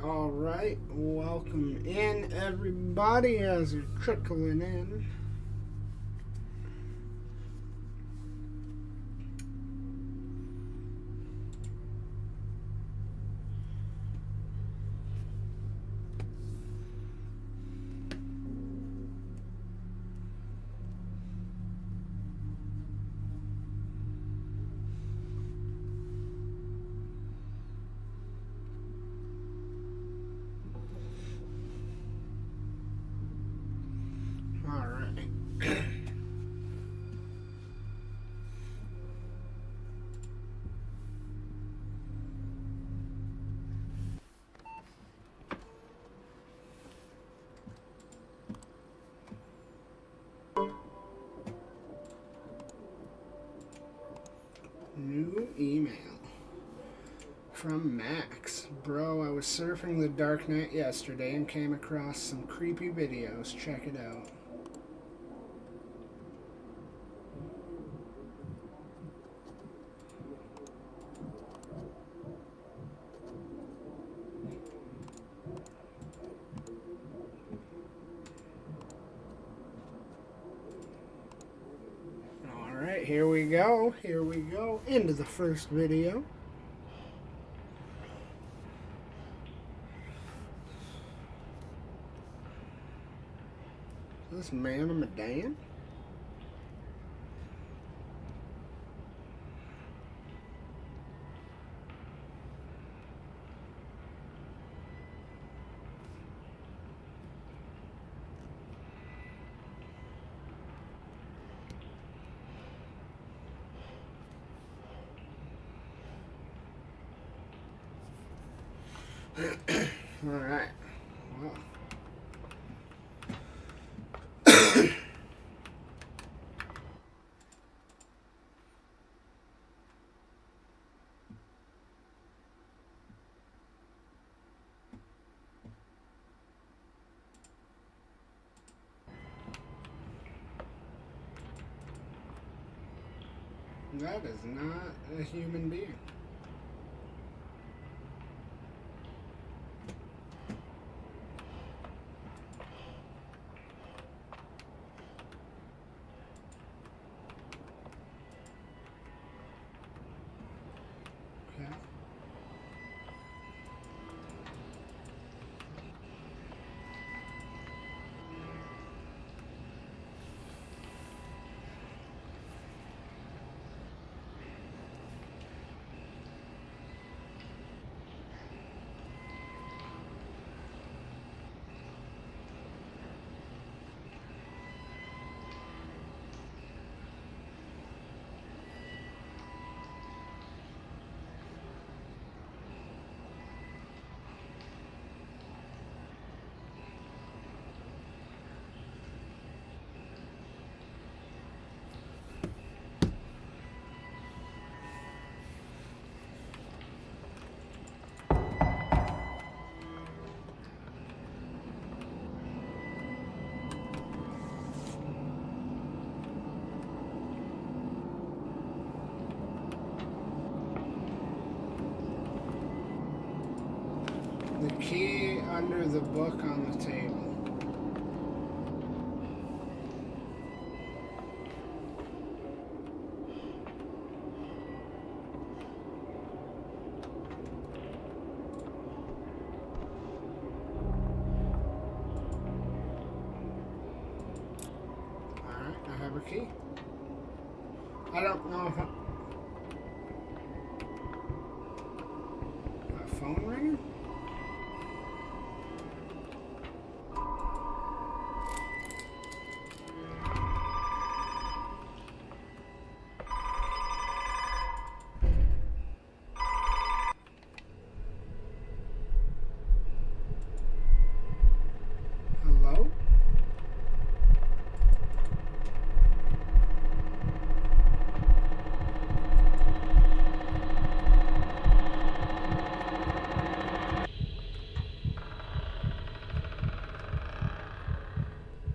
All right. Welcome in, everybody, as you're trickling in. New email from Max. Bro, I was surfing the dark net yesterday and came across some creepy videos. Check it out. Alright, here we go. Here we go. Into the first video. Is this man a Medan? All right. Well. That is not a human being. Okay. under the book on the table. Alright, I have a key. I don't know if a phone ringing? Hello?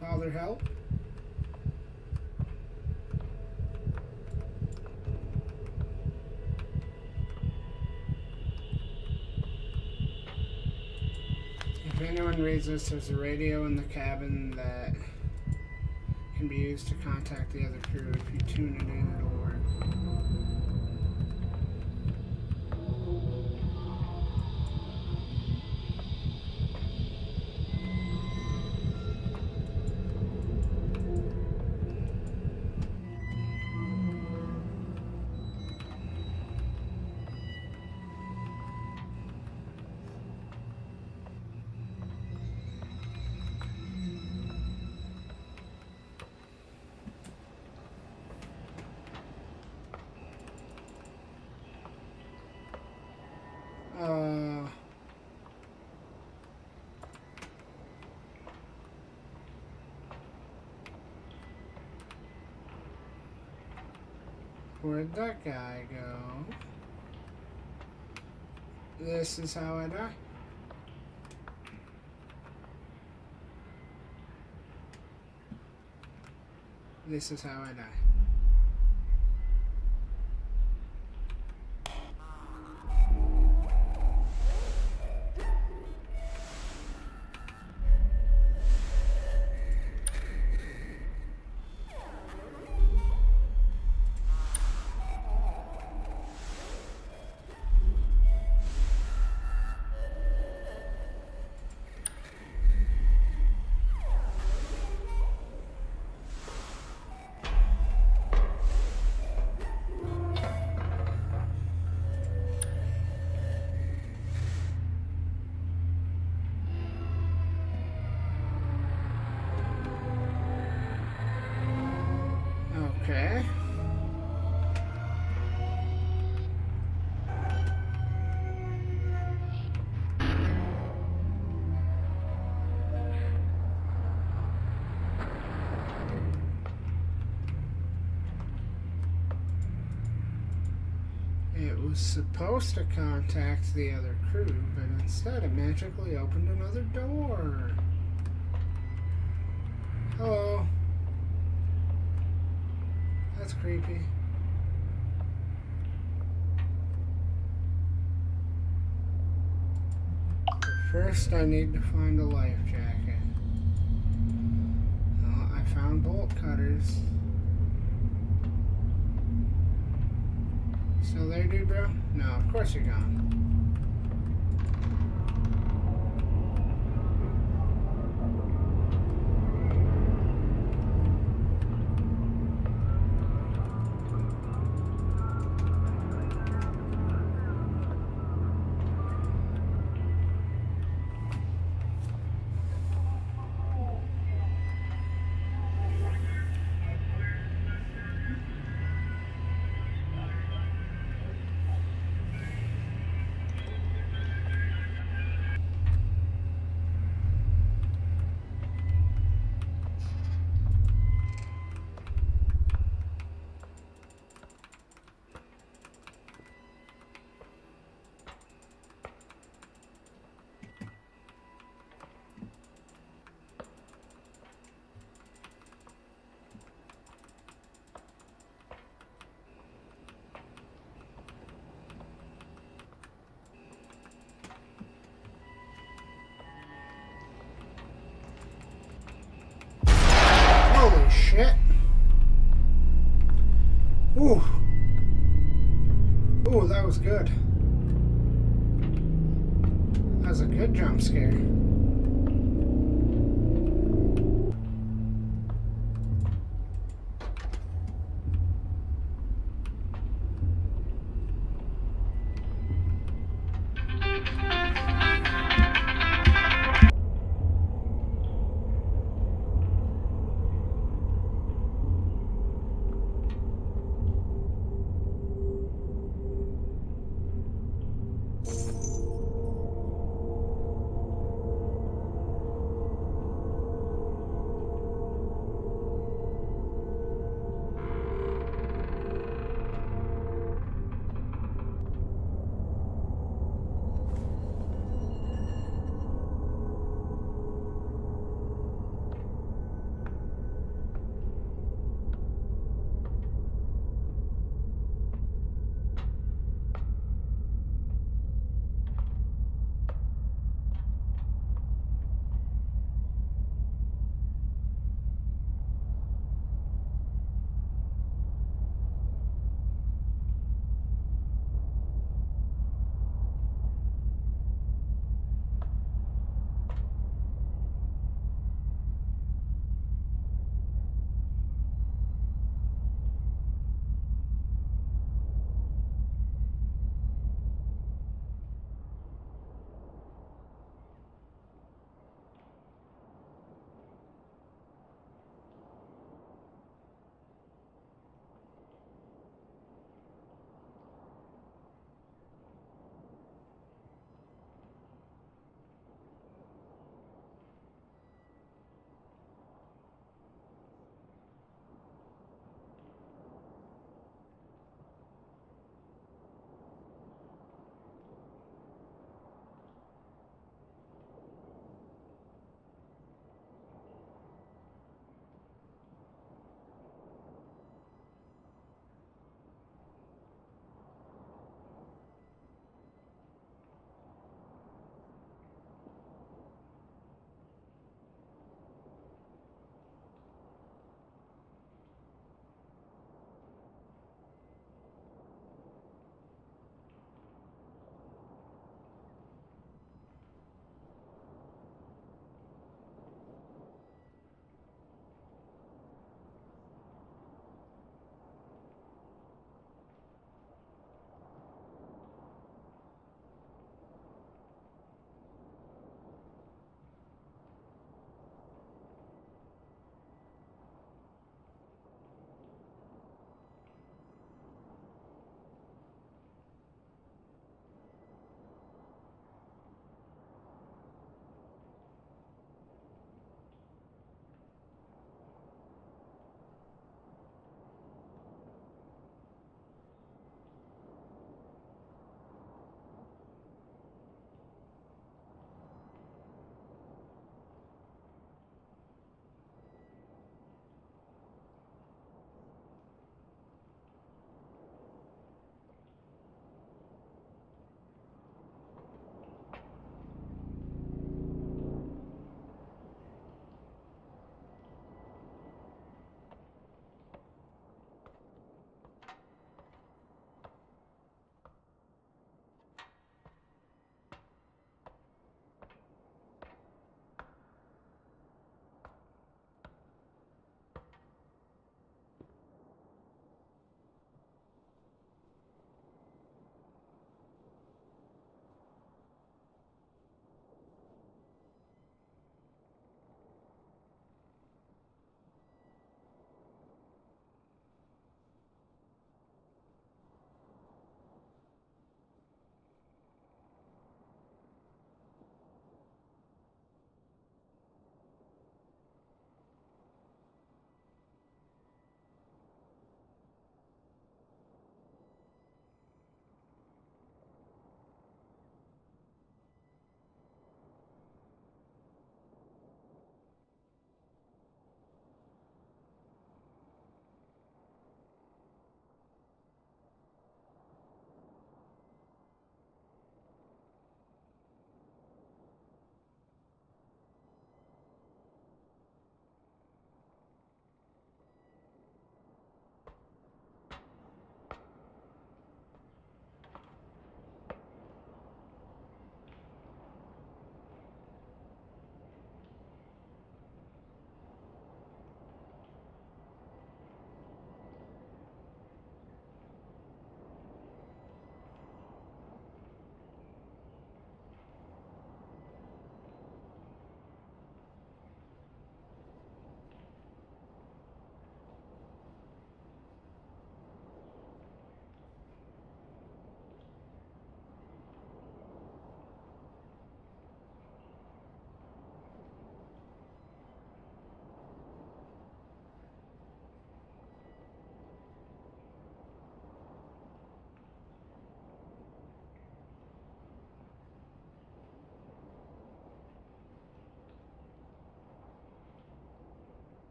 Father, help? If anyone reads this, there's a radio in the cabin that can be used to contact the other crew. If you tune it in, it'll work. Where'd that guy go? This is how I die. This is how I die. Okay. It was supposed to contact the other crew, but instead it magically opened another door. Hello. That's creepy. But first, I need to find a life jacket. Oh, I found bolt cutters. Still there, dude, bro? No, of course you're gone. shit. Ooh. Ooh, that was good. That was a good jump scare.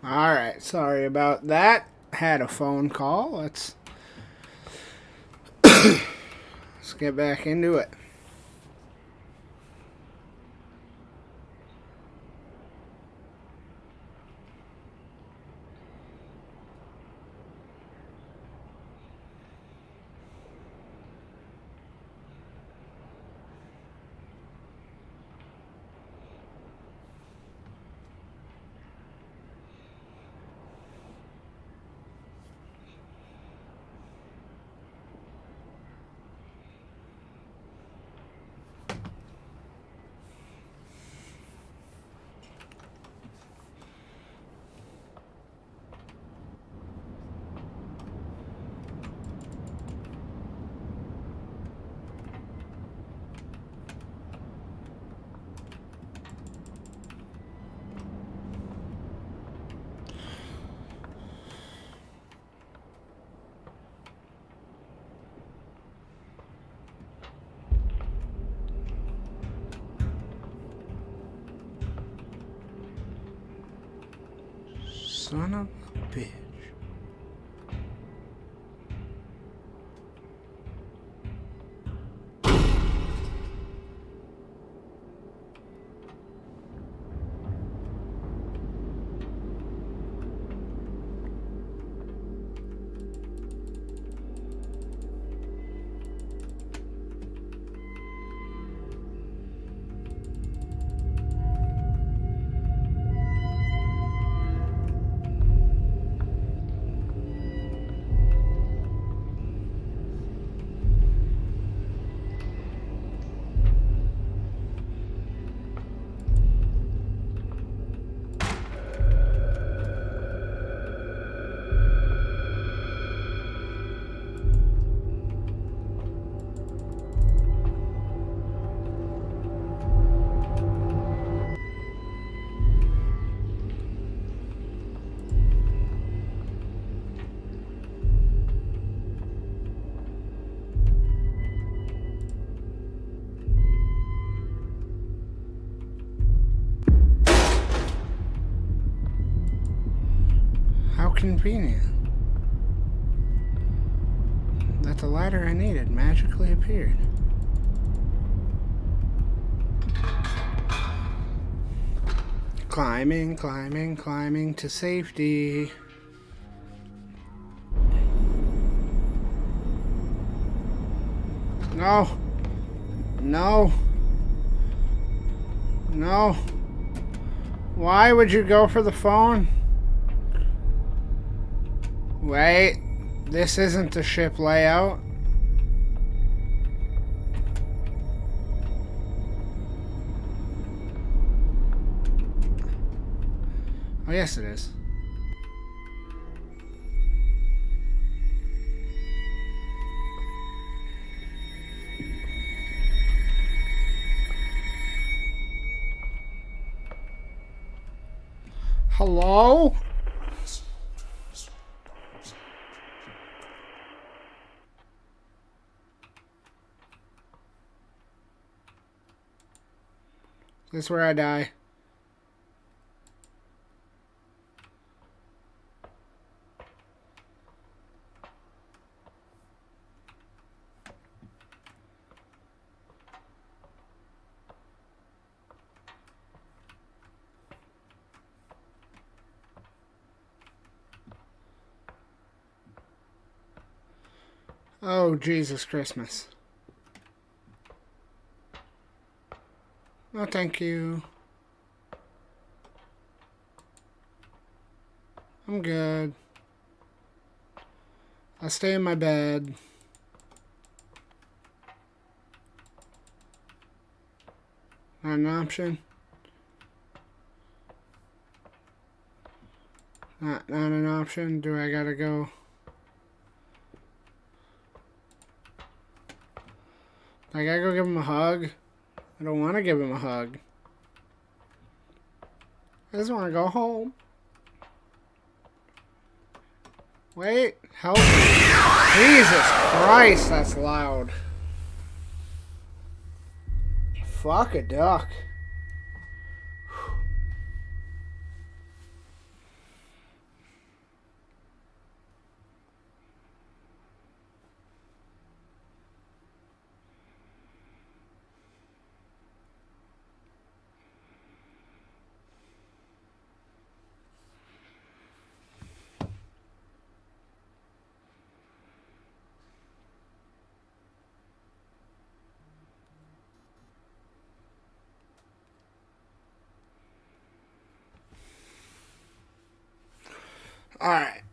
Alright, sorry about that. Had a phone call. Let's get back into it. Son of a bitch. How convenient that the ladder I needed magically appeared. Climbing, climbing, climbing to safety. No. No. No. Why would you go for the phone? Wait, this isn't the ship layout. Oh, yes, it is. Hello? This is where I die. Oh, Jesus Christmas. No, thank you. I'm good. I'll stay in my bed. Not an option. Not an option. Do I gotta go? I gotta go give him a hug. I don't want to give him a hug. I just want to go home. Wait, help me. Jesus Christ, that's loud. Fuck a duck. Alright.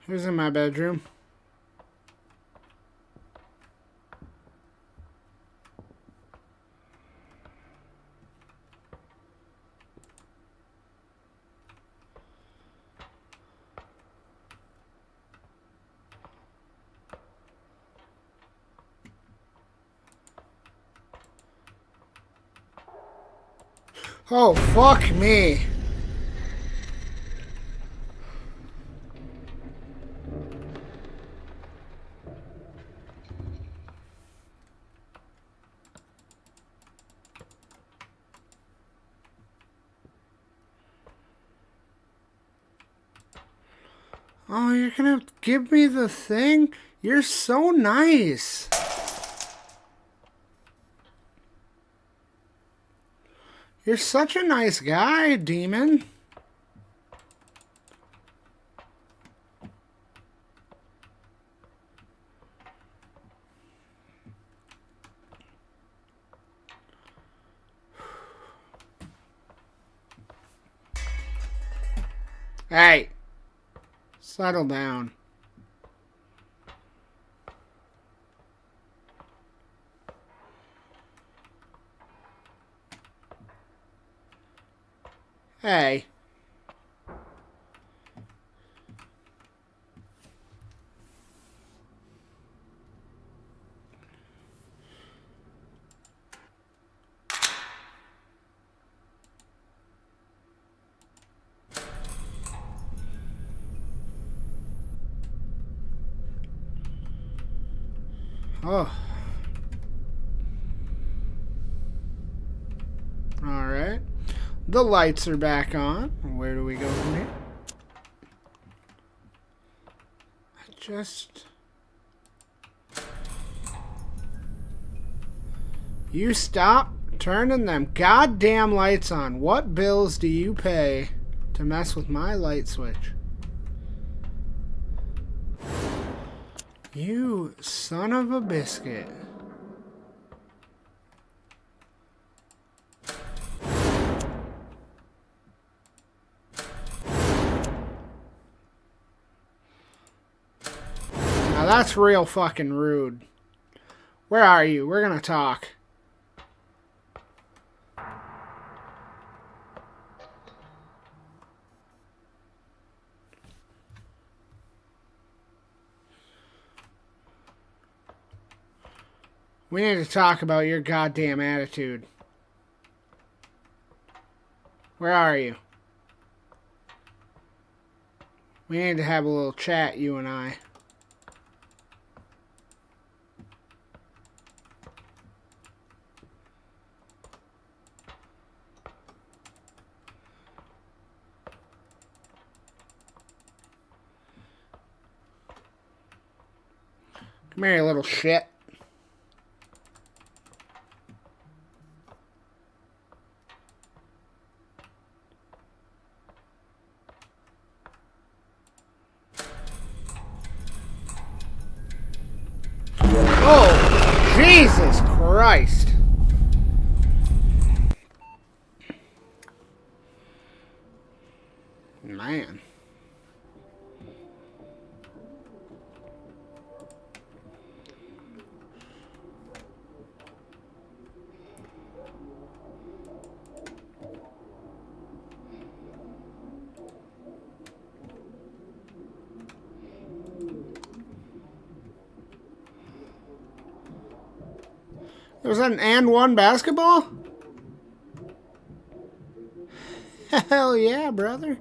Who's in my bedroom? Oh, fuck me. Oh, you're gonna give me the thing? You're so nice. You're such a nice guy, demon. Hey, settle down. Hey. Oh. Alright. The lights are back on. Where do we go from here? You stop turning them goddamn lights on. What bills do you pay to mess with my light switch? You son of a biscuit. Now that's real fucking rude. Where are you? We're gonna talk. We need to talk about your goddamn attitude. Where are you? We need to have a little chat, you and I. Come here, you little shit. Oh, Jesus Christ. Man. There's an and one basketball? Hell yeah, brother.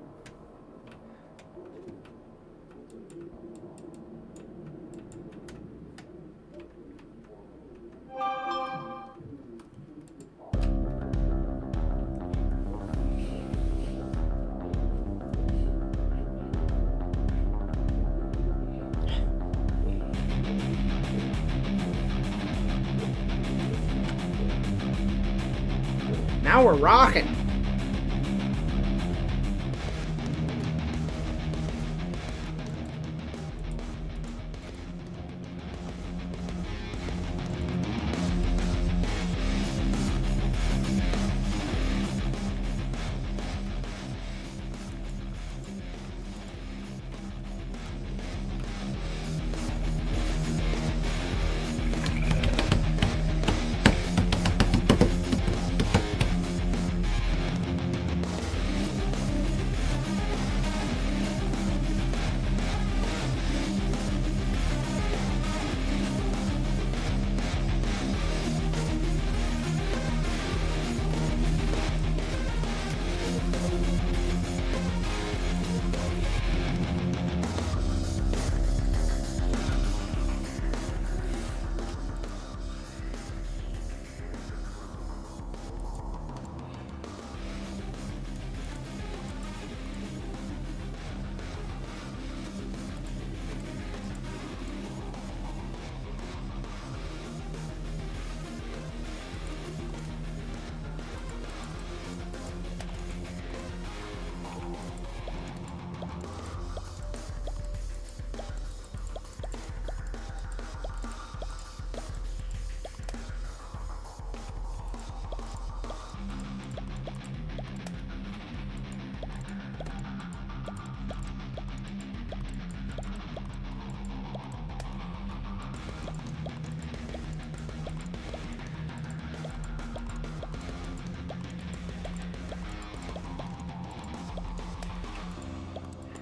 Now we're rocking.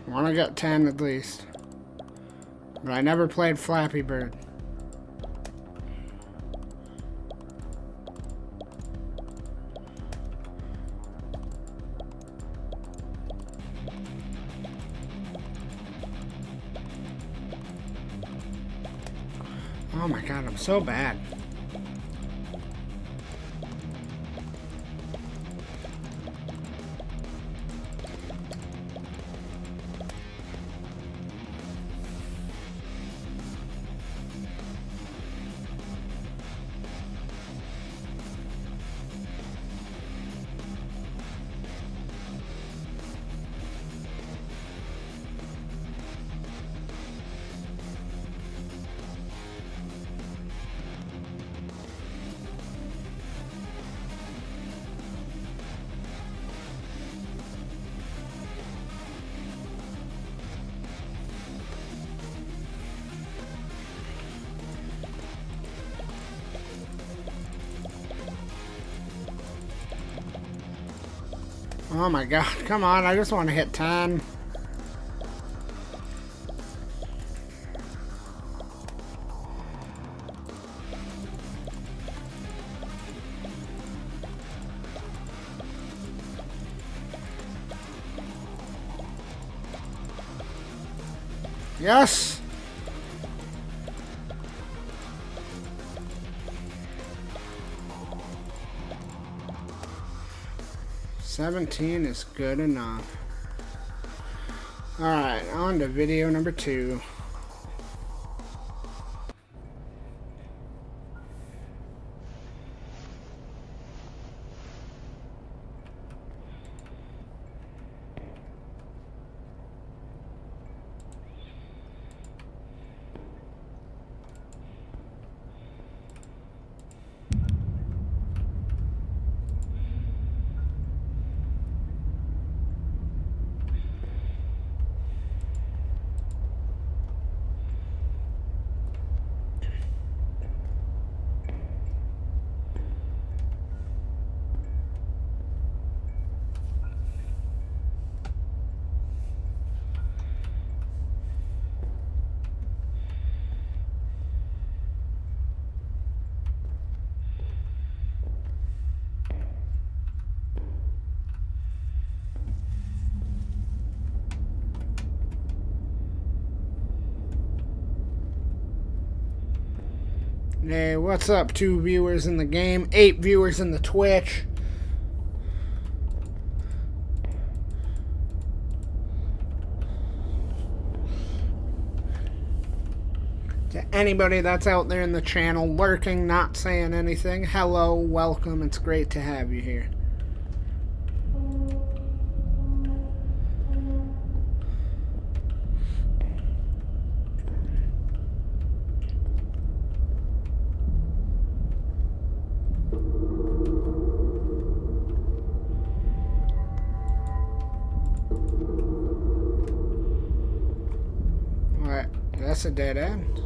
I want to get 10 at least. But I never played Flappy Bird. Oh my god, I'm so bad. Oh my god, come on, I just want to hit 10. Yes! $17 is good enough. Alright, on to video number 2. Hey, what's up? 2 viewers in the game, 8 viewers in the Twitch. To anybody that's out there in the channel, lurking, not saying anything, hello, welcome, it's great to have you here. What? That's a dead end.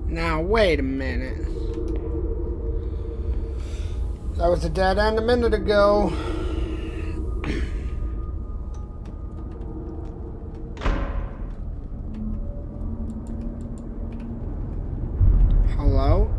Now, wait a minute. That was a dead end a minute ago. Hello?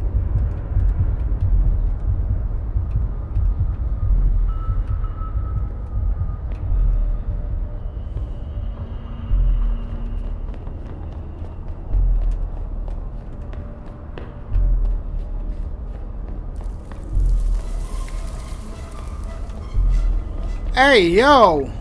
Hey, yo!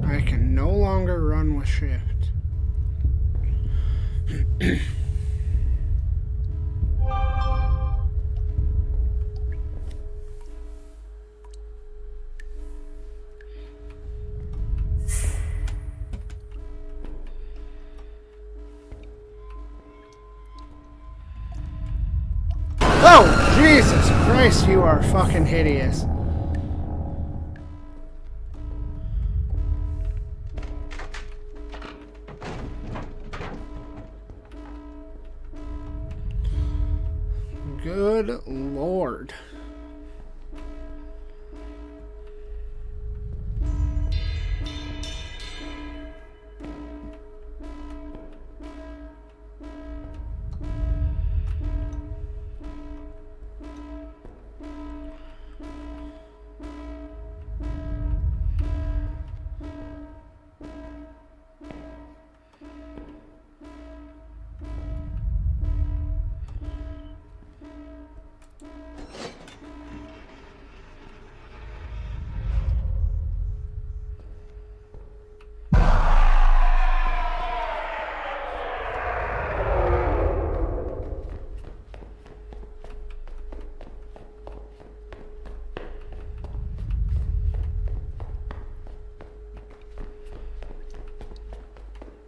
I can no longer run with shift. Oh, Jesus Christ, you are fucking hideous. Good Lord.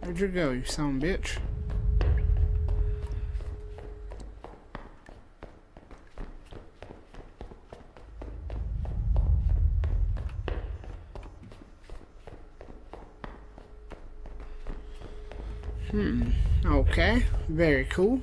Where'd you go, you son of a bitch? Okay, very cool.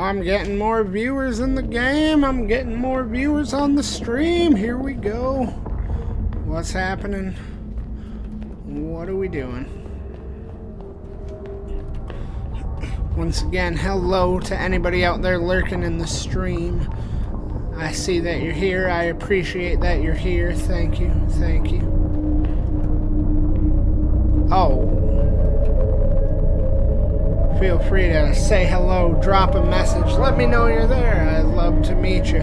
I'm getting more viewers in the game. I'm getting more viewers on the stream. Here we go. What's happening? What are we doing? Once again, hello to anybody out there lurking in the stream. I see that you're here. I appreciate that you're here. Thank you. Thank you. Oh. Feel free to say hello, drop a message. Let me know you're there. I'd love to meet you.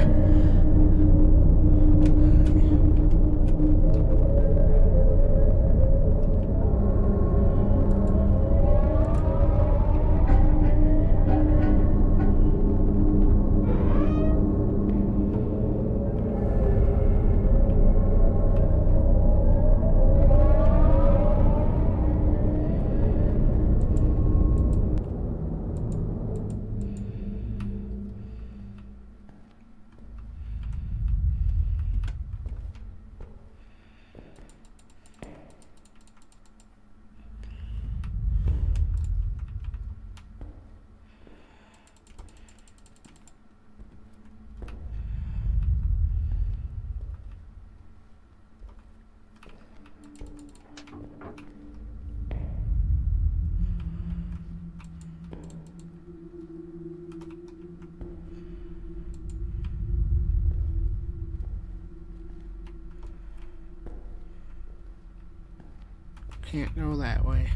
Can't go that way.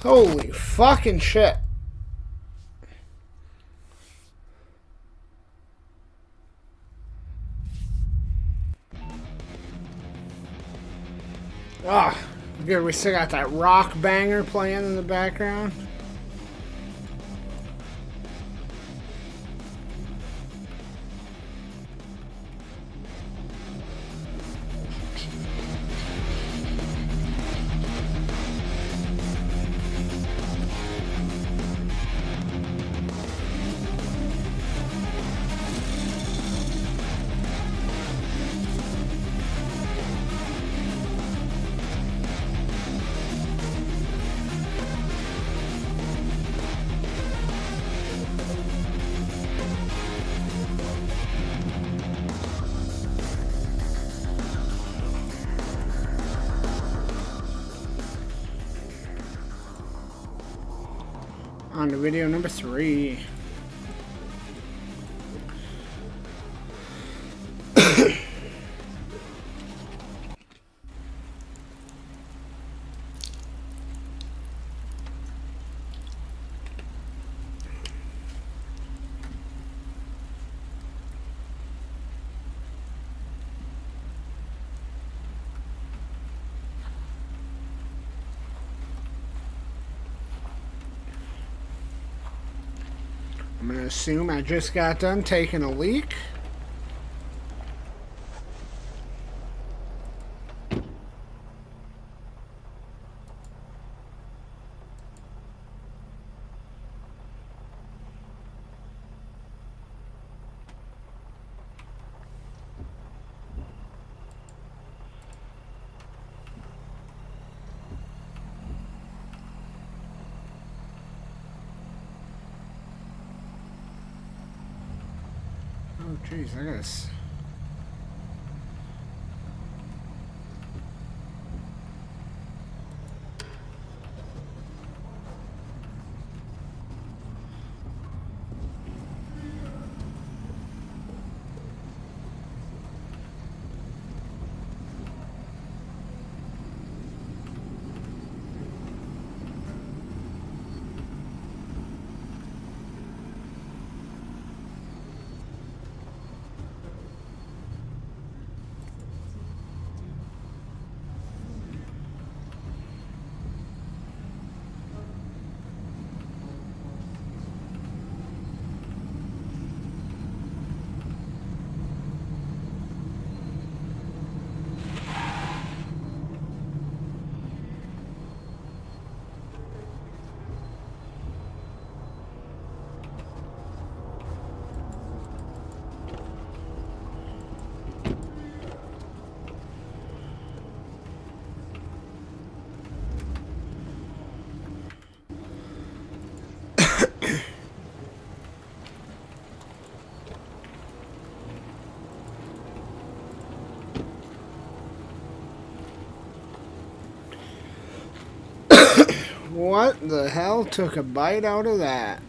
Holy fucking shit. Ah, good. We still got that rock banger playing in the background. On to video number 3. I'm gonna assume I just got done taking a leak. Oh, jeez, I gotta... What the hell took a bite out of that?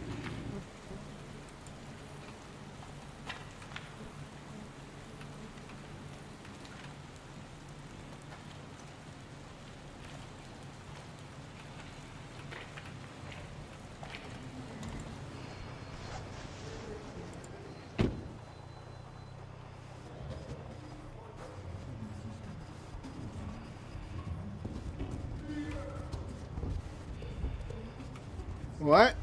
What?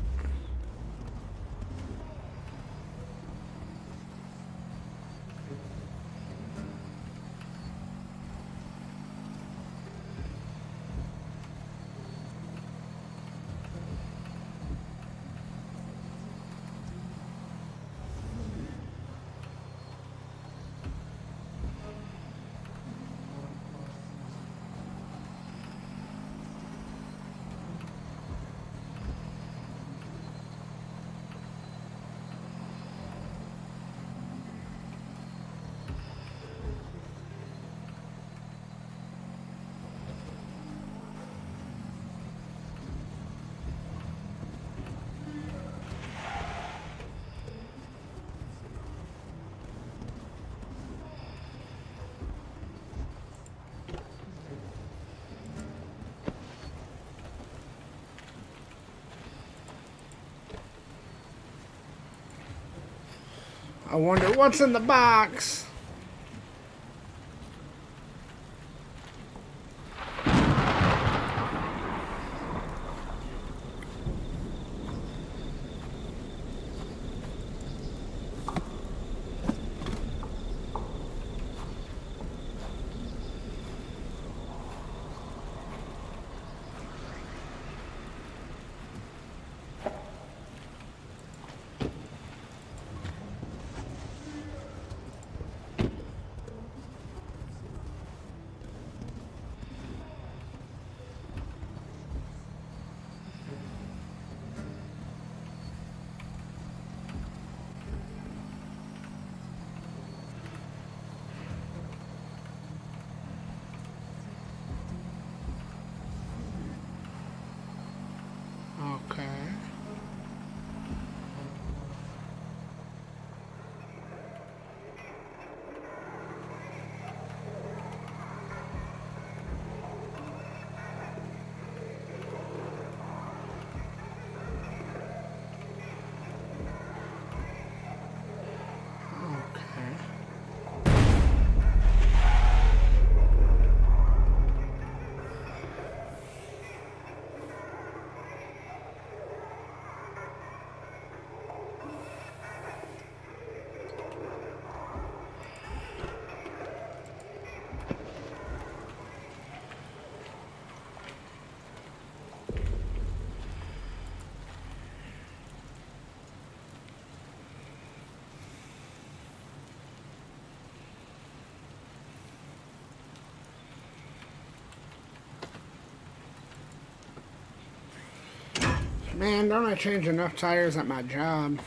I wonder what's in the box. Okay. Okay. Man, don't I change enough tires at my job?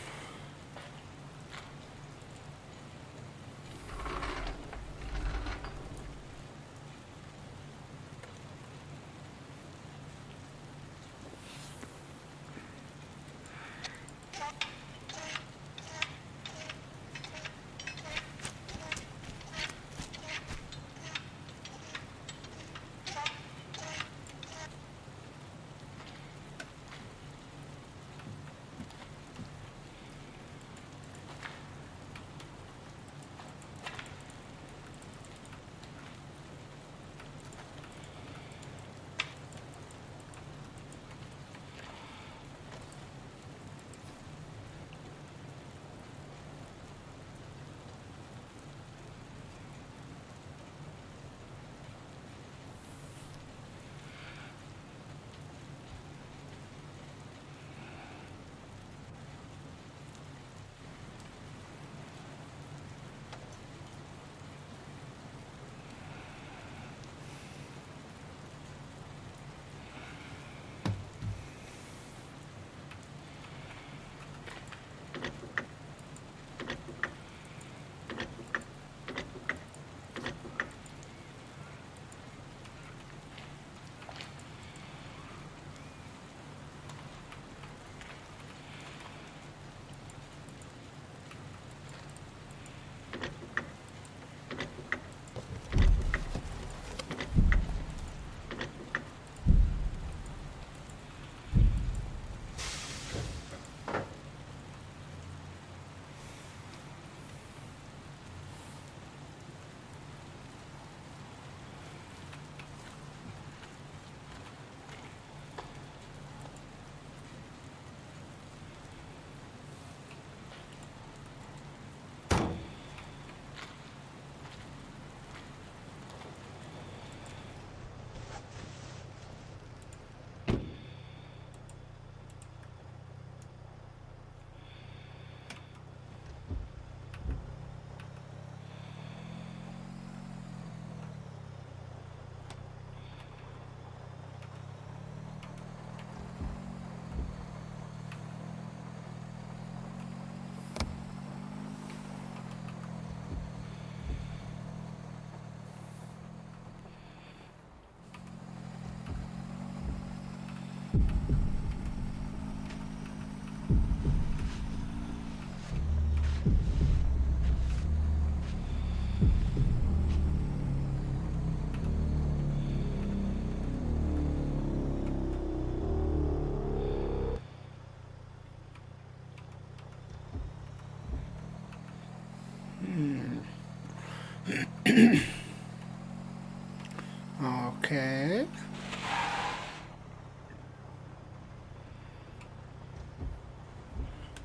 Okay.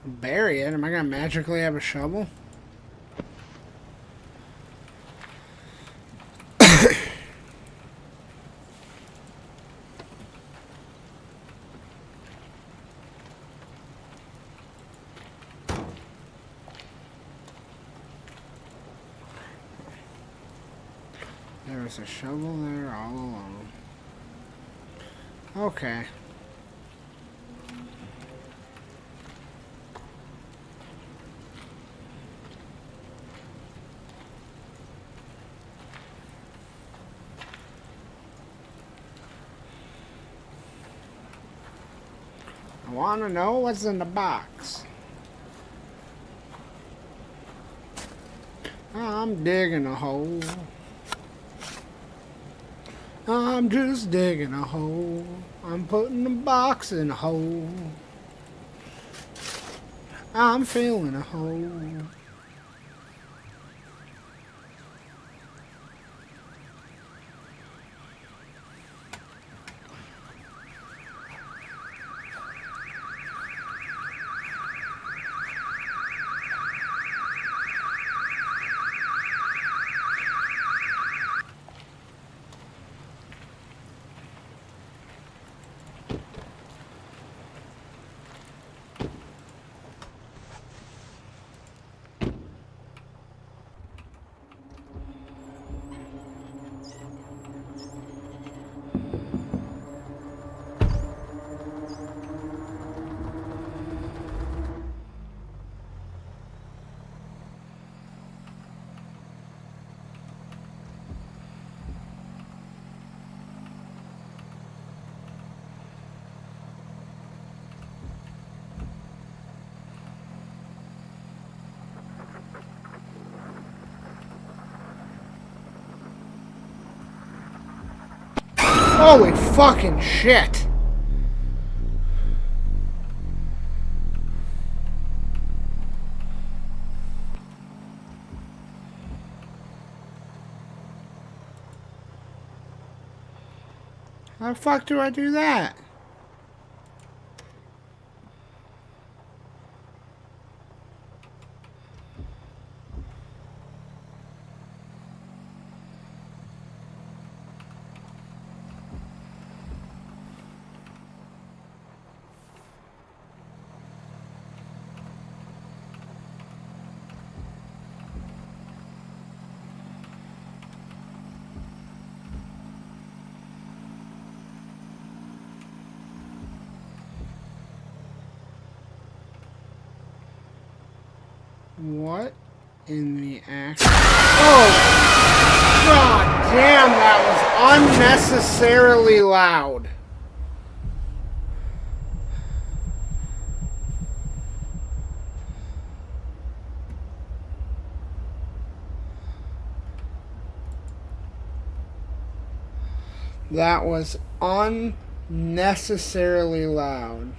Bury it? Am I gonna magically have a shovel? There was a shovel there all along. Okay. I want to know what's in the box. I'm digging a hole. I'm just digging a hole. I'm putting the box in a hole. I'm filling a hole. Holy fucking shit! How the fuck do I do that? What in the act? Oh! God damn, that was unnecessarily loud. That was unnecessarily loud.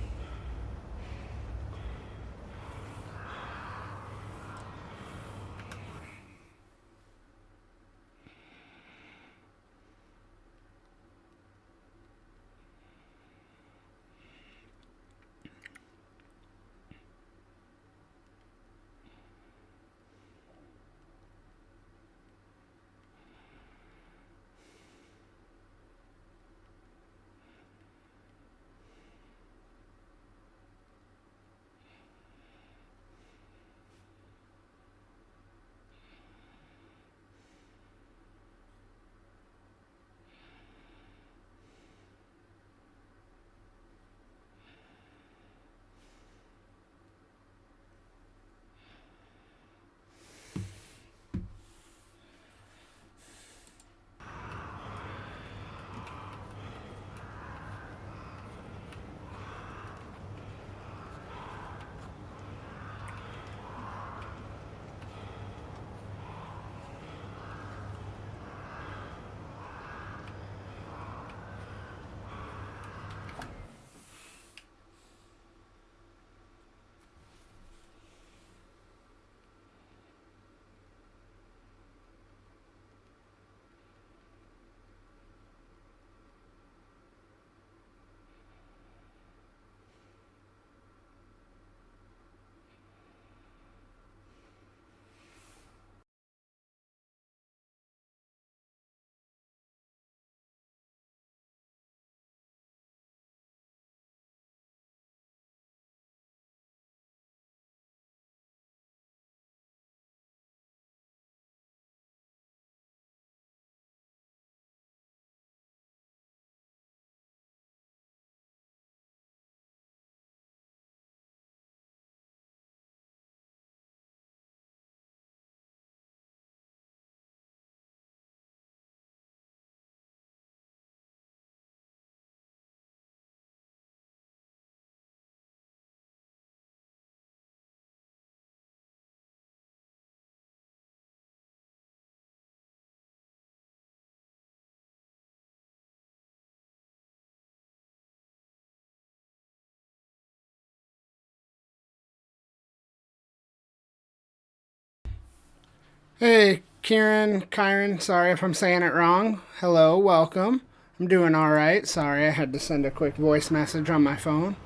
Hey, Kyron, sorry if I'm saying it wrong. Hello, welcome. I'm doing alright. Sorry, I had to send a quick voice message on my phone.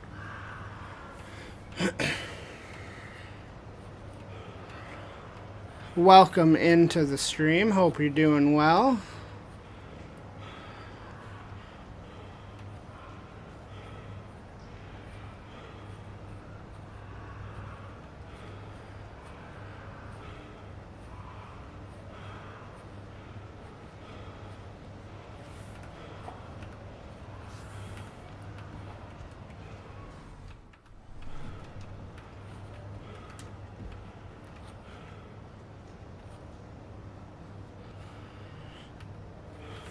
Welcome into the stream. Hope you're doing well.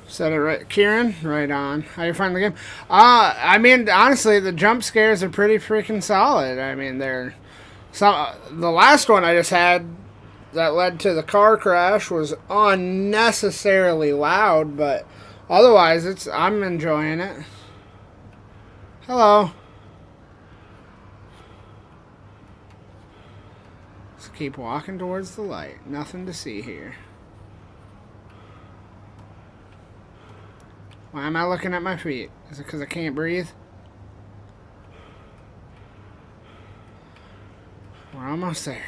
Said it right, Kieran. Right on. How you find the game? I mean, honestly, the jump scares are pretty freaking solid. I mean, they're the last one I just had that led to the car crash was unnecessarily loud, but otherwise, I'm enjoying it. Hello. Let's keep walking towards the light. Nothing to see here. Why am I looking at my feet? Is it because I can't breathe? We're almost there.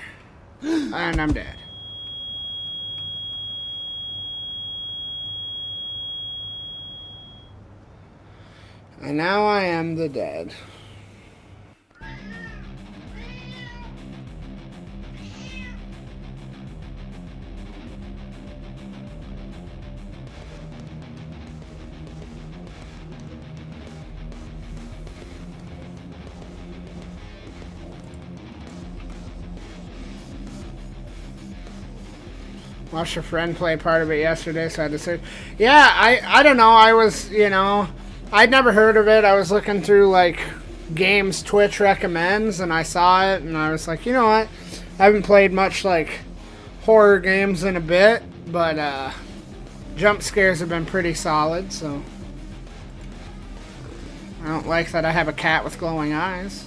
And I'm dead. And now I am the dead. Watched a friend play part of it yesterday, so I had to say, yeah, I don't know. I was, I'd never heard of it. I was looking through, like, games Twitch recommends, and I saw it, and I was like, you know what? I haven't played much, like, horror games in a bit, but, jump scares have been pretty solid, so. I don't like that I have a cat with glowing eyes.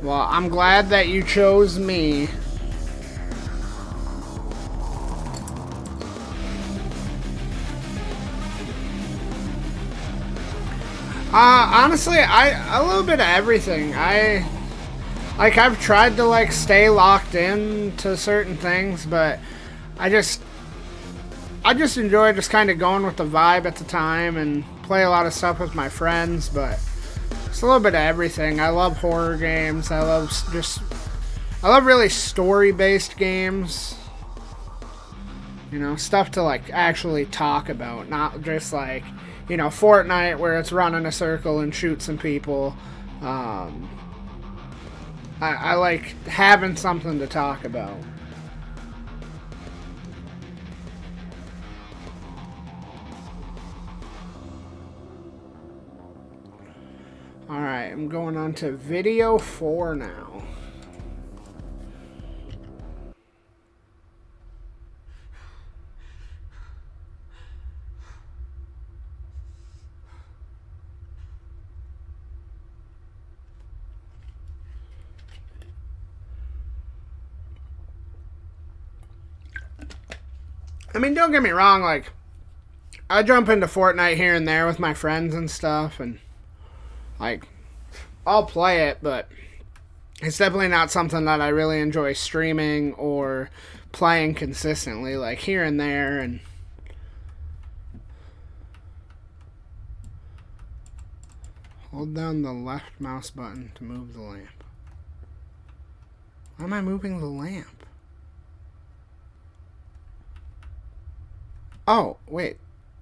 Well, I'm glad that you chose me. Honestly, a little bit of everything. I've tried to like stay locked in to certain things, but I just enjoy just kind of going with the vibe at the time and play a lot of stuff with my friends, but it's a little bit of everything. I love horror games. I love really story-based games. Stuff to like actually talk about, not just like, Fortnite where it's run in a circle and shoot some people. I like having something to talk about. Alright, I'm going on to video 4 now. I mean, don't get me wrong, like, I jump into Fortnite here and there with my friends and stuff, and, like, I'll play it, but it's definitely not something that I really enjoy streaming or playing consistently, like, here and there, and hold down the left mouse button to move the lamp. Why am I moving the lamp? Oh, wait.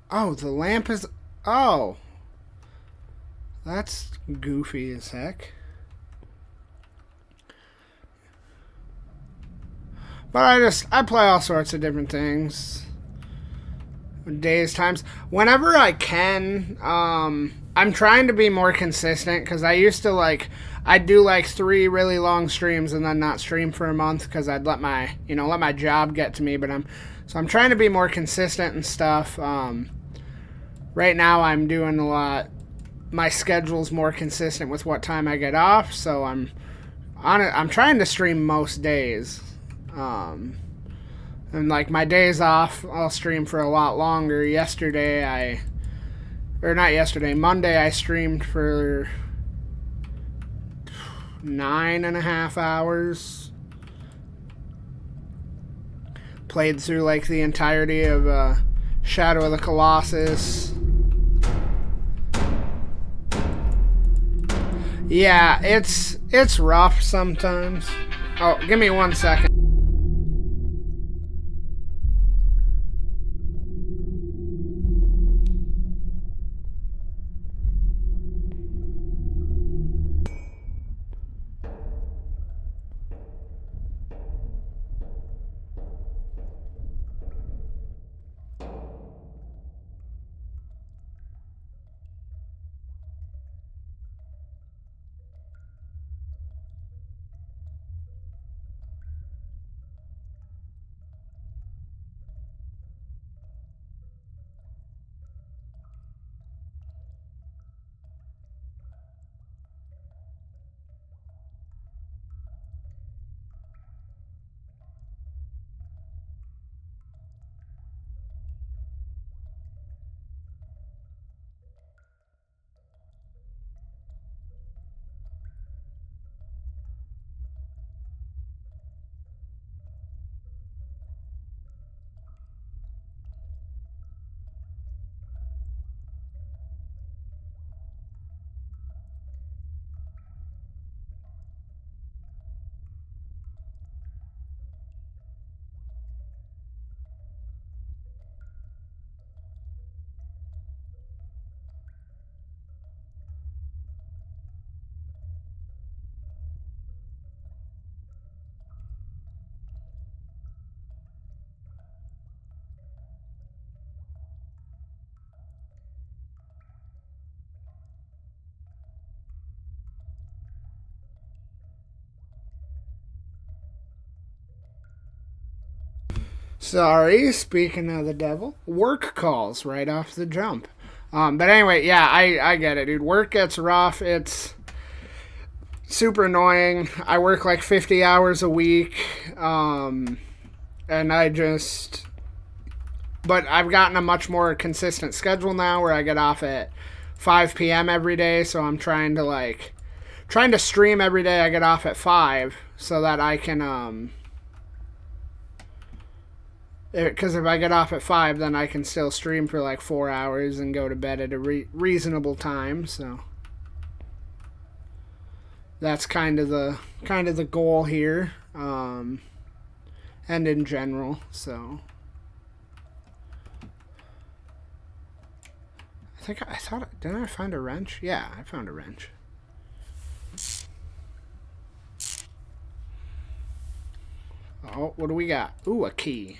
Oh, the lamp is... Oh. That's goofy as heck. But I play all sorts of different things. Days, times. Whenever I can, I'm trying to be more consistent, because I used to, like... I'd do like 3 really long streams and then not stream for a month because I'd let my let my job get to me. But I'm trying to be more consistent and stuff. Right now I'm doing a lot. My schedule's more consistent with what time I get off, so I'm trying to stream most days. And like my days off, I'll stream for a lot longer. Monday I streamed for 9.5 hours. Played through like the entirety of Shadow of the Colossus. Yeah, it's rough sometimes. Oh, give me 1 second. Sorry, speaking of the devil, work calls right off the jump. But anyway, yeah, I get it, dude. Work gets rough. It's super annoying. I work like 50 hours a week. And but I've gotten a much more consistent schedule now where I get off at 5 p.m. every day. So I'm trying to stream every day. I get off at 5 so that I can, because if I get off at 5, then I can still stream for like 4 hours and go to bed at a reasonable time. So that's kind of the goal here, and in general. So didn't I find a wrench? Yeah, I found a wrench. Oh, what do we got? Ooh, a key.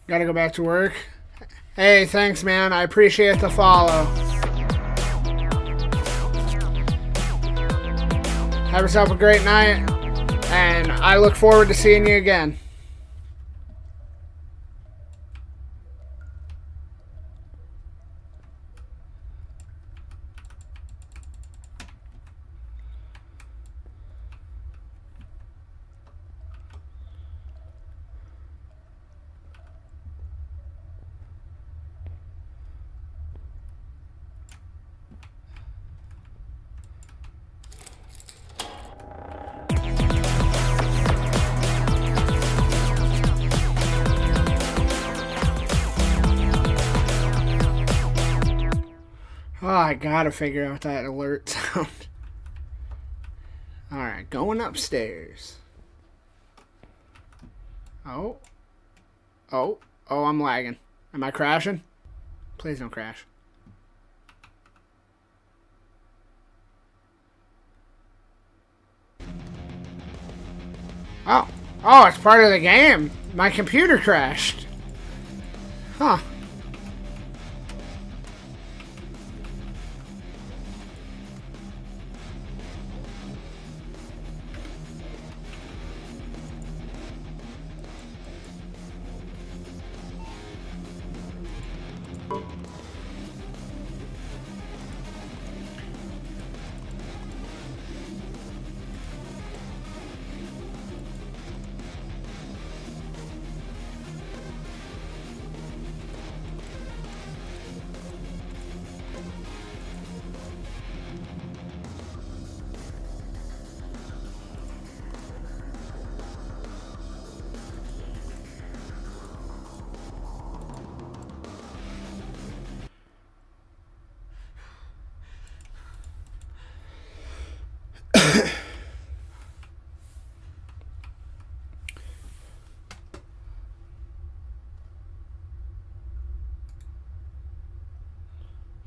Gotta go back to work. Hey, thanks, man. I appreciate the follow. Have yourself a great night, and I look forward to seeing you again. Oh, I gotta figure out that alert sound. Alright, going upstairs. Oh, I'm lagging. Am I crashing? Please don't crash. Oh, it's part of the game. My computer crashed. Huh.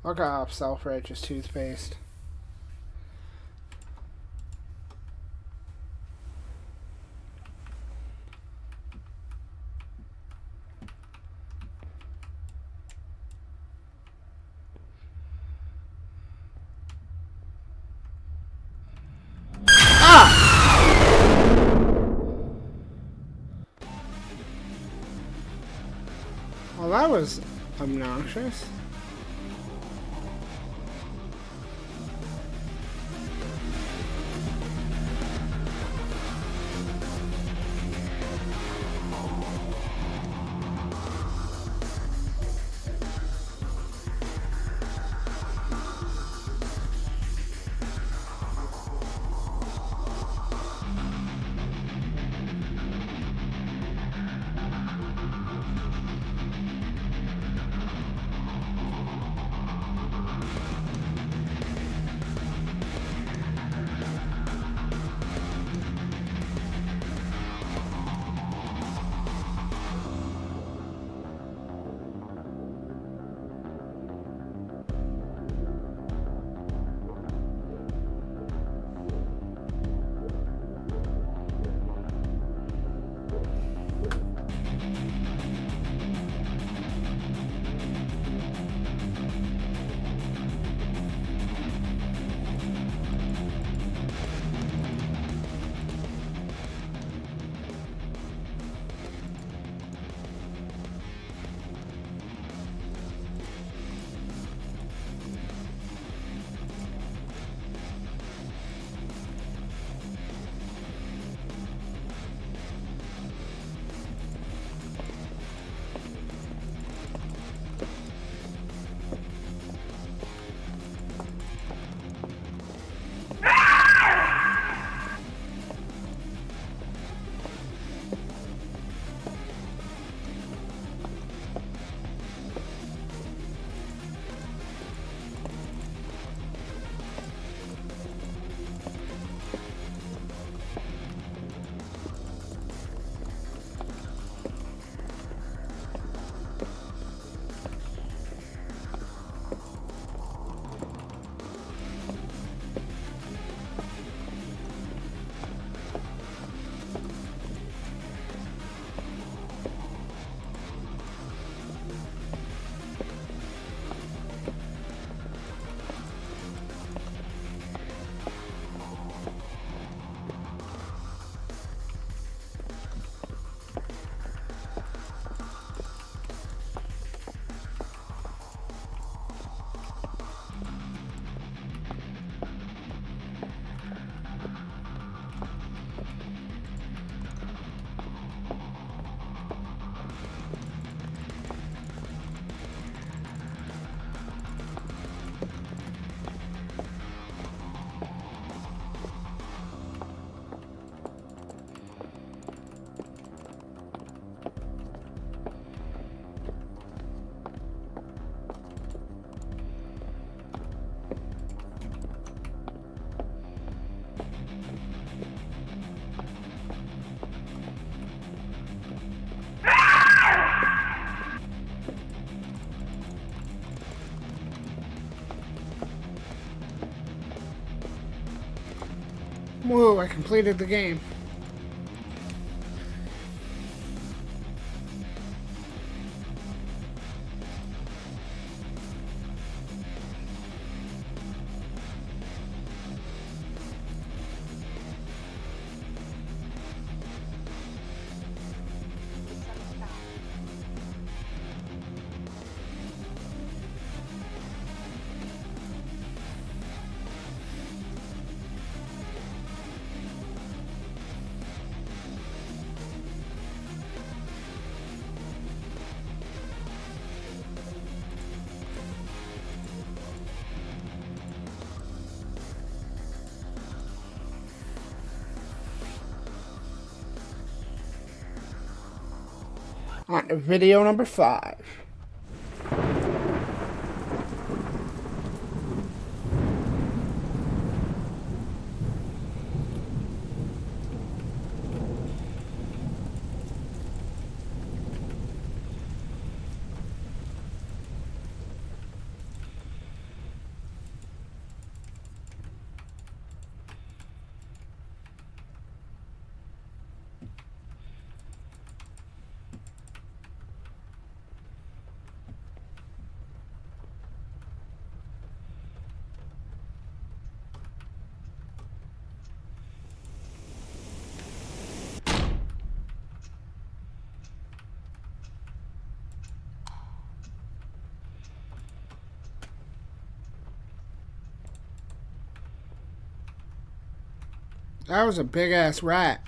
Fuck off, self-righteous toothpaste. Well, that was obnoxious. Whoa, I completed the game. On to video number 5. That was a big ass rat.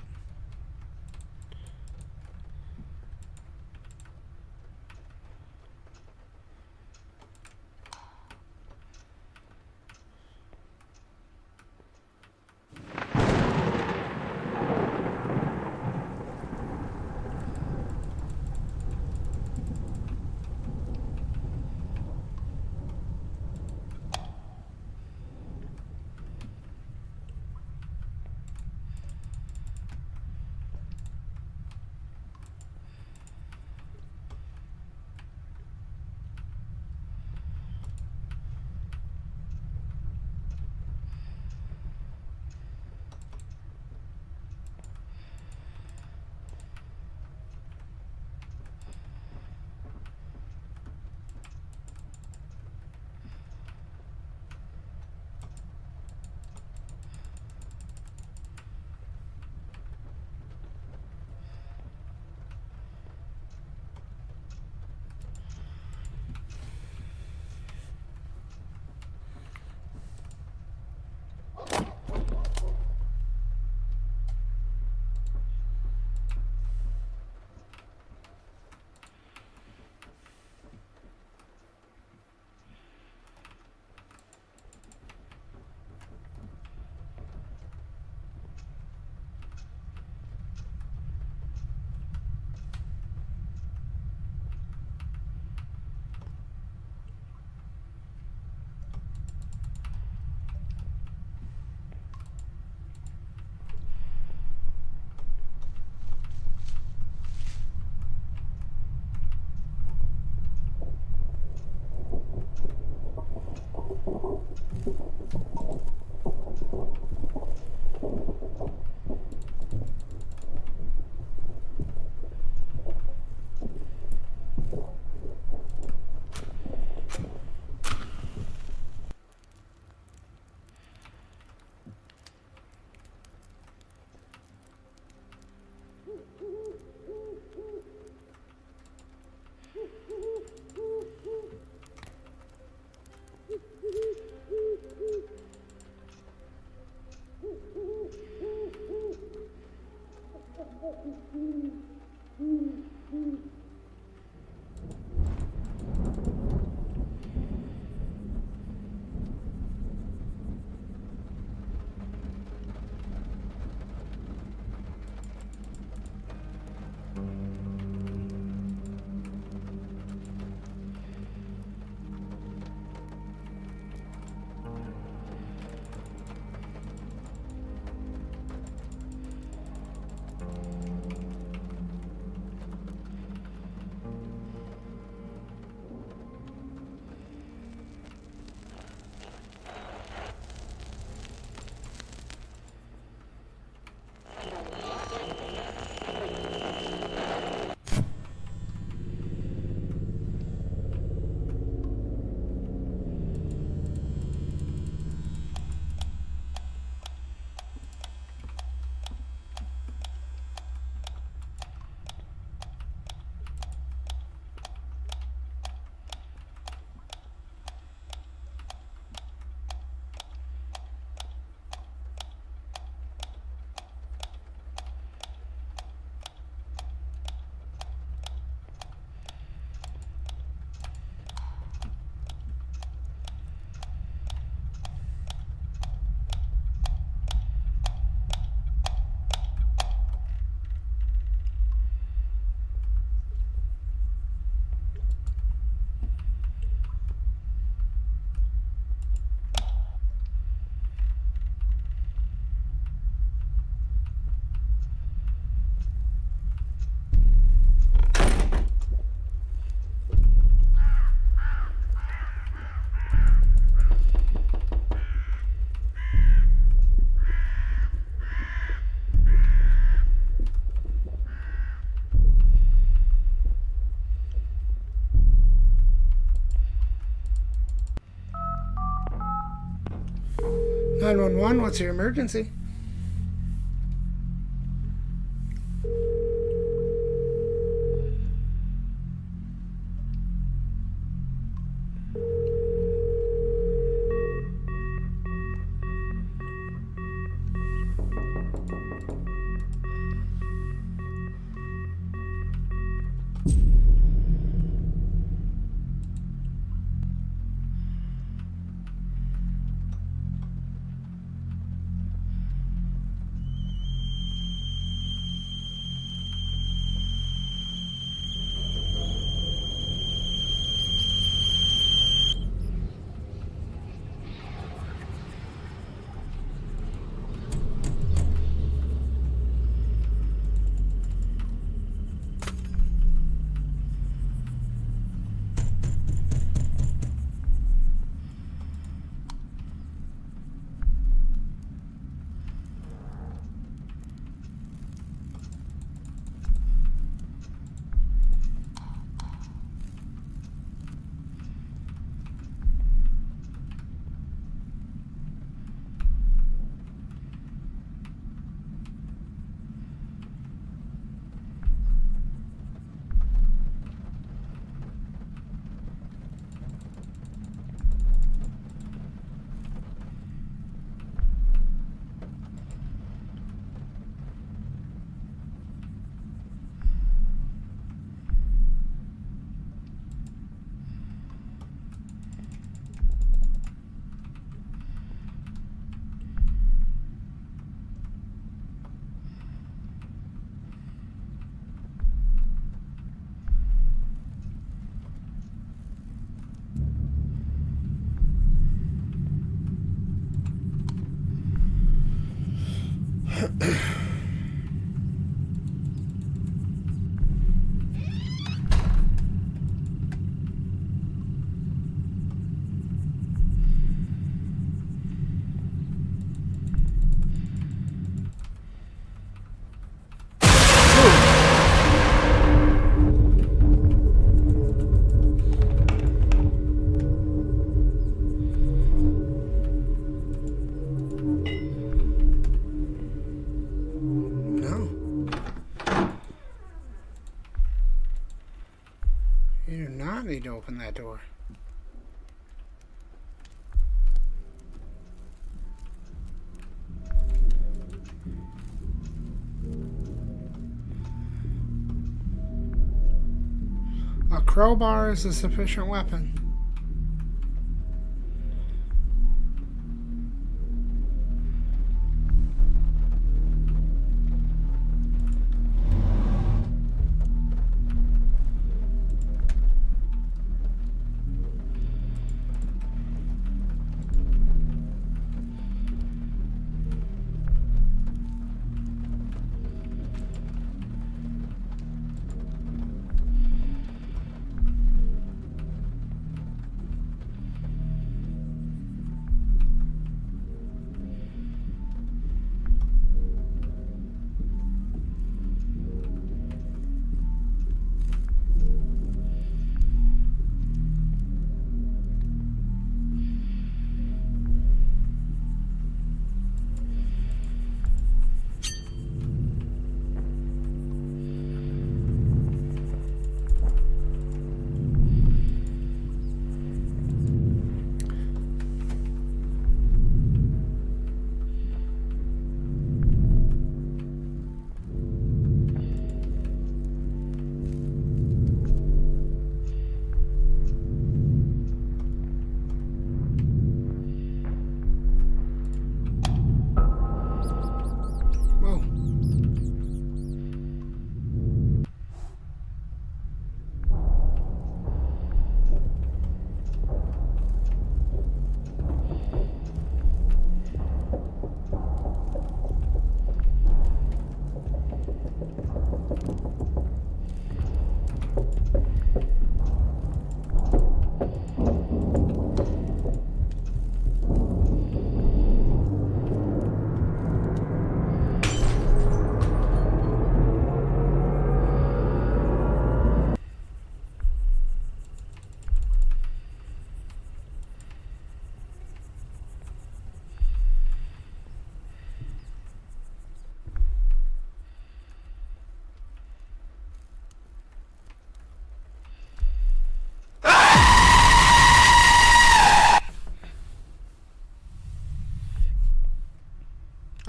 One, what's your emergency? You do not need to open that door. A crowbar is a sufficient weapon.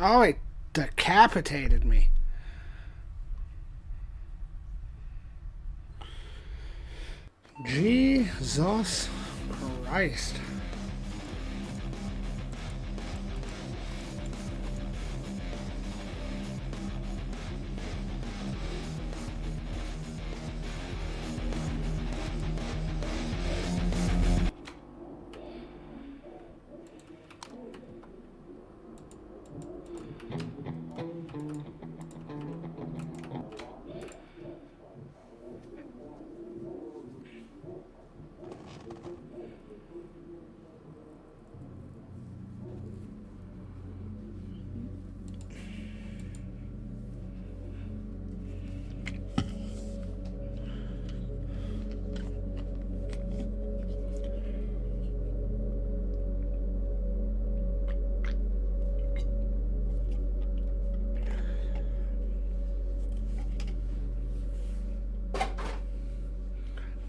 Oh, it decapitated me. Jesus Christ.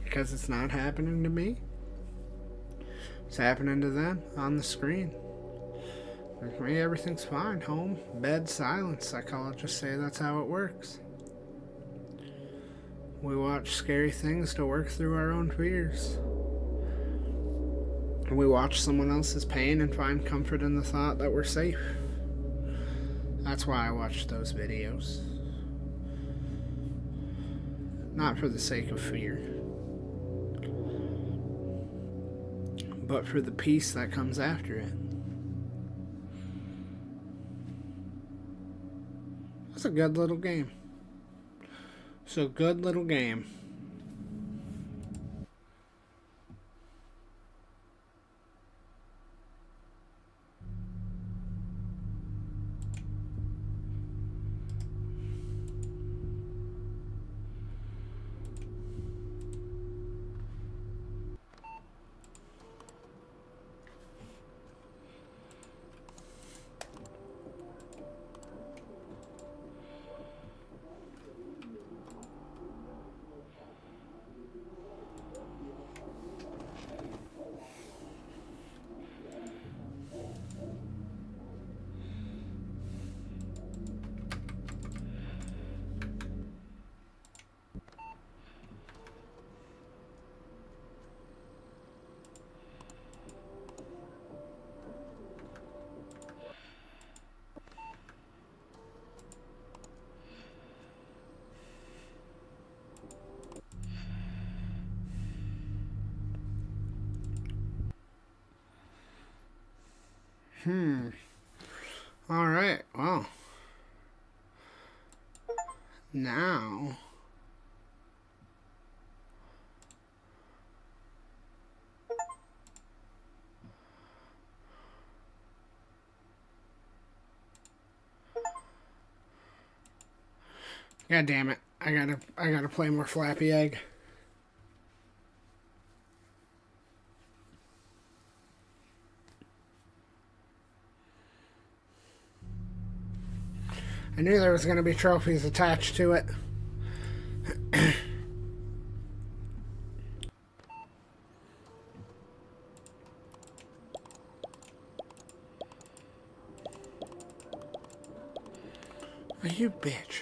Because it's not happening to me. It's happening to them on the screen. For me, everything's fine. Home, bed, silence. Psychologists say that's how it works. We watch scary things to work through our own fears. We watch someone else's pain and find comfort in the thought that we're safe. That's why I watch those videos. Not for the sake of fear, but for the peace that comes after it. It's a good little game. It's a good little game. All right. Well, now God damn it. I gotta play more Flappy Egg. I knew there was gonna be trophies attached to it. Oh, you bitch.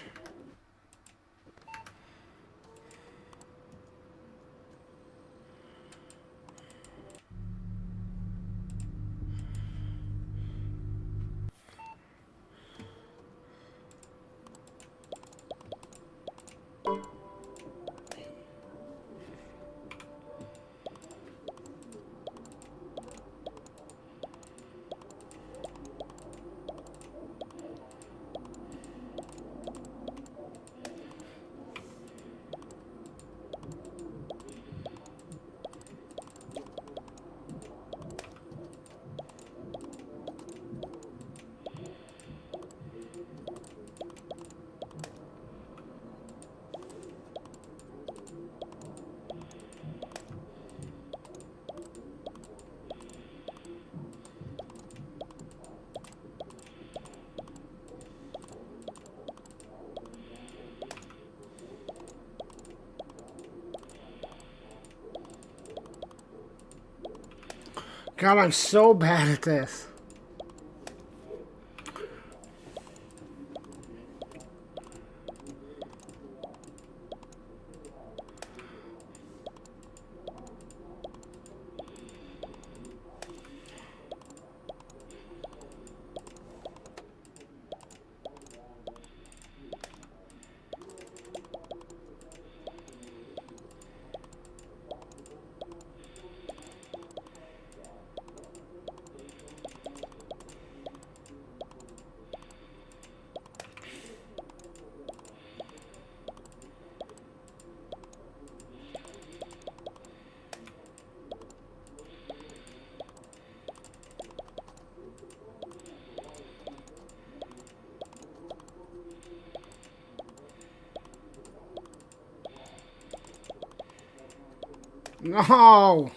God, I'm so bad at this. No!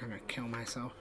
I'm gonna kill myself.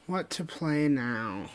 What to play now?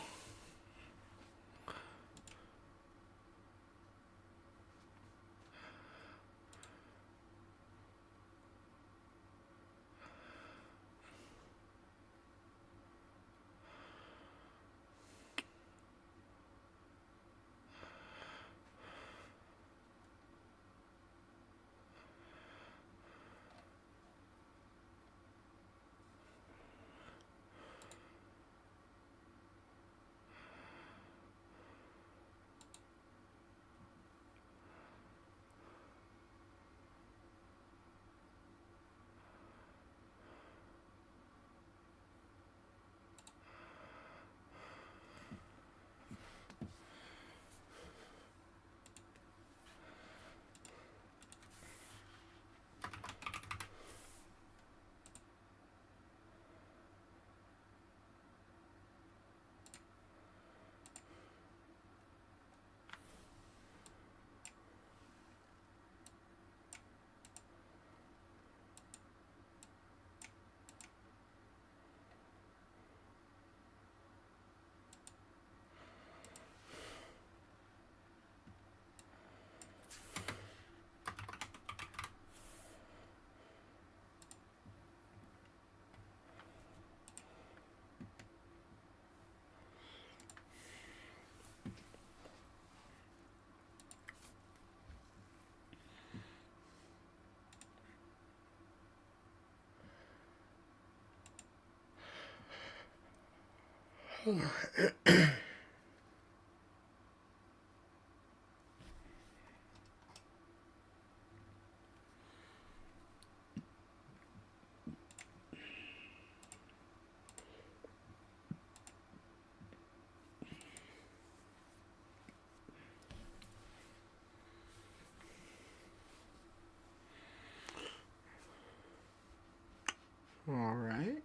All right.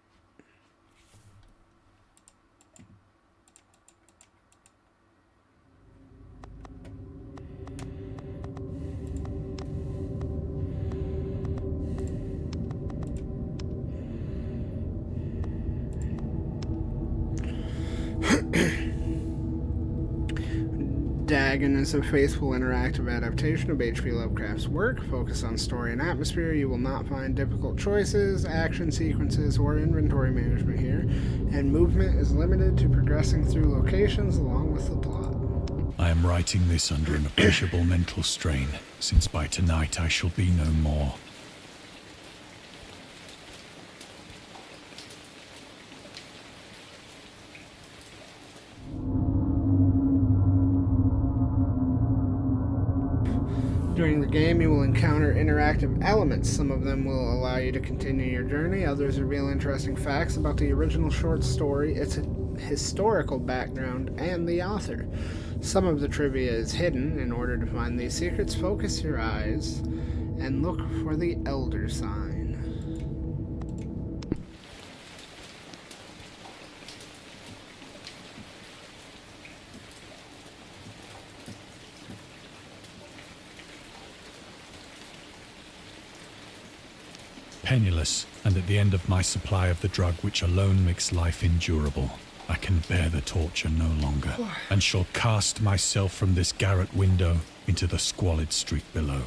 Dagon is a faithful interactive adaptation of H.P. Lovecraft's work. Focused on story and atmosphere, you will not find difficult choices, action sequences, or inventory management here, and movement is limited to progressing through locations along with the plot. I am writing this under an appreciable mental strain, since by tonight I shall be no more. During the game, you will encounter interactive elements. Some of them will allow you to continue your journey. Others reveal interesting facts about the original short story, its historical background, and the author. Some of the trivia is hidden. In order to find these secrets, focus your eyes and look for the Elder Sign. Penniless, and at the end of my supply of the drug which alone makes life endurable, I can bear the torture no longer, and shall cast myself from this garret window into the squalid street below.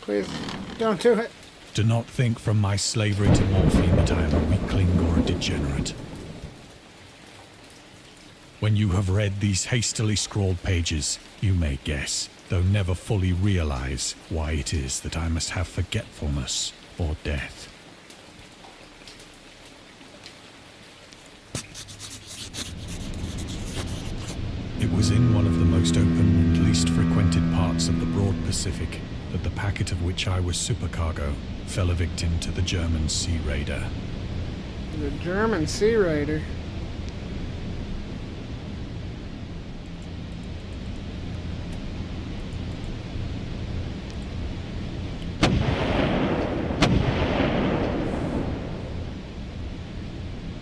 Please, don't do it. Do not think from my slavery to morphine that I am a weakling or a degenerate. When you have read these hastily scrawled pages, you may guess, though never fully realize, why it is that I must have forgetfulness or death. It was in one of the most open and least frequented parts of the broad Pacific that the packet of which I was supercargo fell a victim to the German sea raider. The German sea raider?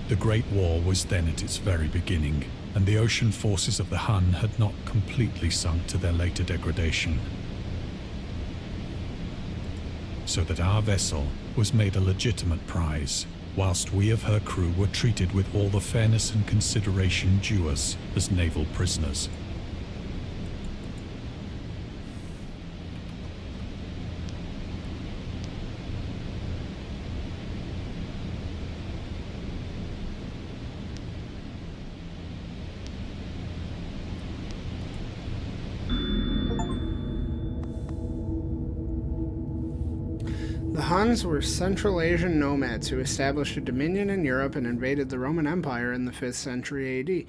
The Great War was then at its very beginning, and the ocean forces of the Hun had not completely sunk to their later degradation. So that our vessel was made a legitimate prize, whilst we of her crew were treated with all the fairness and consideration due us as naval prisoners. The Huns were Central Asian nomads who established a dominion in Europe and invaded the Roman Empire in the 5th century AD.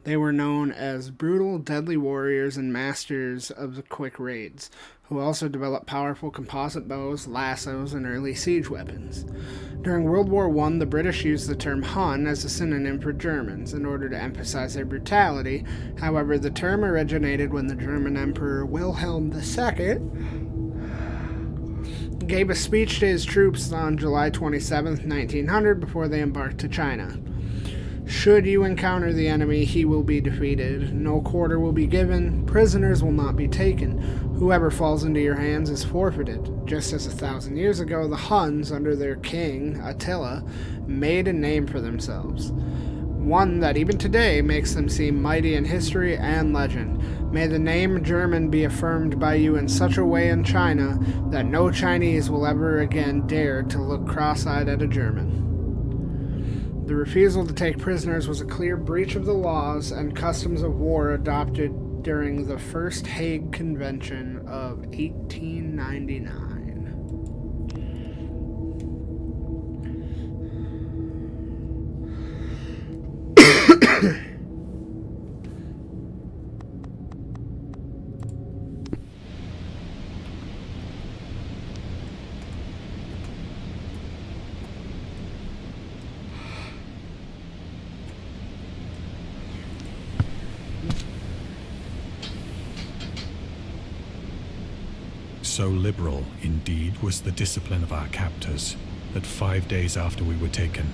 They were known as brutal, deadly warriors and masters of the quick raids, who also developed powerful composite bows, lassos, and early siege weapons. During World War I, the British used the term Hun as a synonym for Germans in order to emphasize their brutality. However, the term originated when the German Emperor Wilhelm II gave a speech to his troops on July 27, 1900, before they embarked to China. Should you encounter the enemy, he will be defeated. No quarter will be given. Prisoners will not be taken. Whoever falls into your hands is forfeited. Just as 1,000 years ago, the Huns, under their king, Attila, made a name for themselves. One that even today makes them seem mighty in history and legend. May the name German be affirmed by you in such a way in China that no Chinese will ever again dare to look cross-eyed at a German. The refusal to take prisoners was a clear breach of the laws and customs of war adopted during the First Hague Convention of 1899. So liberal, indeed, was the discipline of our captors, that 5 days after we were taken,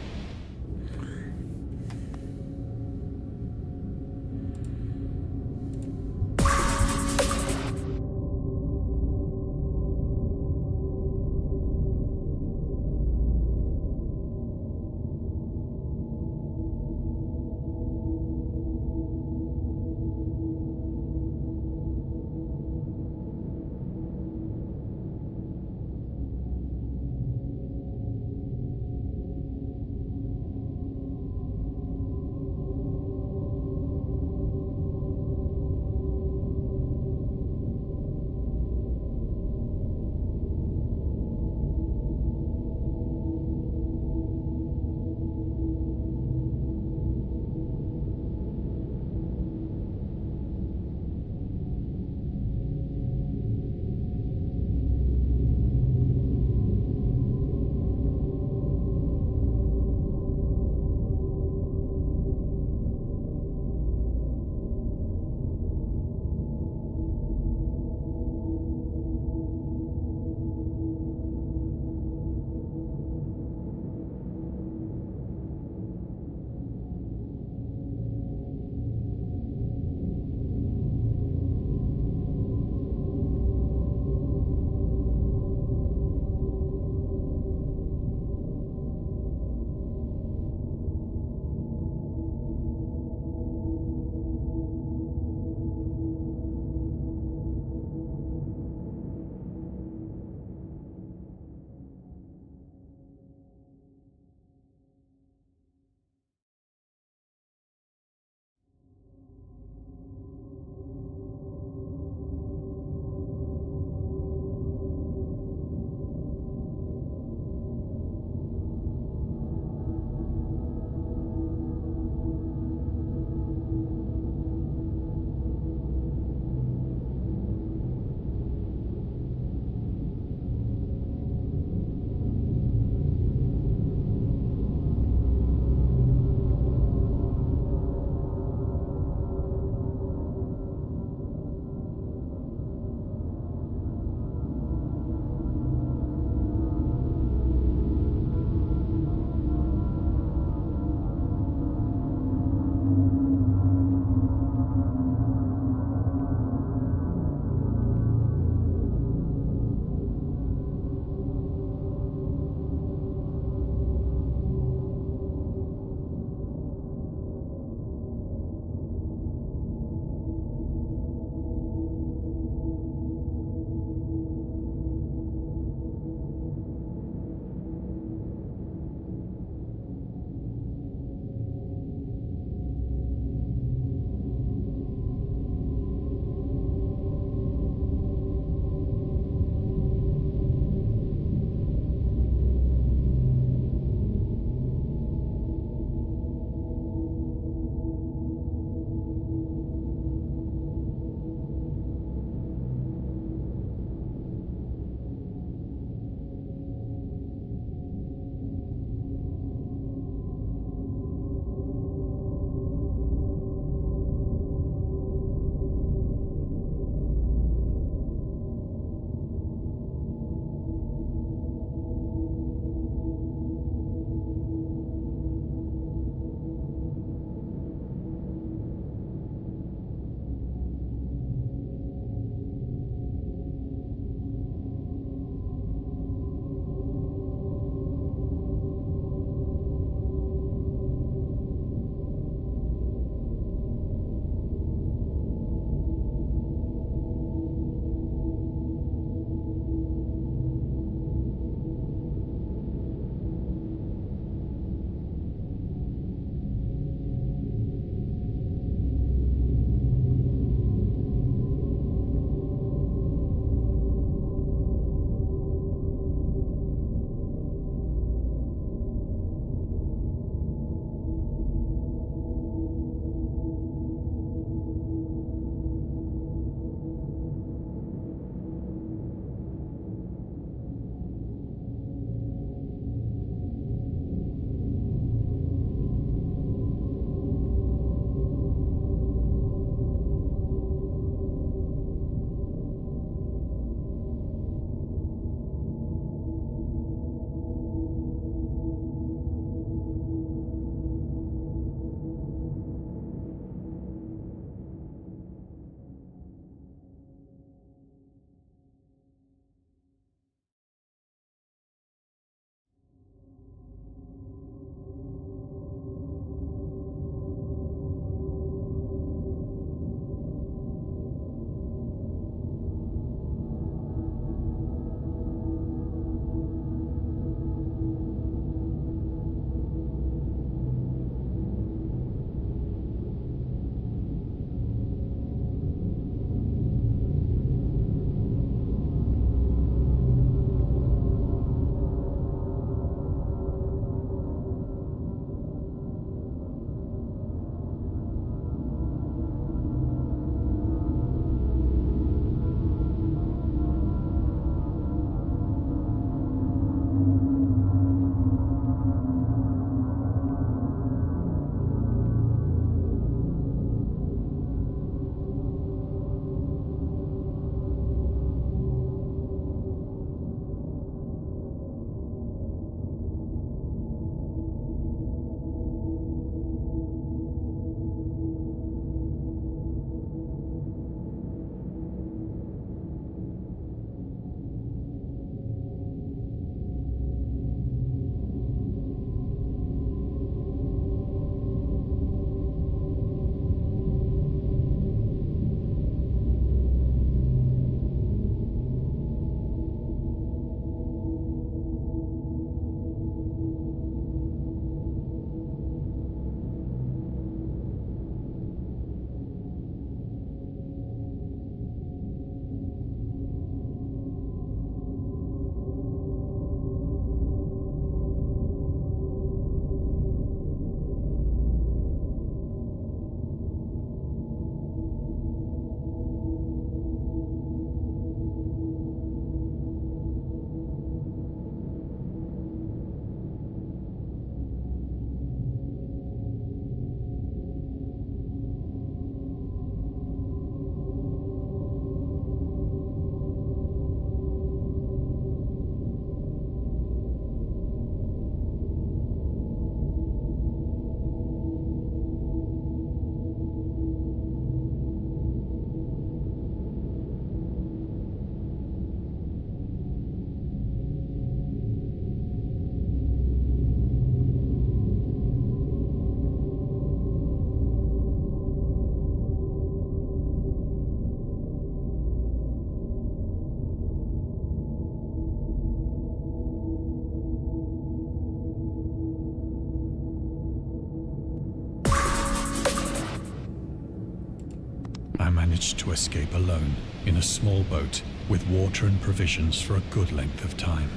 I managed to escape alone in a small boat with water and provisions for a good length of time.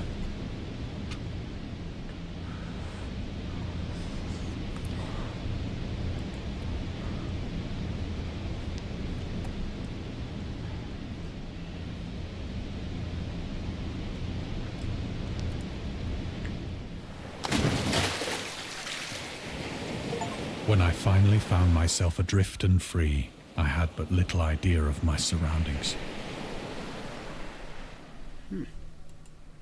When I finally found myself adrift and free, I had but little idea of my surroundings.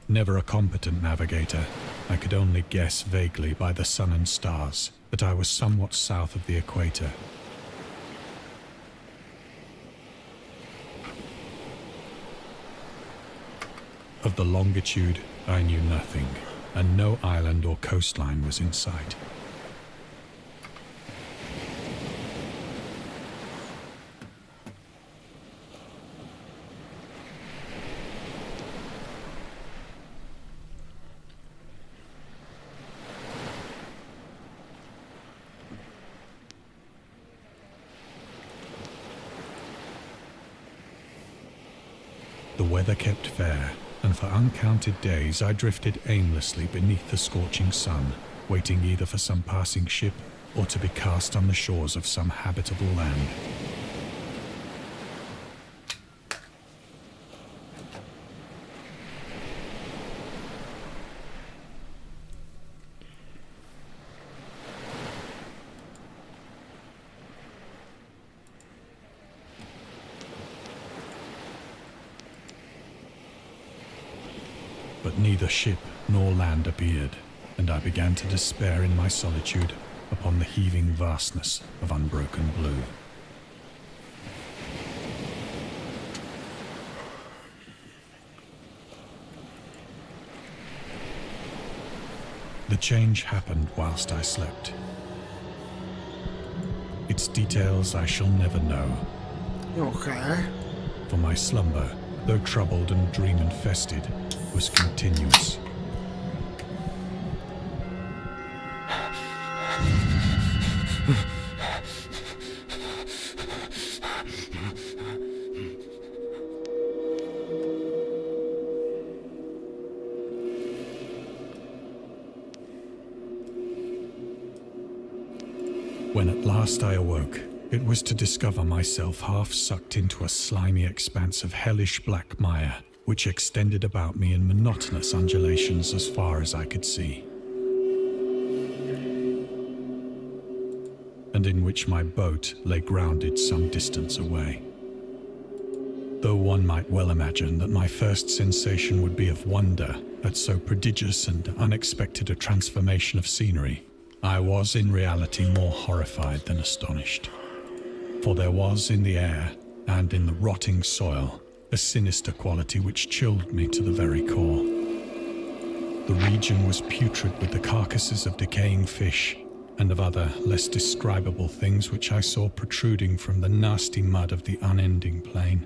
Never a competent navigator, I could only guess vaguely by the sun and stars that I was somewhat south of the equator. Of the longitude, I knew nothing, and no island or coastline was in sight. The weather kept fair, and for uncounted days I drifted aimlessly beneath the scorching sun, waiting either for some passing ship or to be cast on the shores of some habitable land. But neither ship nor land appeared, and I began to despair in my solitude upon the heaving vastness of unbroken blue. The change happened whilst I slept. Its details I shall never know. Okay. For my slumber, though troubled and dream-infested, was continuous. When at last I awoke, it was to discover myself half sucked into a slimy expanse of hellish black mire, which extended about me in monotonous undulations as far as I could see, and in which my boat lay grounded some distance away. Though one might well imagine that my first sensation would be of wonder at so prodigious and unexpected a transformation of scenery, I was in reality more horrified than astonished. For there was in the air and in the rotting soil a sinister quality which chilled me to the very core. The region was putrid with the carcasses of decaying fish and of other less describable things which I saw protruding from the nasty mud of the unending plain.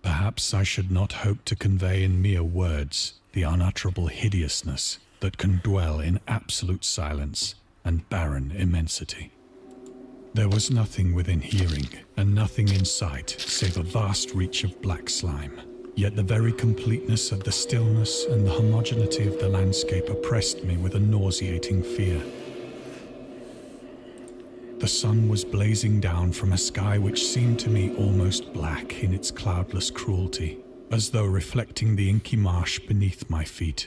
Perhaps I should not hope to convey in mere words the unutterable hideousness that can dwell in absolute silence and barren immensity. There was nothing within hearing, and nothing in sight, save a vast reach of black slime. Yet the very completeness of the stillness and the homogeneity of the landscape oppressed me with a nauseating fear. The sun was blazing down from a sky which seemed to me almost black in its cloudless cruelty, as though reflecting the inky marsh beneath my feet.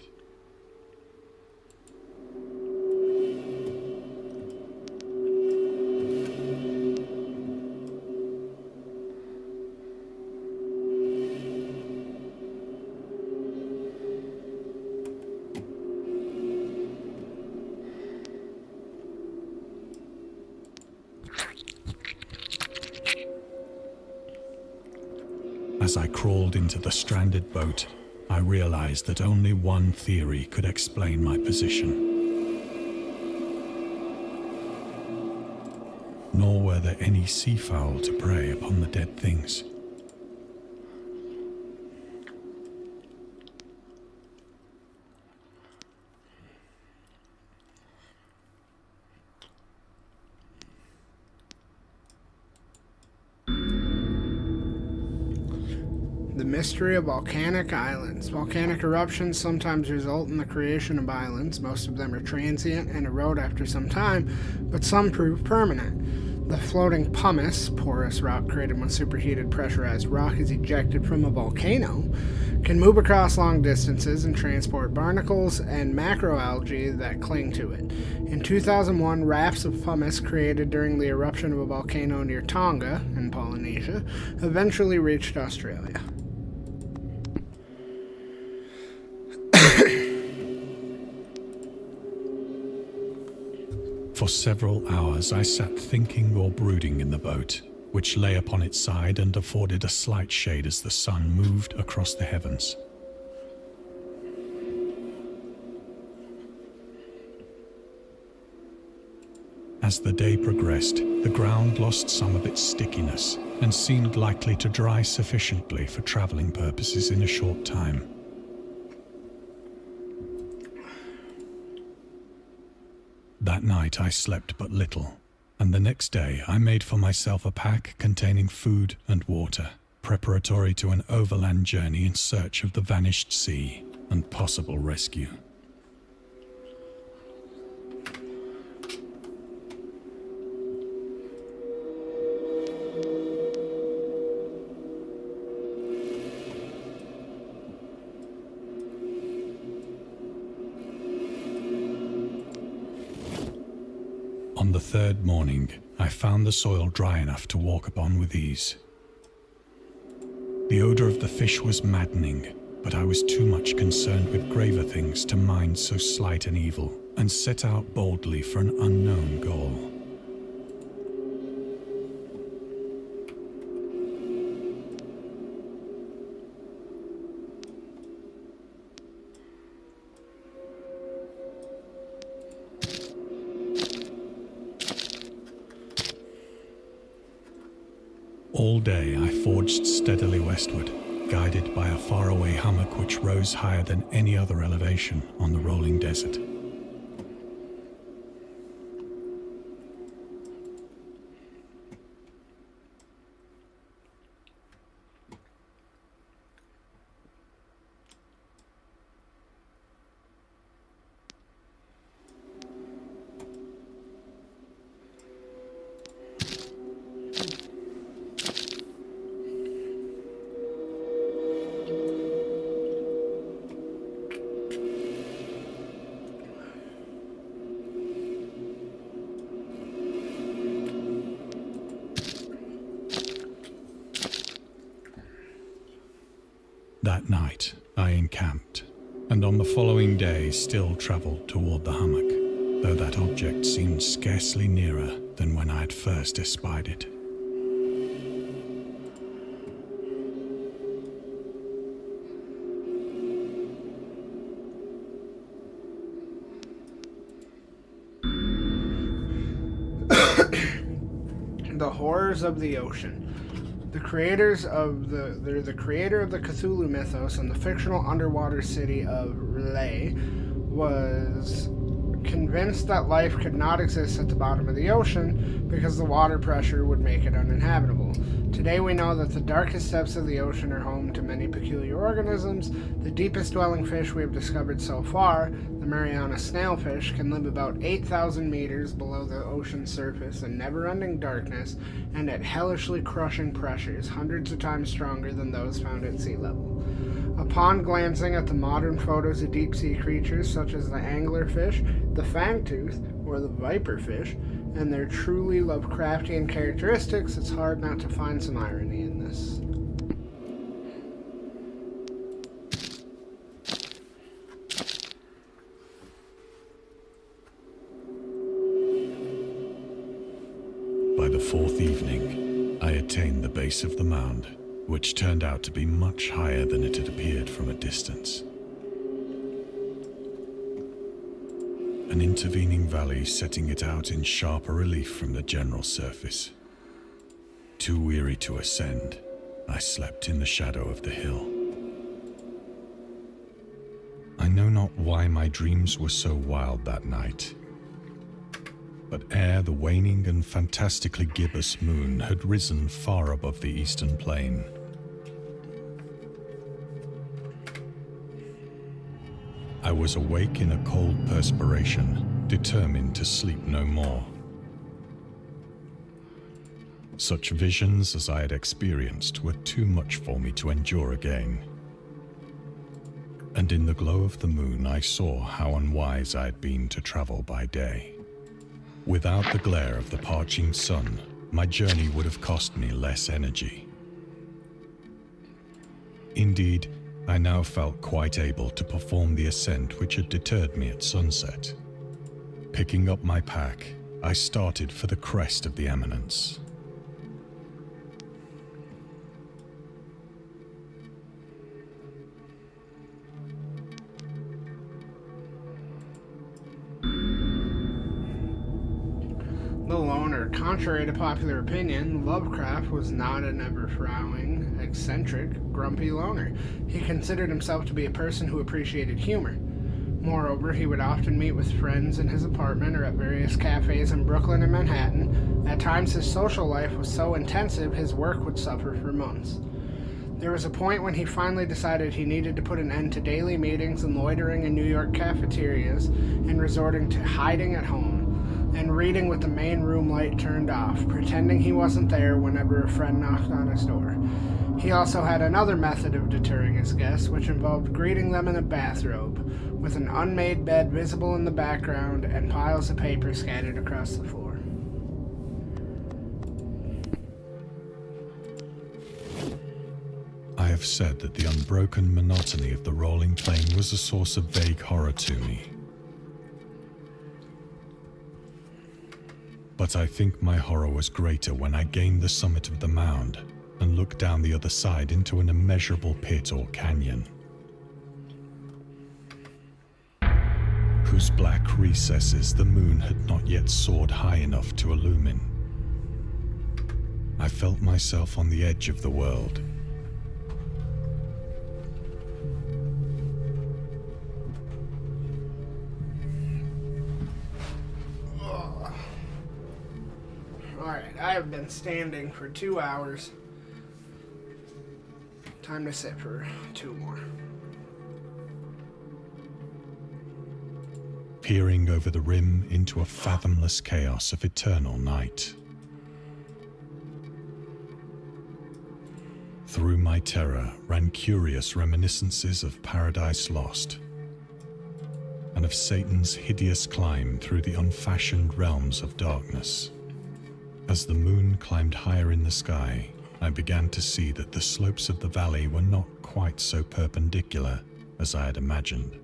As I crawled into the stranded boat, I realized that only one theory could explain my position. Nor were there any seafowl to prey upon the dead things. The mystery of volcanic islands. Volcanic eruptions sometimes result in the creation of islands. Most of them are transient and erode after some time, but some prove permanent. The floating pumice, porous rock created when superheated pressurized rock is ejected from a volcano, can move across long distances and transport barnacles and macroalgae that cling to it. In 2001, rafts of pumice created during the eruption of a volcano near Tonga, in Polynesia, eventually reached Australia. For several hours I sat thinking or brooding in the boat, which lay upon its side and afforded a slight shade as the sun moved across the heavens. As the day progressed, the ground lost some of its stickiness and seemed likely to dry sufficiently for traveling purposes in a short time. That night I slept but little, and the next day I made for myself a pack containing food and water, preparatory to an overland journey in search of the vanished sea and possible rescue. On the third morning, I found the soil dry enough to walk upon with ease. The odor of the fish was maddening, but I was too much concerned with graver things to mind so slight an evil, and set out boldly for an unknown goal. All day I forged steadily westward, guided by a faraway hummock which rose higher than any other elevation on the rolling desert. That night, I encamped, and on the following day still travelled toward the hummock, though that object seemed scarcely nearer than when I had first espied it. The horrors of the ocean. They're the creator of the Cthulhu mythos, and the fictional underwater city of R'lyeh was convinced that life could not exist at the bottom of the ocean because the water pressure would make it uninhabitable. Today we know that the darkest depths of the ocean are home to many peculiar organisms. The deepest dwelling fish we have discovered so far, the Mariana snailfish, can live about 8,000 meters below the ocean's surface in never-ending darkness and at hellishly crushing pressures, hundreds of times stronger than those found at sea level. Upon glancing at the modern photos of deep-sea creatures such as the anglerfish, the fangtooth, or the viperfish, and their truly Lovecraftian characteristics, it's hard not to find some irony in this. By the fourth evening, I attained the base of the mound, which turned out to be much higher than it had appeared from a distance. An intervening valley setting it out in sharper relief from the general surface. Too weary to ascend, I slept in the shadow of the hill. I know not why my dreams were so wild that night, but ere the waning and fantastically gibbous moon had risen far above the eastern plain, I was awake in a cold perspiration, determined to sleep no more. Such visions as I had experienced were too much for me to endure again. And in the glow of the moon I saw how unwise I had been to travel by day. Without the glare of the parching sun, my journey would have cost me less energy. Indeed, I now felt quite able to perform the ascent which had deterred me at sunset. Picking up my pack, I started for the crest of the eminence. The loner. Contrary to popular opinion, Lovecraft was not an ever-frowning, eccentric, grumpy loner. He considered himself to be a person who appreciated humor. Moreover, he would often meet with friends in his apartment or at various cafes in Brooklyn and Manhattan. At times, his social life was so intensive, his work would suffer for months. There was a point when he finally decided he needed to put an end to daily meetings and loitering in New York cafeterias and resorting to hiding at home and reading with the main room light turned off, pretending he wasn't there whenever a friend knocked on his door. He also had another method of deterring his guests, which involved greeting them in a bathrobe, with an unmade bed visible in the background and piles of paper scattered across the floor. I have said that the unbroken monotony of the rolling plain was a source of vague horror to me. But I think my horror was greater when I gained the summit of the mound and looked down the other side into an immeasurable pit or canyon, whose black recesses the moon had not yet soared high enough to illumine. I felt myself on the edge of the world. Alright, I have been standing for 2 hours. Time to sit for 2 more. Peering over the rim into a fathomless chaos of eternal night. Through my terror ran curious reminiscences of Paradise Lost, and of Satan's hideous climb through the unfashioned realms of darkness. As the moon climbed higher in the sky, I began to see that the slopes of the valley were not quite so perpendicular as I had imagined.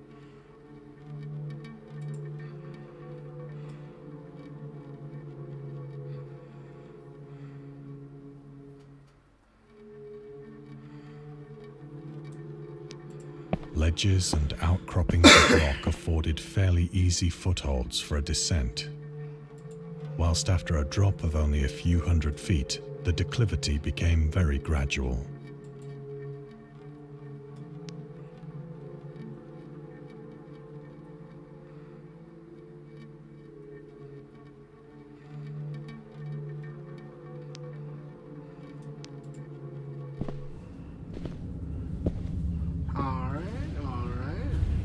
Ledges and outcroppings of rock afforded fairly easy footholds for a descent, whilst after a drop of only a few hundred feet, the declivity became very gradual.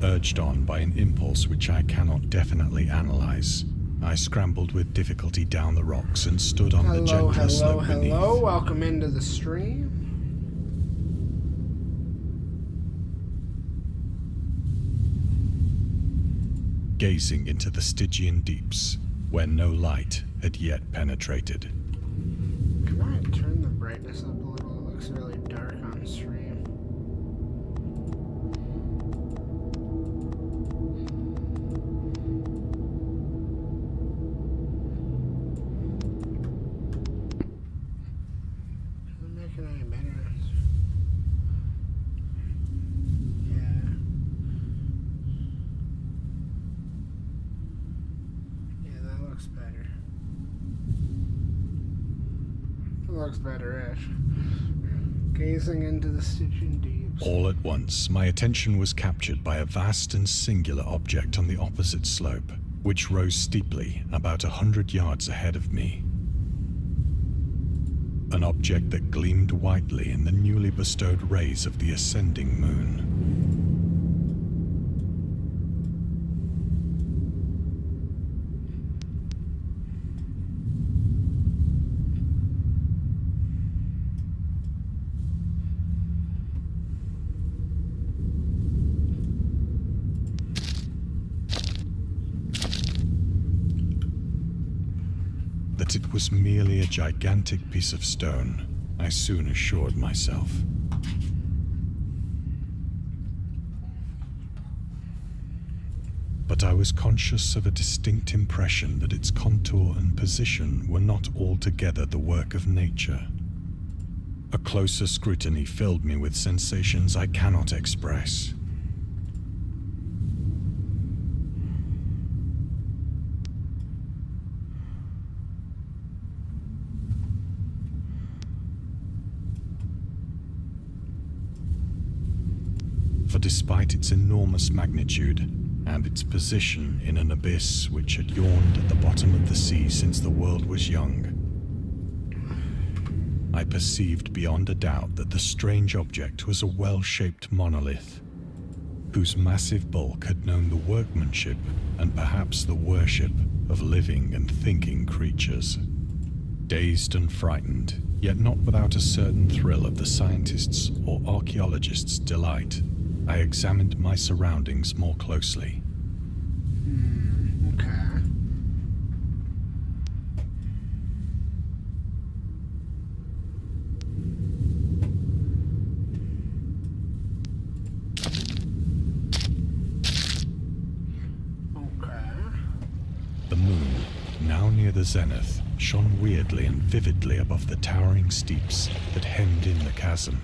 Urged on by an impulse which I cannot definitely analyze, I scrambled with difficulty down the rocks and stood on the gentler slope beneath. Hello, welcome into the stream. Gazing into the Stygian deeps, where no light had yet penetrated. Can I turn the brightness up a little? It looks really dark on stream. Looks better-ish. Gazing into the Stygian deeps. All at once, my attention was captured by a vast and singular object on the opposite slope, which rose steeply about 100 yards ahead of me. An object that gleamed whitely in the newly bestowed rays of the ascending moon. was merely a gigantic piece of stone, I soon assured myself. But I was conscious of a distinct impression that its contour and position were not altogether the work of nature. A closer scrutiny filled me with sensations I cannot express. For despite its enormous magnitude, and its position in an abyss which had yawned at the bottom of the sea since the world was young, I perceived beyond a doubt that the strange object was a well-shaped monolith, whose massive bulk had known the workmanship and perhaps the worship of living and thinking creatures. Dazed and frightened, yet not without a certain thrill of the scientist's or archaeologist's delight, I examined my surroundings more closely. Okay. The moon, now near the zenith, shone weirdly and vividly above the towering steeps that hemmed in the chasm,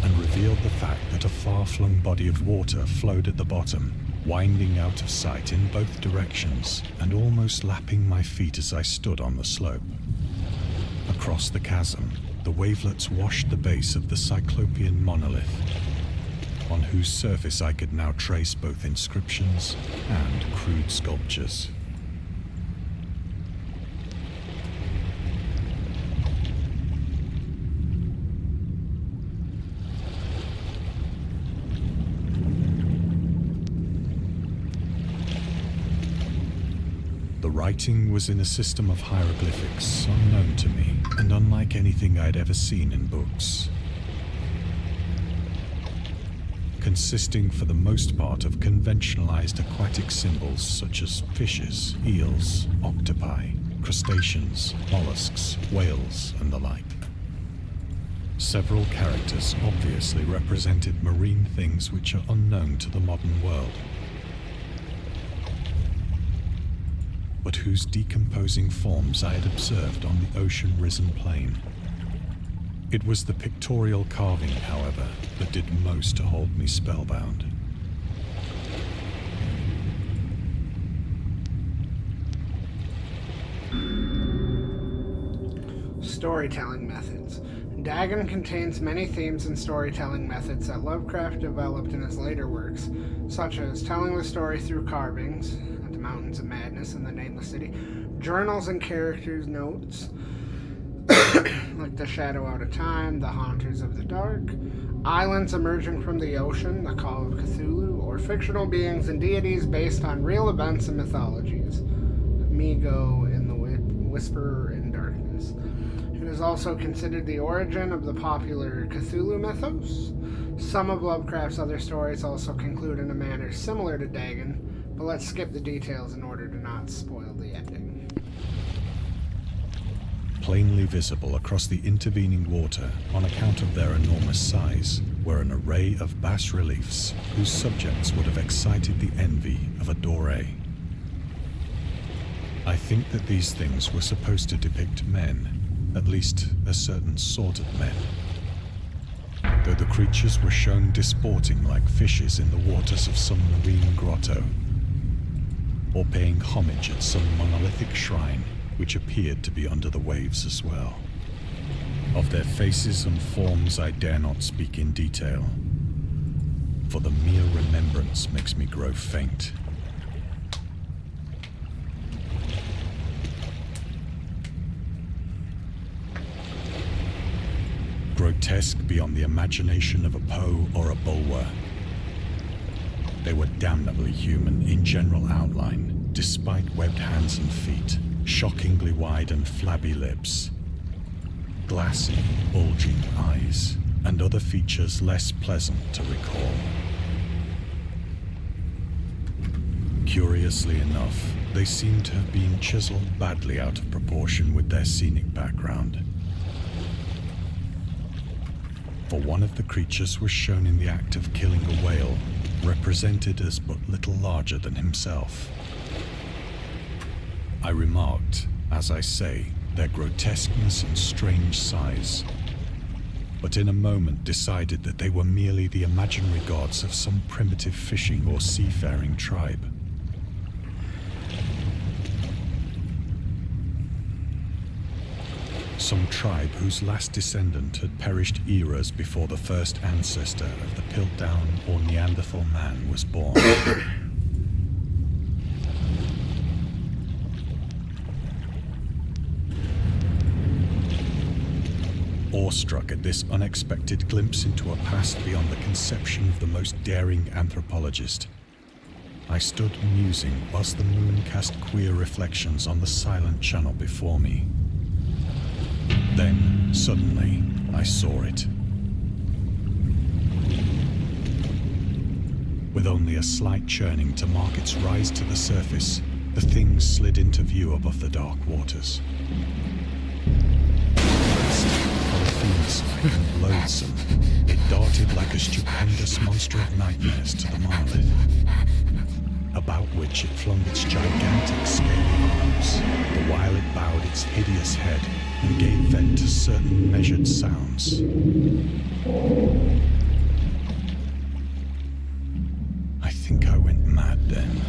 and revealed the fact that a far-flung body of water flowed at the bottom, winding out of sight in both directions and almost lapping my feet as I stood on the slope. Across the chasm, the wavelets washed the base of the cyclopean monolith, on whose surface I could now trace both inscriptions and crude sculptures. The writing was in a system of hieroglyphics unknown to me and unlike anything I'd ever seen in books, consisting for the most part of conventionalized aquatic symbols such as fishes, eels, octopi, crustaceans, mollusks, whales, and the like. Several characters obviously represented marine things which are unknown to the modern world, but whose decomposing forms I had observed on the ocean-risen plain. It was the pictorial carving, however, that did most to hold me spellbound. Storytelling methods. Dagon contains many themes and storytelling methods that Lovecraft developed in his later works, such as telling the story through carvings, at the Mountains of Madness and the Nameless City, journals and characters' notes, like The Shadow Out of Time, The Haunters of the Dark, islands emerging from the ocean, The Call of Cthulhu, or fictional beings and deities based on real events and mythologies, Migo in The Whisperer in Darkness. It is also considered the origin of the popular Cthulhu mythos. Some of Lovecraft's other stories also conclude in a manner similar to Dagon, but let's skip the details in order to not spoil the ending. Plainly visible across the intervening water, on account of their enormous size, were an array of bas-reliefs whose subjects would have excited the envy of a doré. I think that these things were supposed to depict men, at least a certain sort of men, though the creatures were shown disporting like fishes in the waters of some marine grotto, or paying homage at some monolithic shrine which appeared to be under the waves as well. Of their faces and forms I dare not speak in detail, for the mere remembrance makes me grow faint. Grotesque beyond the imagination of a Poe or a Bulwer, they were damnably human in general outline, despite webbed hands and feet, shockingly wide and flabby lips, glassy, bulging eyes, and other features less pleasant to recall. Curiously enough, They seem to have been chiseled badly out of proportion with their scenic background. For one of the creatures was shown in the act of killing a whale, represented as but little larger than himself. I remarked, as I say, their grotesqueness and strange size, but in a moment decided that they were merely the imaginary gods of some primitive fishing or seafaring tribe. Some tribe whose last descendant had perished eras before the first ancestor of the Piltdown or Neanderthal man was born. Awestruck at this unexpected glimpse into a past beyond the conception of the most daring anthropologist, I stood musing whilst the moon cast queer reflections on the silent channel before me. Then, suddenly, I saw it. With only a slight churning to mark its rise to the surface, the thing slid into view above the dark waters. Polyphemus-like and loathsome, it darted like a stupendous monster of nightmares to the monolith, about which it flung its gigantic scaly arms, the while it bowed its hideous head and gave vent to certain measured sounds. I think I went mad then.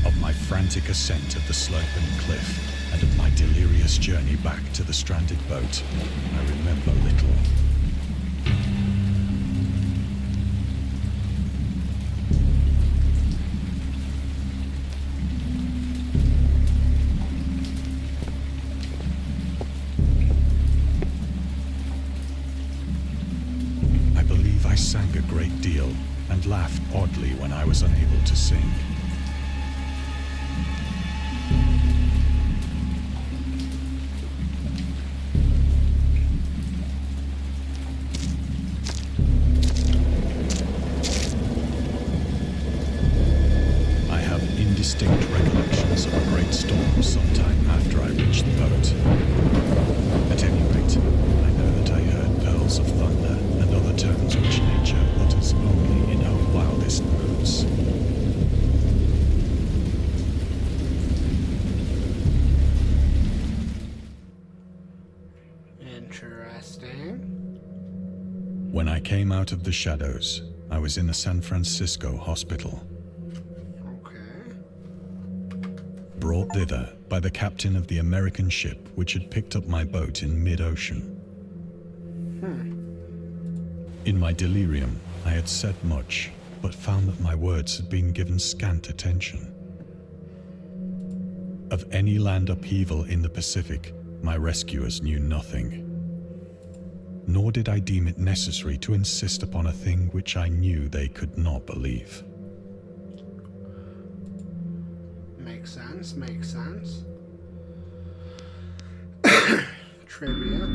Of my frantic ascent of the sloping cliff and of my delirious journey back to the stranded boat, I remember little. I sang a great deal and laughed oddly when I was unable to sing. I have indistinct recollections of a great storm sometime after I reached the boat. At any rate, I know that I heard pearls of thunder and other tones which nature utters only in her wildest moods. Interesting. When I came out of the shadows, I was in a San Francisco hospital. Okay. Brought thither by the captain of the American ship which had picked up my boat in mid-ocean. In my delirium, I had said much, but found that my words had been given scant attention. Of any land upheaval in the Pacific, my rescuers knew nothing. Nor did I deem it necessary to insist upon a thing which I knew they could not believe. Makes sense, makes sense. Trivia.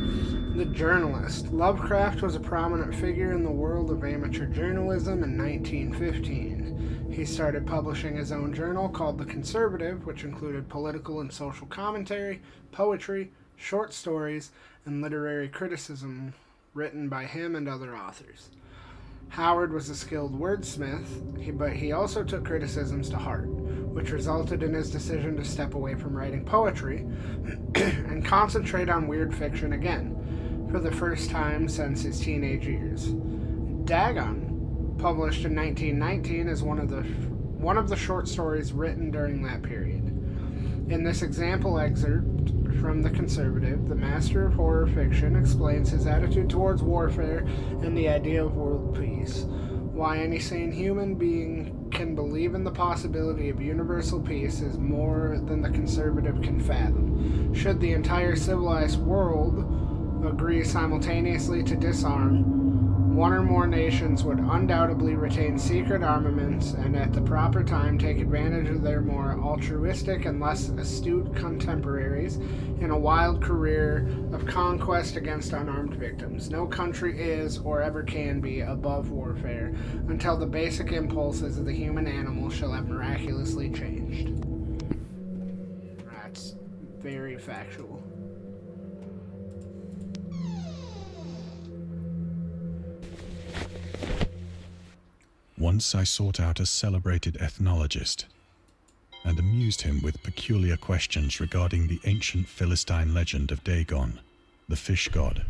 The journalist. Lovecraft was a prominent figure in the world of amateur journalism in 1915. He started publishing his own journal called The Conservative, which included political and social commentary, poetry, short stories, and literary criticism written by him and other authors. Howard was a skilled wordsmith, but he also took criticisms to heart, which resulted in his decision to step away from writing poetry and concentrate on weird fiction again, for the first time since his teenage years. Dagon, published in 1919, is one of the short stories written during that period. In this example excerpt from The Conservative, the master of horror fiction explains his attitude towards warfare and the idea of world peace. Why any sane human being can believe in the possibility of universal peace is more than the conservative can fathom. Should the entire civilized world agree simultaneously to disarm, one or more nations would undoubtedly retain secret armaments and at the proper time take advantage of their more altruistic and less astute contemporaries in a wild career of conquest against unarmed victims. No country is or ever can be above warfare until the basic impulses of the human animal shall have miraculously changed. That's very factual. Once I sought out a celebrated ethnologist and amused him with peculiar questions regarding the ancient Philistine legend of Dagon, the fish god.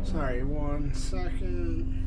Sorry, 1 second.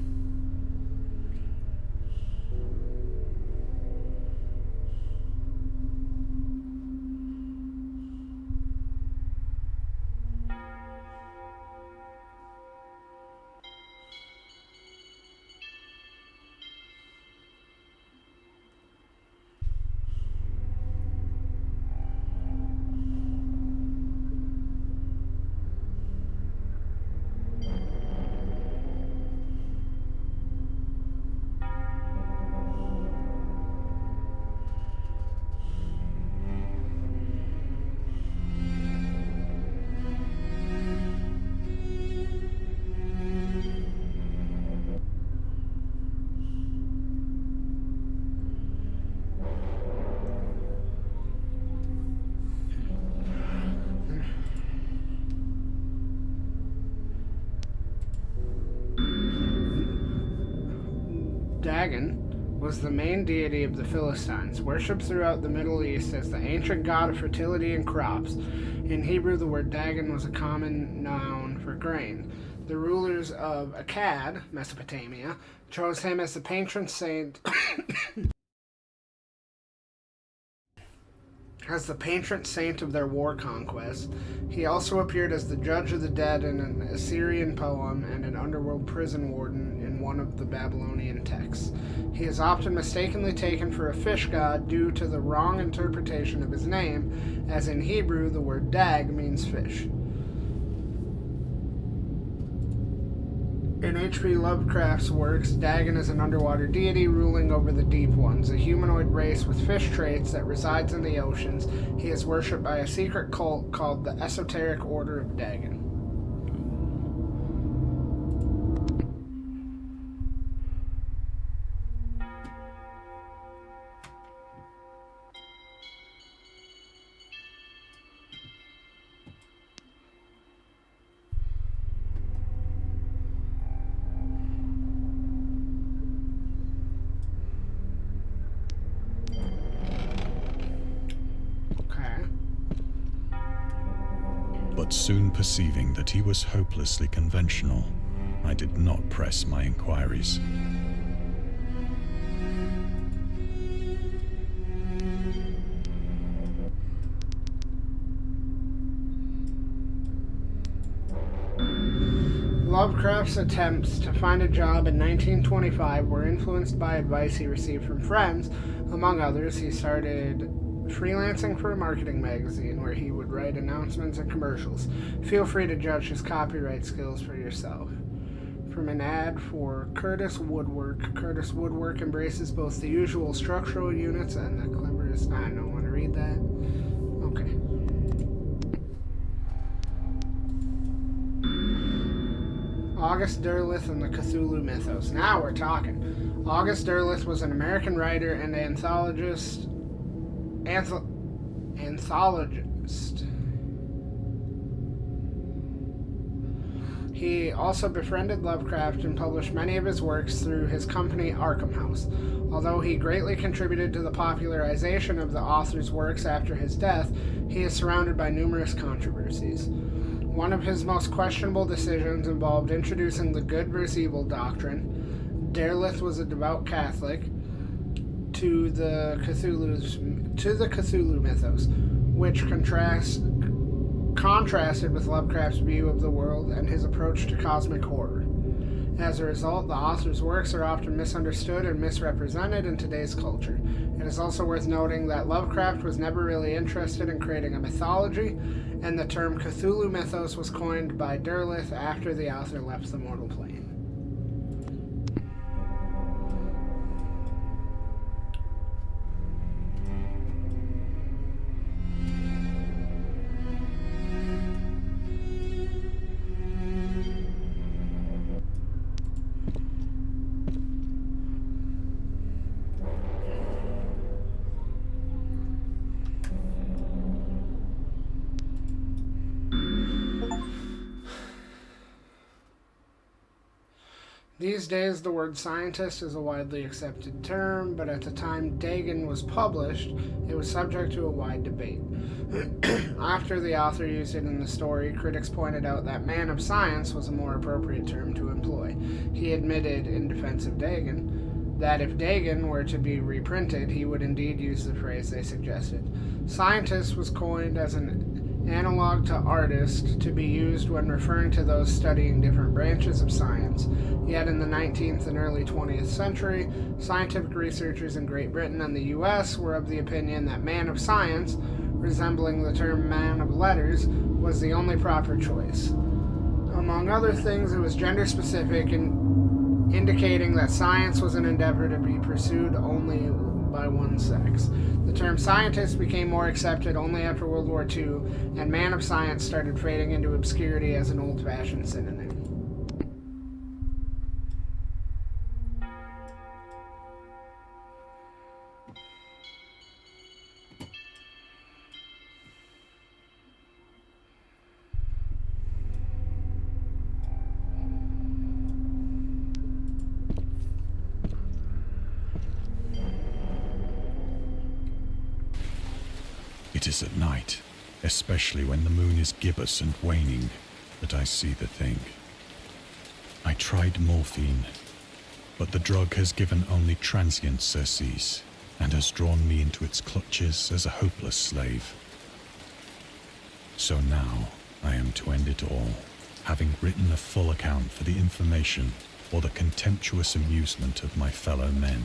Dagon was the main deity of the Philistines, worshipped throughout the Middle East as the ancient god of fertility and crops. In Hebrew, the word Dagon was a common noun for grain. The rulers of Akkad, Mesopotamia, chose him as the patron saint of their war conquest. He also appeared as the judge of the dead in an Assyrian poem and an underworld prison warden in one of the Babylonian texts. He is often mistakenly taken for a fish god due to the wrong interpretation of his name, as in Hebrew the word dag means fish. In H.P. Lovecraft's works, Dagon is an underwater deity ruling over the deep ones, a humanoid race with fish traits that resides in the oceans. He is worshipped by a secret cult called the Esoteric Order of Dagon. But soon perceiving that he was hopelessly conventional, I did not press my inquiries. Lovecraft's attempts to find a job in 1925 were influenced by advice he received from friends. Among others, he started freelancing for a marketing magazine where he would write announcements and commercials. Feel free to judge his copyright skills for yourself. From an ad for Curtis Woodwork. Curtis Woodwork embraces both the usual structural units and the cleverest... I don't want to read that. Okay. August Derleth and the Cthulhu Mythos. Now we're talking. August Derleth was an American writer and anthologist. He also befriended Lovecraft and published many of his works through his company Arkham House. Although he greatly contributed to the popularization of the author's works after his death, he is surrounded by numerous controversies. One of his most questionable decisions involved introducing the good versus evil doctrine. Derleth was a devout Catholic to the Cthulhu mythos, which contrasted with Lovecraft's view of the world and his approach to cosmic horror. As a result, the author's works are often misunderstood and misrepresented in today's culture. It is also worth noting that Lovecraft was never really interested in creating a mythology, and the term Cthulhu mythos was coined by Derleth after the author left the mortal plane. These days, the word scientist is a widely accepted term, but at the time Dagon was published, it was subject to a wide debate. After the author used it in the story, critics pointed out that man of science was a more appropriate term to employ. He admitted, in defense of Dagon, that if Dagon were to be reprinted, he would indeed use the phrase they suggested. Scientist was coined as an analog to artist to be used when referring to those studying different branches of science. Yet in the 19th and early 20th century, scientific researchers in Great Britain and the US were of the opinion that man of science, resembling the term man of letters, was the only proper choice. Among other things, it was gender specific, indicating that science was an endeavor to be pursued only by one sex. The term scientist became more accepted only after World War II, and man of science started fading into obscurity as an old-fashioned synonym. It is at night, especially when the moon is gibbous and waning, that I see the thing. I tried morphine, but the drug has given only transient surcease and has drawn me into its clutches as a hopeless slave. So now I am to end it all, having written a full account for the information or the contemptuous amusement of my fellow men.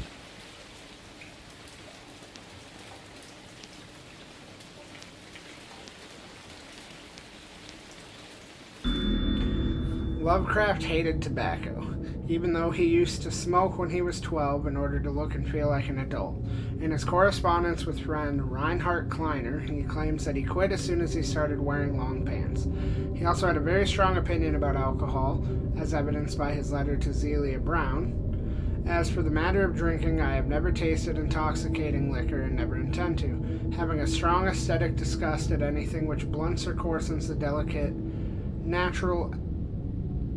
Lovecraft hated tobacco, even though he used to smoke when he was 12 in order to look and feel like an adult. In his correspondence with friend Reinhard Kleiner, he claims that he quit as soon as he started wearing long pants. He also had a very strong opinion about alcohol, as evidenced by his letter to Zelia Brown. As for the matter of drinking, I have never tasted intoxicating liquor and never intend to, having a strong aesthetic disgust at anything which blunts or coarsens the delicate, natural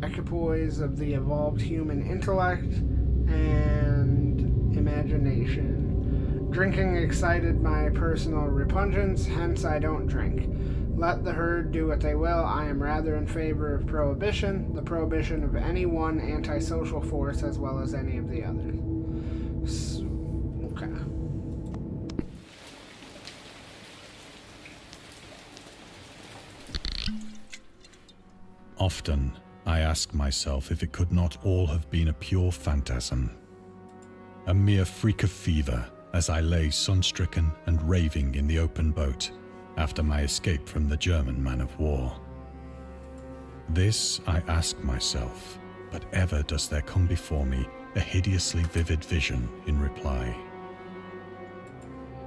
equipoise of the evolved human intellect and imagination. Drinking excited my personal repugnance, hence I don't drink. Let the herd do what they will. I am rather in favor of prohibition, the prohibition of any one antisocial force as well as any of the others. Okay. Often, I ask myself if it could not all have been a pure phantasm. A mere freak of fever as I lay sun-stricken and raving in the open boat after my escape from the German man-of-war. This I ask myself, but ever does there come before me a hideously vivid vision in reply.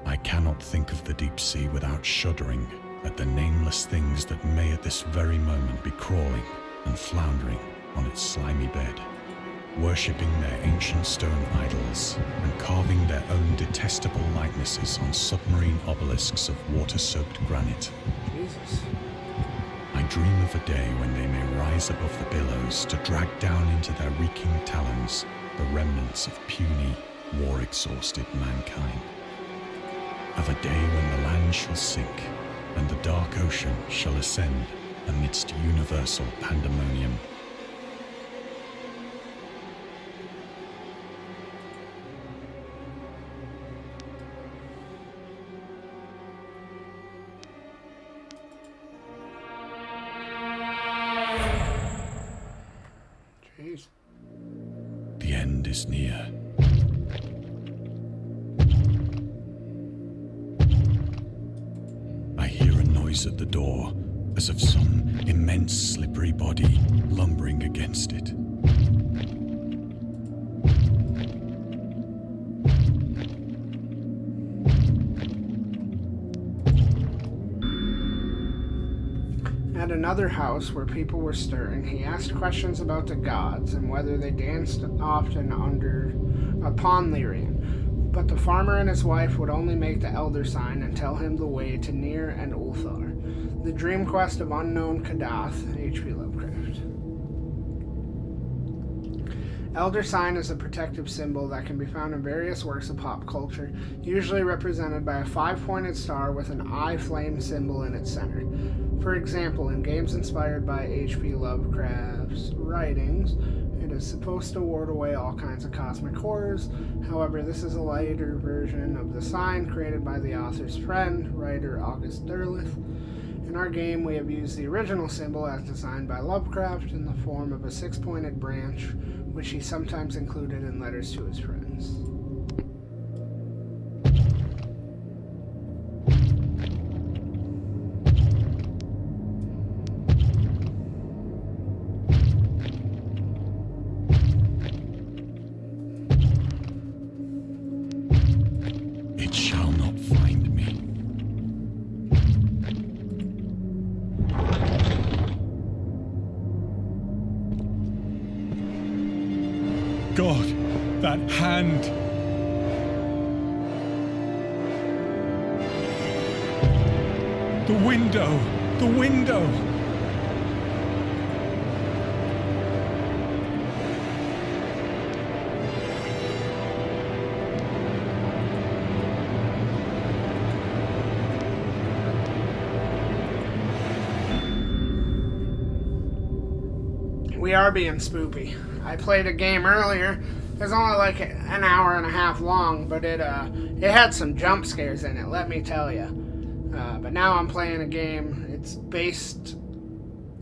I cannot think of the deep sea without shuddering at the nameless things that may at this very moment be crawling and floundering on its slimy bed, worshipping their ancient stone idols and carving their own detestable likenesses on submarine obelisks of water-soaked granite. Jesus. I dream of a day when they may rise above the billows to drag down into their reeking talons the remnants of puny, war-exhausted mankind. Of a day when the land shall sink and the dark ocean shall ascend amidst universal pandemonium. Jeez. The end is near. I hear a noise at the door, as of some immense slippery body lumbering against it. At another house where people were stirring, he asked questions about the gods and whether they danced often upon Lyrian. But the farmer and his wife would only make the elder sign and tell him the way to Nir and Ulthar, the dream quest of unknown Kadath, H.P. Lovecraft. Elder sign is a protective symbol that can be found in various works of pop culture, usually represented by a 5-pointed star with an eye flame symbol in its center. For example, in games inspired by H.P. Lovecraft's writings, it is supposed to ward away all kinds of cosmic horrors. However, this is a lighter version of the sign created by the author's friend, writer August Derleth. In our game, we have used the original symbol as designed by Lovecraft in the form of a 6-pointed branch, which he sometimes included in letters to his friends. It shall not find me. God, that hand! The window! The window! We are being spoopy. I played a game earlier. It was only like an hour and a half long, but it had some jump scares in it, let me tell you. But now I'm playing a game.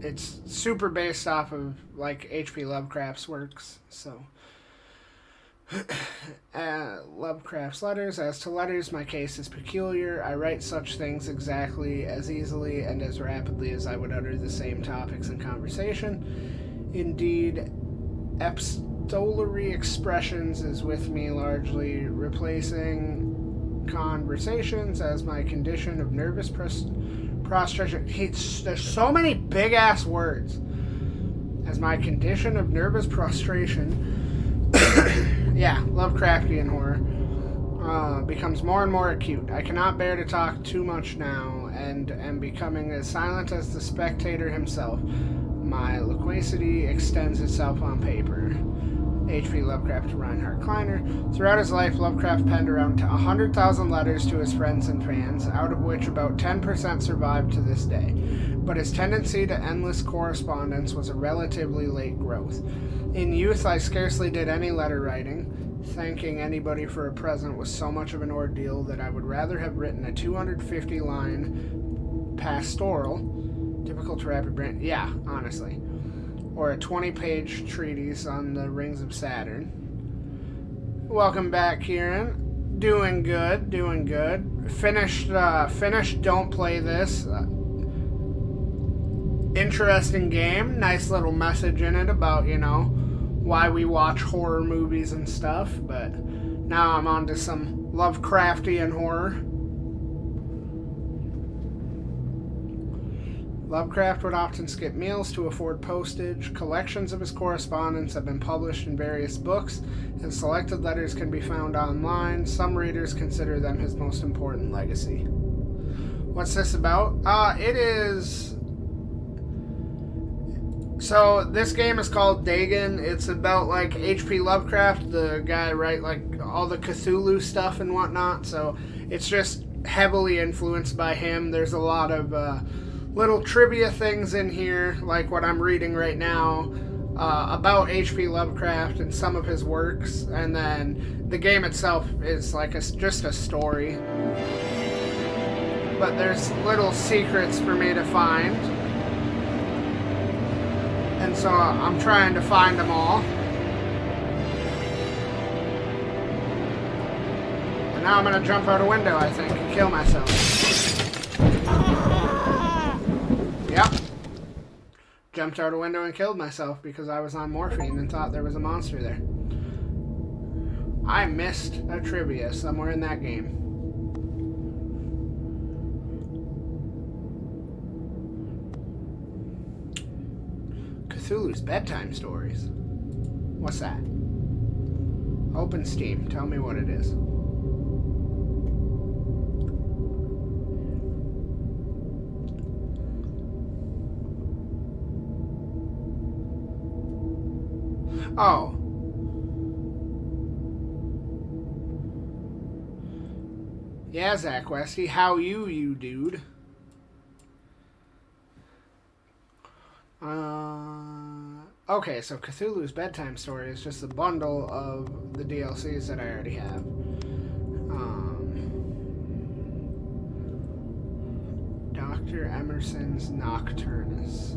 It's super based off of like H.P. Lovecraft's works. So Lovecraft's letters. As to letters, my case is peculiar. I write such things exactly as easily and as rapidly as I would utter the same topics in conversation. Indeed, epistolary expressions is with me largely, replacing conversations as my condition of nervous prostration. There's so many big-ass words. As my condition of nervous prostration, yeah, Lovecraftian horror, becomes more and more acute. I cannot bear to talk too much now, and am becoming as silent as the spectator himself. My loquacity extends itself on paper. H.P. Lovecraft to Reinhard Kleiner. Throughout his life, Lovecraft penned around 100,000 letters to his friends and fans, out of which about 10% survive to this day. But his tendency to endless correspondence was a relatively late growth. In youth, I scarcely did any letter writing. Thanking anybody for a present was so much of an ordeal that I would rather have written a 250-line pastoral, difficult to wrap your brain. Yeah, honestly. Or a 20-page treatise on the rings of Saturn. Welcome back, Kieran. Doing good, doing good. Finished Don't Play This. Interesting game. Nice little message in it about, why we watch horror movies and stuff. But now I'm on to some Lovecraftian horror. Lovecraft would often skip meals to afford postage. Collections of his correspondence have been published in various books, and selected letters can be found online. Some readers consider them his most important legacy. What's this about? It is... So, this game is called Dagon. It's about, H.P. Lovecraft, the guy, right, all the Cthulhu stuff and whatnot. So, it's just heavily influenced by him. There's a lot of little trivia things in here, like what I'm reading right now, about H.P. Lovecraft and some of his works, and then the game itself is like just a story. But there's little secrets for me to find, and so I'm trying to find them all. And now I'm gonna jump out a window, I think, and kill myself. Yep. Jumped out a window and killed myself because I was on morphine and thought there was a monster there. I missed a trivia somewhere in that game. Cthulhu's Bedtime Stories. What's that? Open Steam. Tell me what it is. Oh. Yeah, Zach Westy. How you dude? Okay, so Cthulhu's Bedtime Story is just a bundle of the DLCs that I already have. Dr. Emerson's Nocturnus.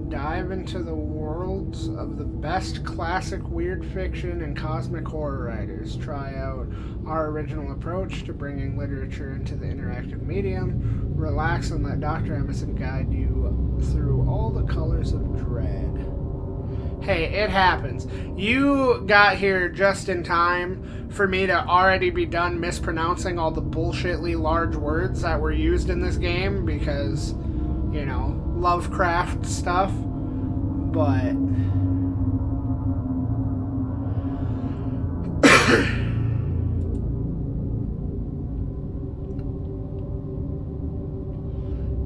Dive into the worlds of the best classic weird fiction and cosmic horror writers. Try out our original approach to bringing literature into the interactive medium. Relax and let Dr. Emerson guide you through all the colors of dread. Hey, it happens. You got here just in time for me to already be done mispronouncing all the bullshitly large words that were used in this game because, you know, Lovecraft stuff, but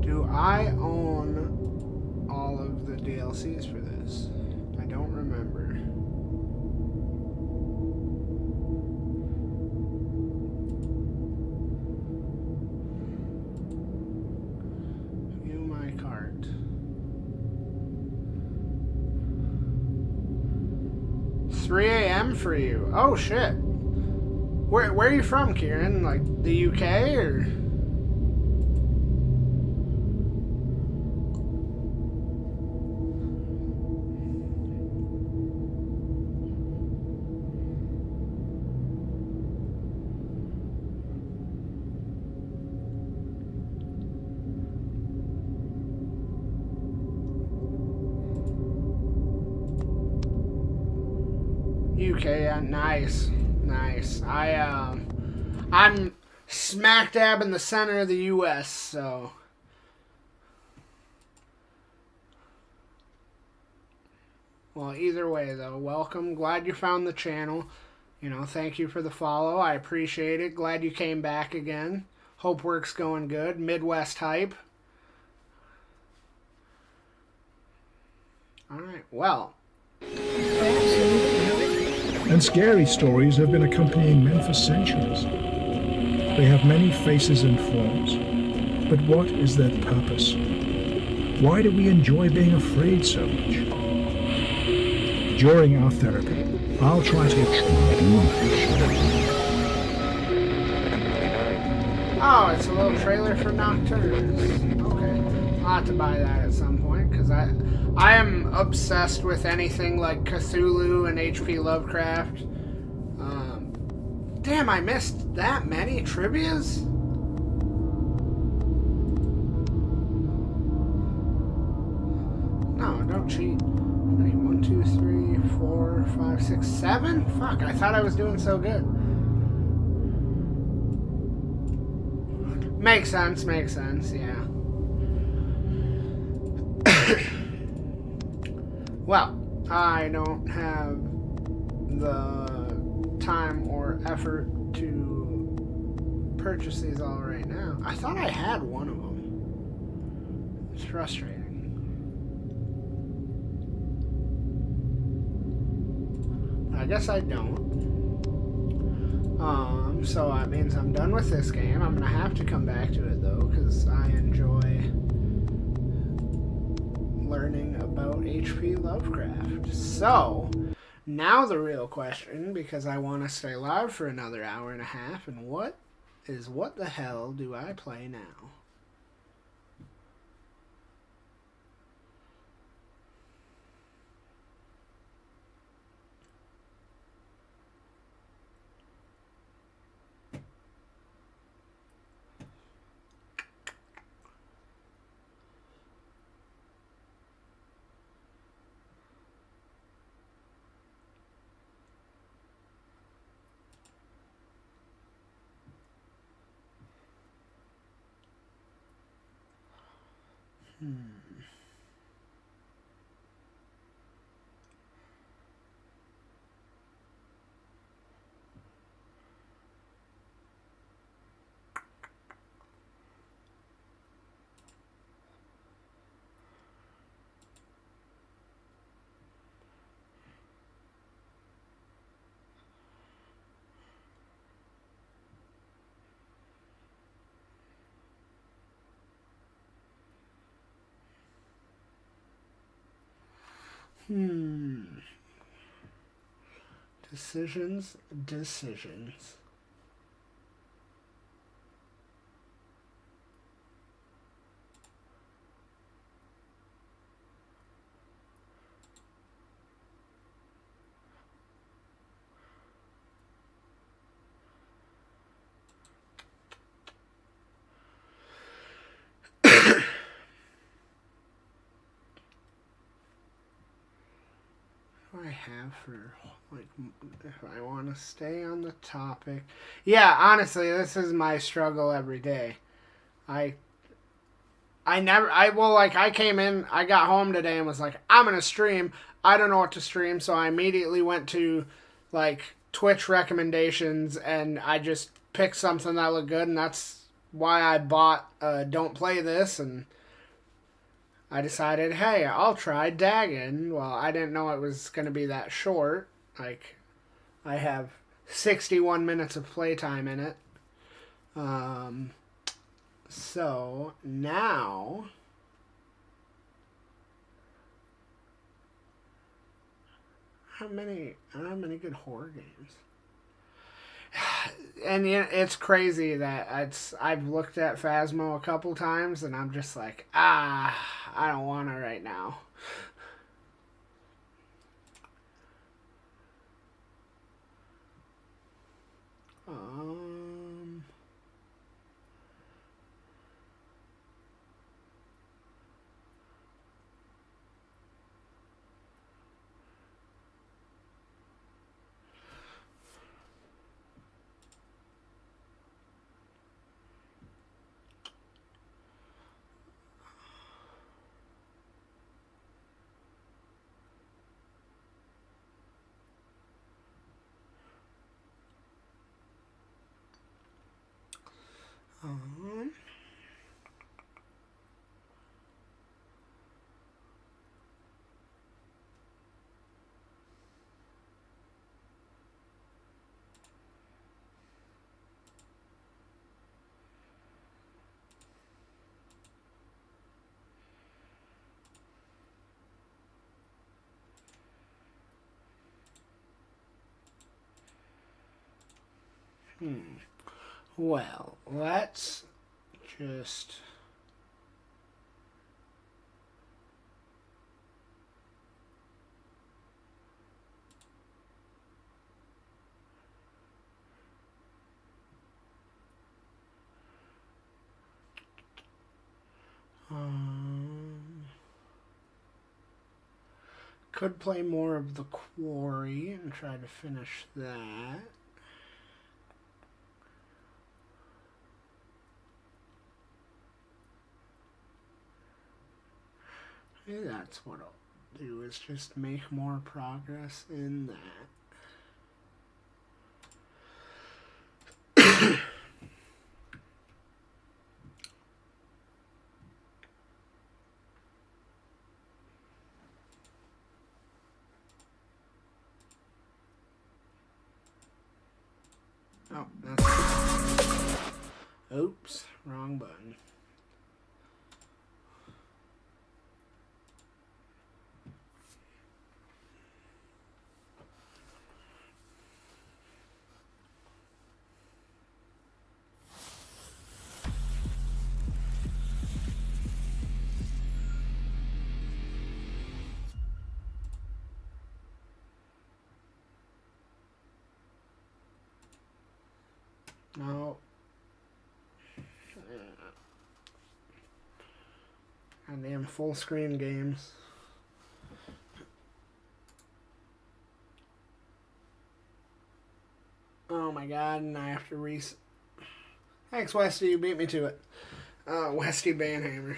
do I own all of the DLCs for this? I don't remember. View my cart. $3 a.m. for you. Oh shit. Where are you from, Kieran? Like the UK or? UK, yeah, nice. I'm smack dab in the center of the US, so well, either way though, welcome. Glad you found the channel. You know, thank you for the follow. I appreciate it. Glad you came back again. Hope work's going good. Midwest hype. All right. Well, and scary stories have been accompanying men for centuries. They have many faces and forms, but what is their purpose? Why do we enjoy being afraid so much? During our therapy, I'll try to... oh, it's a little trailer for Nocturnus. Okay. I'll have to buy that at some point, because I am obsessed with anything like Cthulhu and H.P. Lovecraft. Damn, I missed that many trivias? No, don't cheat. 1, 2, 3, 4, 5, 6, 7? Fuck, I thought I was doing so good. Makes sense, yeah. Well, I don't have the time or effort to purchase these all right now. I thought I had one of them. It's frustrating. I guess I don't. So that means I'm done with this game. I'm gonna have to come back to it though, because I enjoy learning about H.P. Lovecraft. So, now the real question, because I want to stay live for another hour and a half, and what the hell do I play now? Decisions. I have for, like, if I want to stay on the topic. Yeah, honestly, this is my struggle every day. I came in, I got home today and was like, I'm going to stream. I don't know what to stream, so I immediately went to, like, Twitch recommendations, and I just picked something that looked good, and that's why I bought Don't Play This, and I decided, hey, I'll try Dagon. Well, I didn't know it was going to be that short. Like, I have 61 minutes of playtime in it. So, now I don't have many good horror games. And it's crazy that I've looked at Phasmo a couple times, and I'm just like, I don't want to right now. Well, let's just... could play more of The Quarry and try to finish that. Maybe that's what I'll do, is just make more progress in that. Oh, that's... Oops, wrong button. No. Goddamn full screen games. Oh my god, and I have to Thanks, Westy, you beat me to it. Westy Banhammer.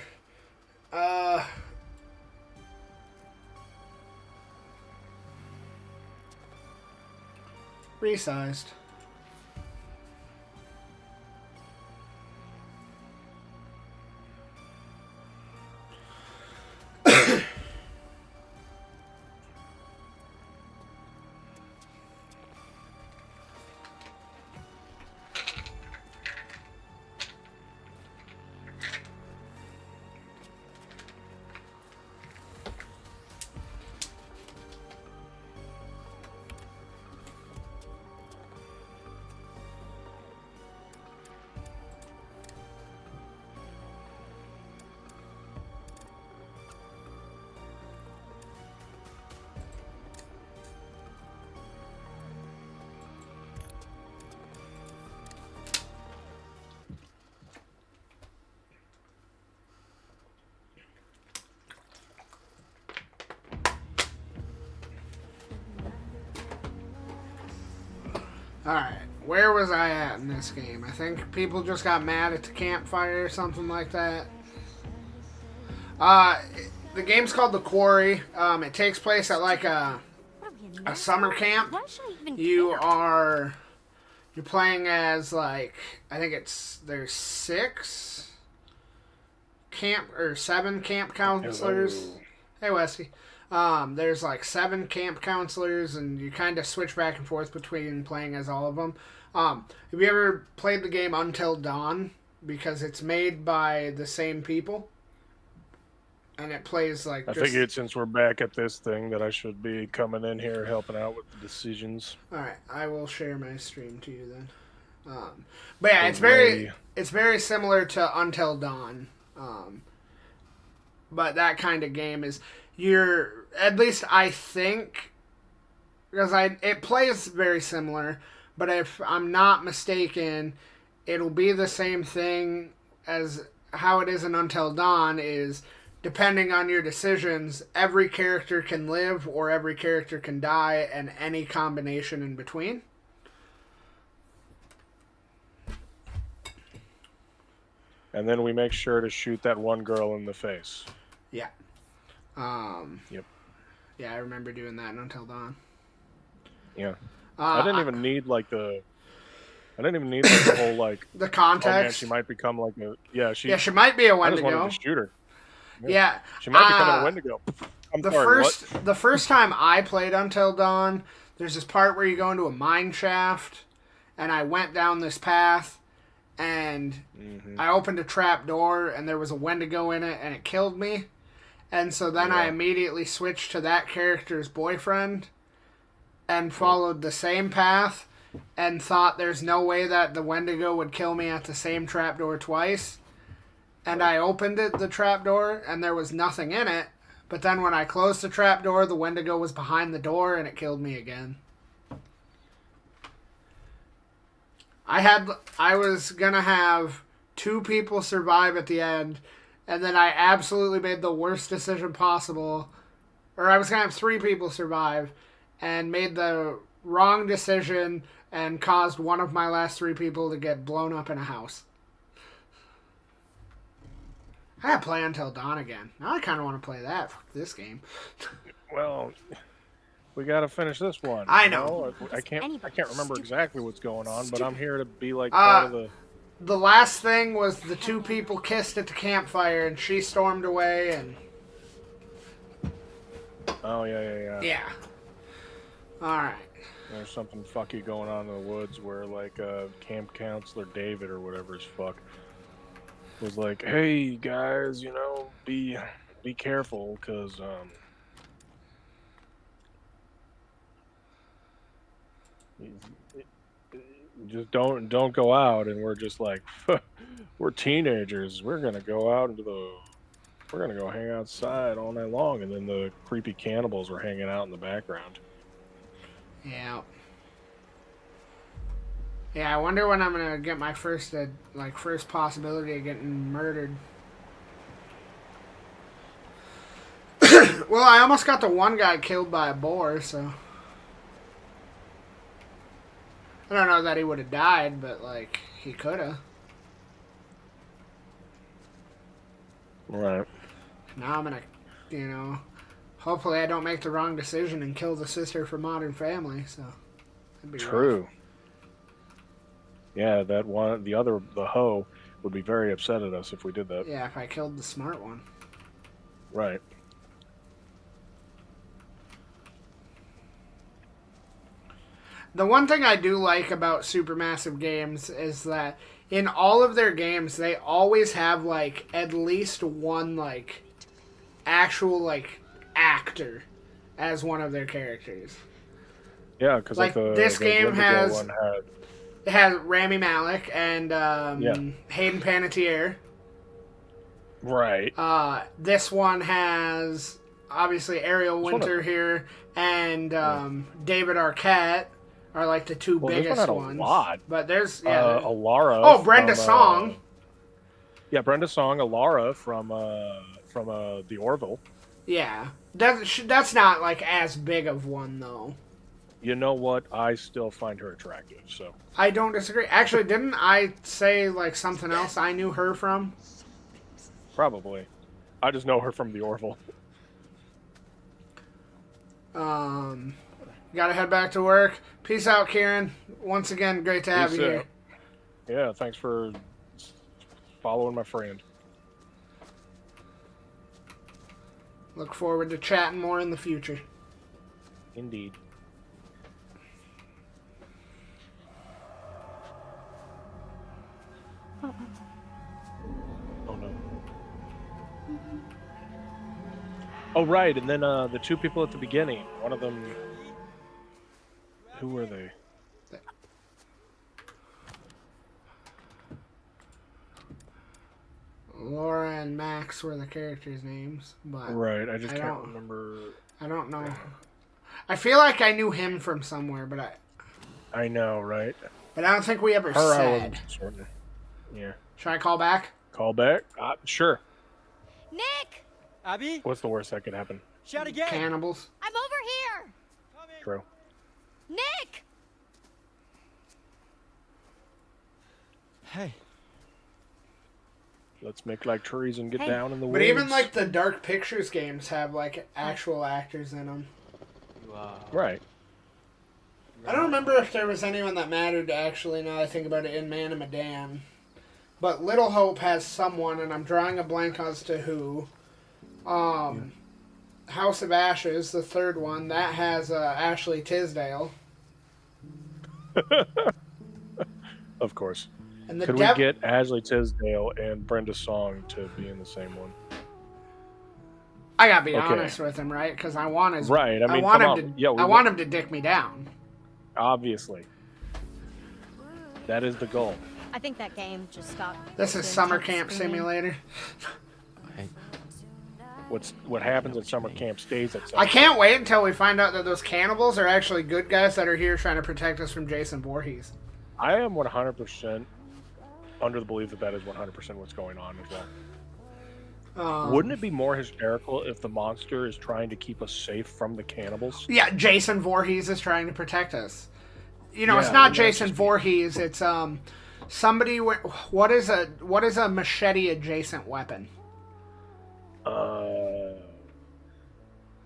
Resized. Alright, where was I at in this game? I think people just got mad at the campfire or something like that. The game's called The Quarry. It takes place at like a summer camp. You're playing as like, I think there's 7 camp counselors. Hello. Hey, Westy. There's like 7 camp counselors, and you kind of switch back and forth between playing as all of them. Have you ever played the game Until Dawn? Because it's made by the same people, and it plays like. I figured since we're back at this thing that I should be coming in here helping out with the decisions. All right, I will share my stream to you then. But yeah, it's very similar to Until Dawn. But that kind of game is. At least I think, because it plays very similar, but if I'm not mistaken, it'll be the same thing as how it is in Until Dawn is, depending on your decisions, every character can live or every character can die, and any combination in between. And then we make sure to shoot that one girl in the face. Yeah. Yep. Yeah, I remember doing that in Until Dawn. Yeah. I didn't even need the whole like the context. Oh man, she might become like she might be a I just Wendigo. wanted to shoot her. Yeah. She might become a Wendigo. The first time I played Until Dawn, there's this part where you go into a mine shaft, and I went down this path, and I opened a trap door, and there was a Wendigo in it, and it killed me. And so then I immediately switched to that character's boyfriend and followed the same path and thought there's no way that the Wendigo would kill me at the same trapdoor twice. And I opened the trapdoor and there was nothing in it. But then when I closed the trapdoor, the Wendigo was behind the door and it killed me again. I was gonna have 2 people survive at the end. And then I absolutely made the worst decision possible. Or I was going to have 3 people survive. And made the wrong decision. And caused one of my last 3 people to get blown up in a house. I gotta play Until Dawn again. Now I kind of want to play that for this game. Well, we got to finish this one. I know. I can't remember exactly what's going on, but I'm here to be like part of the... The last thing was the 2 people kissed at the campfire, and she stormed away, and... Oh, yeah. Yeah. Alright. There's something fucky going on in the woods where, like, camp counselor David or whatever his fuck was like, hey, guys, be careful, because, just don't go out. And we're just like, we're teenagers, we're gonna go hang outside all night long. And then the creepy cannibals were hanging out in the background. Yeah. Yeah, I wonder when I'm gonna get my first possibility of getting murdered. Well, I almost got the one guy killed by a boar, so I don't know that he would have died, but like he could have. Right. Now I'm gonna, hopefully I don't make the wrong decision and kill the sister from Modern Family. So that'd be True. rough. Yeah, that one, the hoe, would be very upset at us if we did that. Yeah, if I killed the smart one. Right. The one thing I do like about Supermassive Games is that in all of their games, they always have, like, at least one, like, actual, like, actor as one of their characters. Yeah, because like the this game Wendigo has one had... It has Rami Malek and Hayden Panettiere. Right. This one has, obviously, Ariel Winter here and David Arquette. Are like the two biggest this one ones. had a lot. But there's Alara. Oh, Brenda Song. Yeah, Brenda Song, Alara from the Orville. Yeah, that's not like as big of one though. You know what? I still find her attractive. So I don't disagree. Actually, didn't I say like something else I knew her from? Probably. I just know her from the Orville. Gotta head back to work. Peace out, Kieran. Once again, great to have you here. Yeah, thanks for following my friend. Look forward to chatting more in the future. Indeed. Oh no. Oh right, and then the two people at the beginning. One of them. Who were they? Laura and Max were the characters' names, but right. I just can't remember. I don't know. I feel like I knew him from somewhere, but I know, right? But I don't think we ever said. Yeah. Should I call back? Call back? Sure. Nick! Abby? What's the worst that could happen? Shout again! Cannibals. I'm over here! True. Nick! Hey. Let's make like trees and get down in the woods. But even like the Dark Pictures games have like actual actors in them. Right. I don't remember if there was anyone that mattered actually now that I think about it in Man of Medan. But Little Hope has someone, and I'm drawing a blank as to who. House of Ashes, the third one, that has Ashley Tisdale. Of course. And the Could we get Ashley Tisdale and Brenda Song to be in the same one? I gotta be honest with him, right? Because I want his. Right. I mean, I want him to dick me down. Obviously. That is the goal. I think that game just got... This is Summer Camp Simulator. What happens at summer camp stays at summer I can't wait until we find out that those cannibals are actually good guys that are here trying to protect us from Jason Voorhees. I am 100% under the belief that that is 100% what's going on as well. Wouldn't it be more hysterical if the monster is trying to keep us safe from the cannibals? Yeah, Jason Voorhees is trying to protect us. You know, Yeah, it's not wouldn't that Jason just be- Voorhees. It's somebody. What is a machete adjacent weapon?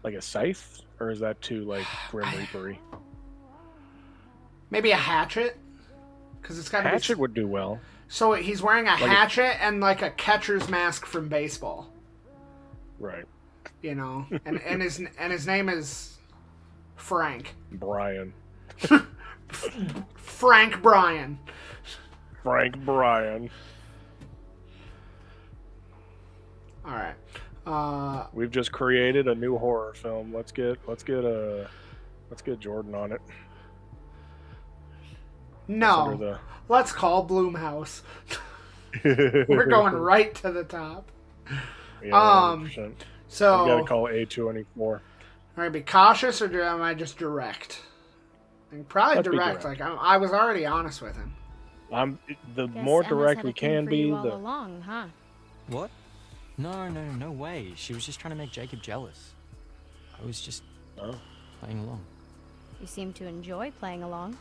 Like a scythe, or is that too like Grim Reaper-y? Maybe a hatchet. Because it's got to be. Hatchet would do well. So he's wearing a hatchet and like a catcher's mask from baseball. Right. You know, and his name is Frank. Brian. Frank Bryan. Frank Bryan. All right. We've just created a new horror film. Let's get Jordan on it. No. Let's call Bloomhouse. We're going right to the top. Yeah, 100%. So we gotta call A24. All right, be cautious, or am I just direct? Probably Let's be direct. direct. Like I was already honest with him. The Guess more Emma's direct had we a thing can for be, you all the along, huh? What? No way. She was just trying to make Jacob jealous. I was just playing along. You seem to enjoy playing along.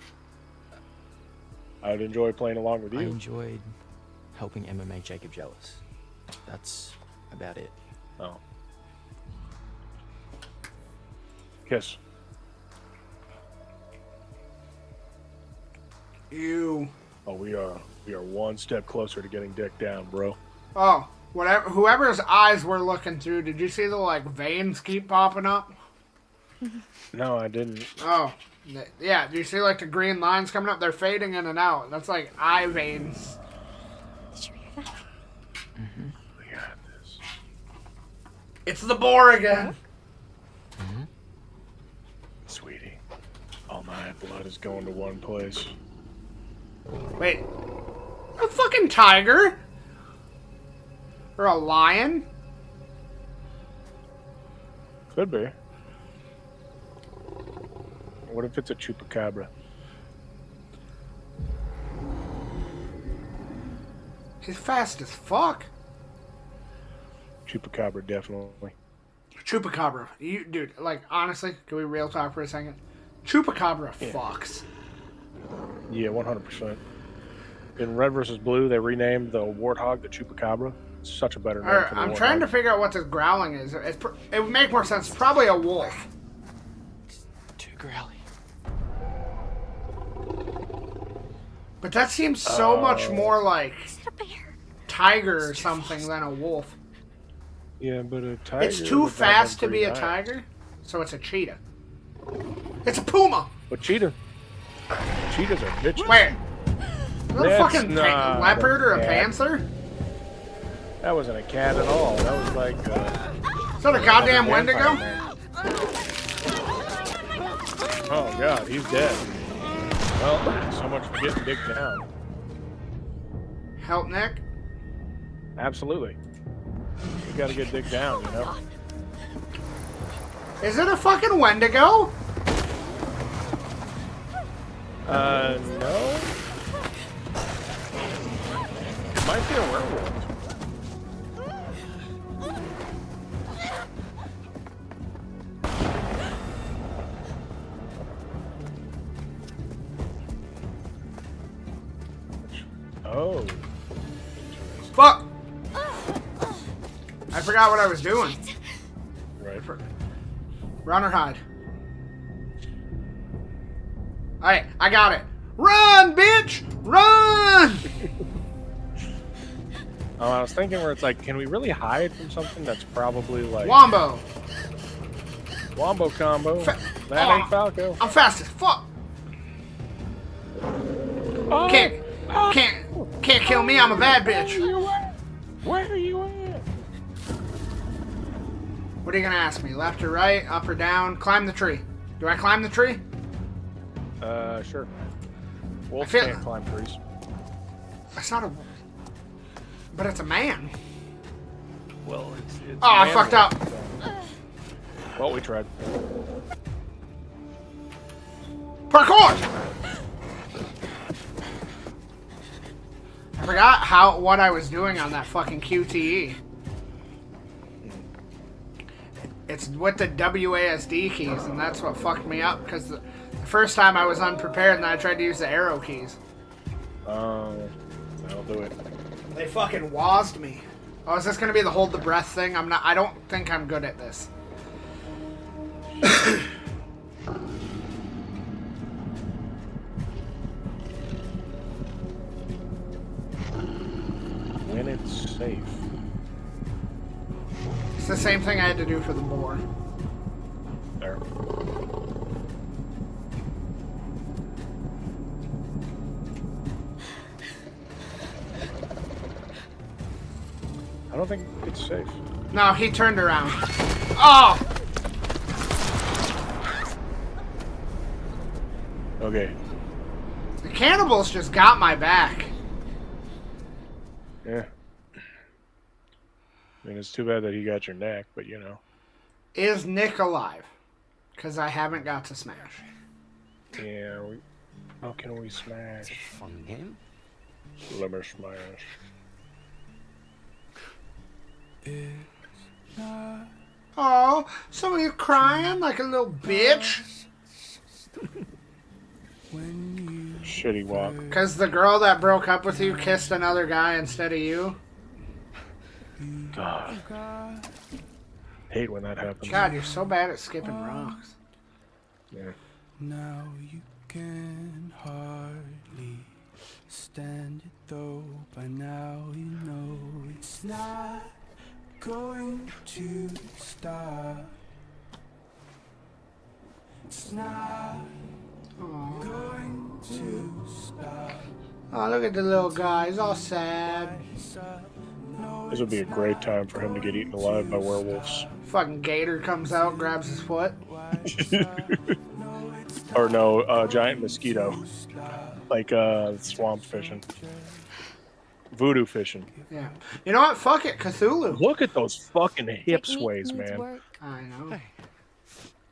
I'd enjoy playing along with I you. enjoyed helping Emma make Jacob jealous. That's about it. Oh. Kiss. You. Oh, we are one step closer to getting dick down, bro. Oh, whatever. Whoever's eyes we're looking through, did you see the like veins keep popping up? No, I didn't. Oh, yeah. Do you see like the green lines coming up? They're fading in and out. That's like eye veins. Did you hear that? We got this. It's the boar again. Sweetie, all my blood is going to one place. Wait, a fucking tiger? Or a lion? Could be. What if it's a chupacabra? He's fast as fuck. Chupacabra, definitely. Chupacabra. You, dude, like, honestly, can we real talk for a second? Chupacabra fucks. Yeah, 100%. In Red vs. Blue, they renamed the warthog the Chupacabra. It's such a better name for the I'm warthog. trying to figure out what this growling is. It would make more sense. It's probably a wolf. Too growly. But that seems so much more like Is it a bear? tiger or something than a wolf. Yeah, but a tiger... It's too would not fast have to be green a eyes. tiger, so it's a cheetah. It's a puma! But cheetahs are bitches. Wait. Is that a That's fucking not leopard or a a cat. panther? That wasn't a cat at all. That was like... Is that a goddamn vampire wendigo? man. Oh, God, he's dead. Well, so much for getting dick down. Help, Nick. Absolutely. You gotta get dick down, you know? Is it a fucking wendigo? No? It might be a werewolf. Oh. Fuck! I forgot what I was doing. Right. Run or hide. Alright, I got it. Run, bitch! Run! Oh, I was thinking where it's like, can we really hide from something that's probably like... Wombo. Wombo combo. That Aw. ain't Falco. I'm fast as fuck. Oh, Can't kill me, I'm a bad bitch. Where are you at? What are you gonna ask me? Left or right? Up or down? Climb the tree. Do I climb the tree? Sure. Wolves feel- can't climb trees. That's not a... But it's a man. Well, it's Oh, I fucked up. Well, we tried. Parkour! I forgot what I was doing on that fucking QTE. It's with the WASD keys, and that's what fucked me up, because the first time I was unprepared and I tried to use the arrow keys. That'll do it. They fucking wazzed me. Oh, is this gonna be the hold the breath thing? I don't think I'm good at this. When it's safe. It's the same thing I had to do for the boar. There. I don't think it's safe. No, he turned around. Oh! Okay. The cannibals just got my back. Yeah. I mean, it's too bad that he got your neck, but you know. Is Nick alive? Because I haven't got to smash. Yeah, how can we smash? Fun game. Slimmer smash. Oh, some of you crying like a little bitch? Shitty walk. Because the girl that broke up with you kissed another guy instead of you? God. Hate when that happens. God, you're so bad at skipping rocks. Yeah. Now you can hardly stand it though. By now you know it's not going to stop. It's not going to stop. Oh, look at the little guy. He's all sad. This would be a great time for him to get eaten alive by werewolves. Fucking gator comes out, grabs his foot. Or no, giant mosquito. Like swamp fishing. Voodoo fishing. Yeah. You know what? Fuck it. Cthulhu. Look at those fucking hip Technique sways, needs man. work. I know.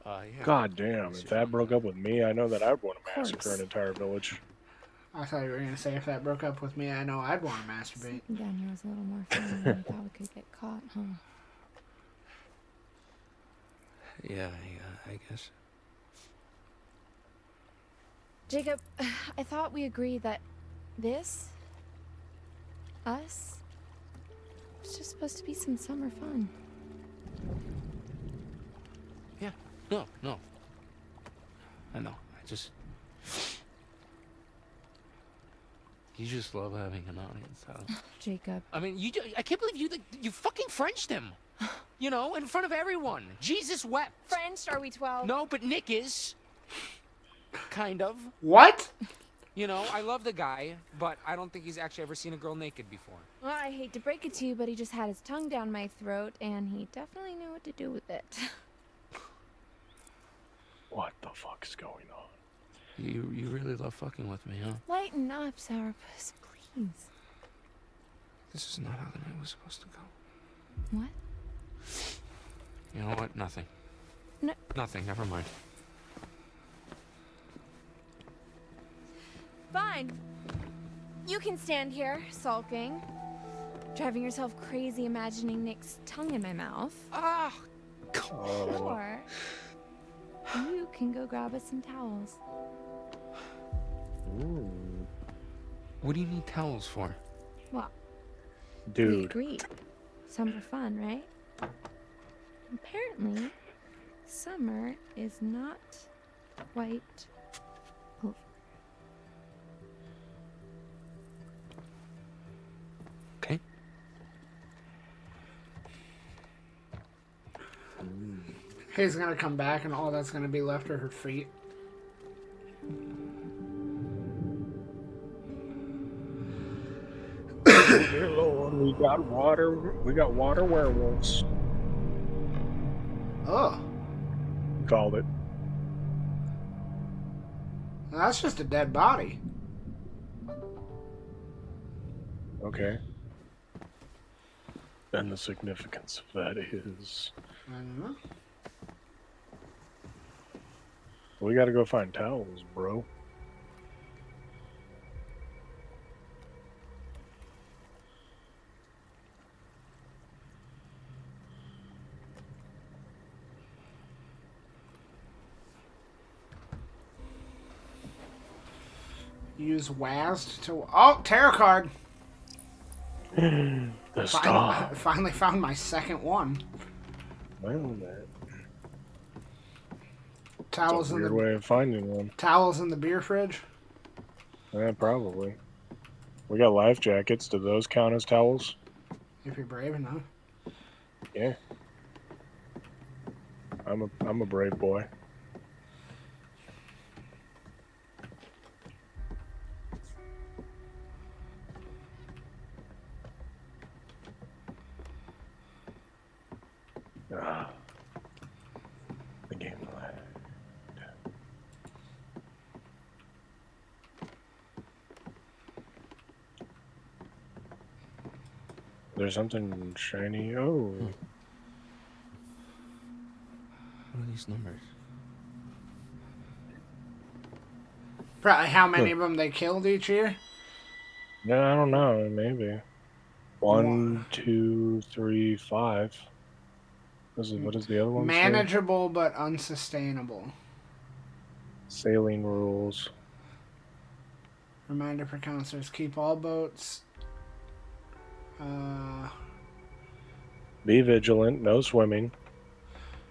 Yeah. God damn, if that broke up with me, I know that I'd want to massacre an entire village. I thought you were going to say if that broke up with me, I know I'd want to masturbate. Sleeping down here was a little more fun than I thought we could get caught, huh? Yeah, I guess. Jacob, I thought we agreed that this, us, was just supposed to be some summer fun. Yeah. No. I know. You just love having an audience, huh? Jacob. I mean, I can't believe you fucking Frenched him. You know, in front of everyone. Jesus wept. French, are we 12? No, but Nick is. Kind of. What? You know, I love the guy, but I don't think he's actually ever seen a girl naked before. Well, I hate to break it to you, but he just had his tongue down my throat, and he definitely knew what to do with it. What the fuck is going on? You really love fucking with me, huh? Lighten up, Sourpuss, please. This is not how the night was supposed to go. What? You know what? Nothing. No. Nothing. Never mind. Fine. You can stand here, sulking, driving yourself crazy imagining Nick's tongue in my mouth. Ah! Or you can go grab us some towels. Ooh. What do you need towels for? Well, we Dude. agreed. Summer fun, right? Apparently, summer is not quite over. Okay. He's going to come back and all that's going to be left are her feet. Dear Lord, we got water werewolves. Oh. Called it. That's just a dead body. Okay. And the significance of that is... I don't know. We gotta go find towels, bro. Use WASD to... Oh, tarot card. The star. Finally found my second one. Well, that. Towels That's a in weird the way of finding one. towels in the beer fridge. Yeah, probably. We got life jackets. Do those count as towels? If you're brave enough. Yeah. I'm a brave boy. Ah. The game lagged. There's something shiny. Oh. What are these numbers? Probably how many of them they killed each year. Yeah, I don't know. Maybe. One. 1, 2, 3, 5. What does the other one say? Manageable but unsustainable. Sailing rules. Reminder for counselors: keep all boats. Be vigilant. No swimming.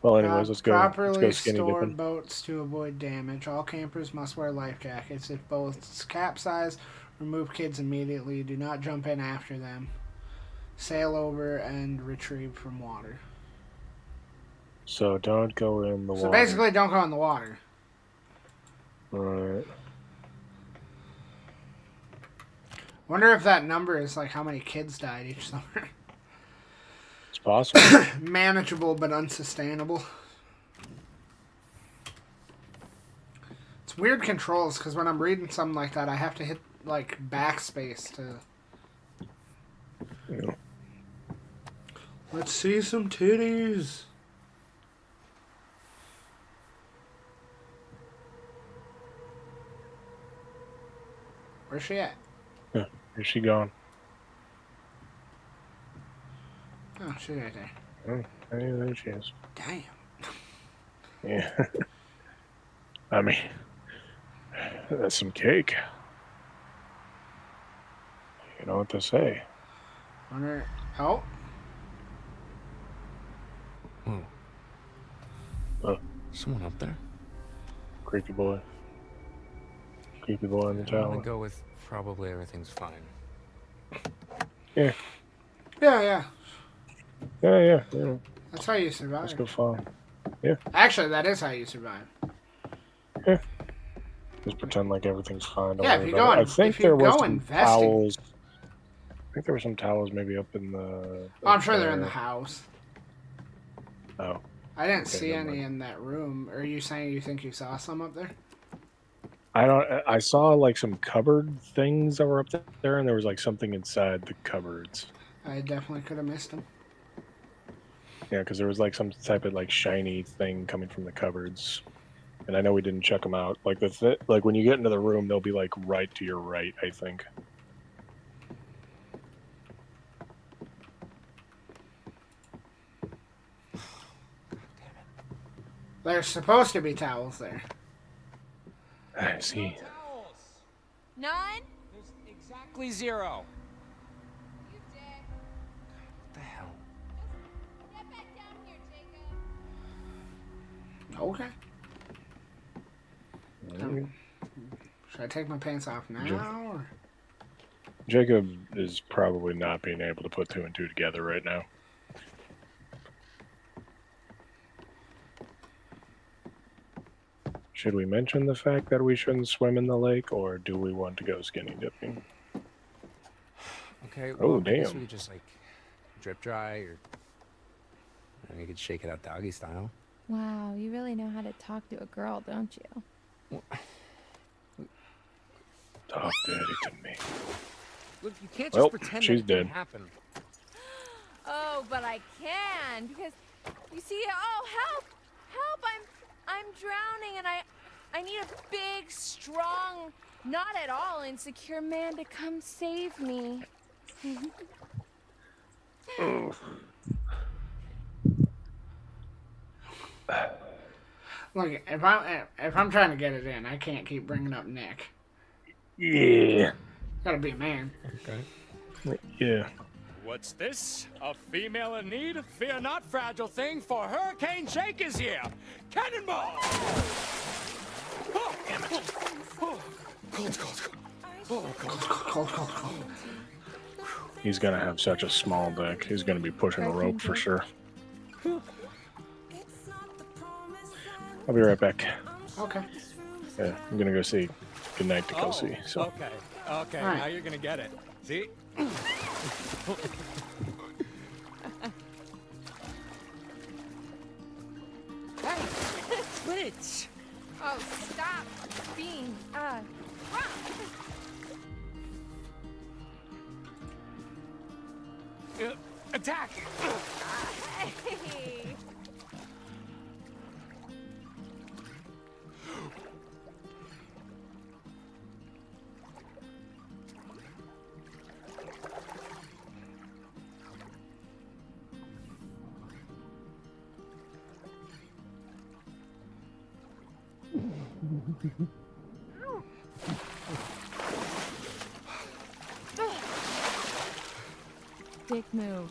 Well, anyways, let's go Properly skinny store dipping. boats to avoid damage. All campers must wear life jackets. If boats capsize, remove kids immediately. Do not jump in after them. Sail over and retrieve from water. So don't go in the water. So basically, don't go in the water. Right. Wonder if that number is like how many kids died each summer. It's possible. Manageable but unsustainable. It's weird controls because when I'm reading something like that, I have to hit like backspace to. Yeah. Let's see some titties. Where's she at? Yeah. Is she gone? Oh, she's right there. Oh, hey, there she is. Damn. Yeah. I mean, that's some cake. You know what to say. Wonder. Oh. Whoa. Oh, Someone up there? creepy boy. Creepy boy in the I'm gonna tower. go with probably everything's fine. Yeah. Yeah. Yeah. That's how you survive. Let's go find. Yeah. Actually, that is how you survive. Yeah. Just pretend like everything's fine. Don't Yeah, worry if you about go it. in- I think if you there was go some investing- towels. I think there were some towels maybe up in the. Oh, I'm sure they're in the there. house. Oh. I didn't Okay, see never any mind. in that room. Are you saying you think you saw some up there? I saw like some cupboard things that were up there, and there was like something inside the cupboards. I definitely could have missed them. Yeah, because there was like some type of like shiny thing coming from the cupboards, and I know we didn't check them out. Like like when you get into the room, they'll be like right to your right, I think. There's supposed to be towels there. I see. None? There's exactly 0. You dick. What the hell? Get back down here, Jacob. Okay. Should I take my pants off now? Or? Jacob is probably not being able to put 2 and 2 together right now. Should we mention the fact that we shouldn't swim in the lake, or do we want to go skinny dipping? Okay, Oh, well, I guess damn. we could just like drip dry or you could shake it out doggy style. Wow, you really know how to talk to a girl, don't you? Talk dirty to me. Look, you can't just Well, pretend she's that it didn't dead. happen. Oh, but I can because you see. Oh, help! I'm drowning, and I need a big, strong, not at all insecure man to come save me. Look, if I'm trying to get it in, I can't keep bringing up Nick. Yeah. Gotta be a man. Okay. Yeah. What's this? A female in need? Fear not, fragile thing, for Hurricane Jake is here! Cannonball! Oh, damn it. Oh, cold. Oh, cold. He's gonna have such a small deck. He's gonna be pushing a rope for sure. I'll be right back. Okay. Yeah, I'm gonna go see Goodnight to go see. So Okay, All right. now you're gonna get it. See? Hey, Twitch! Oh, stop being drunk. Attack! Hey. Dick move.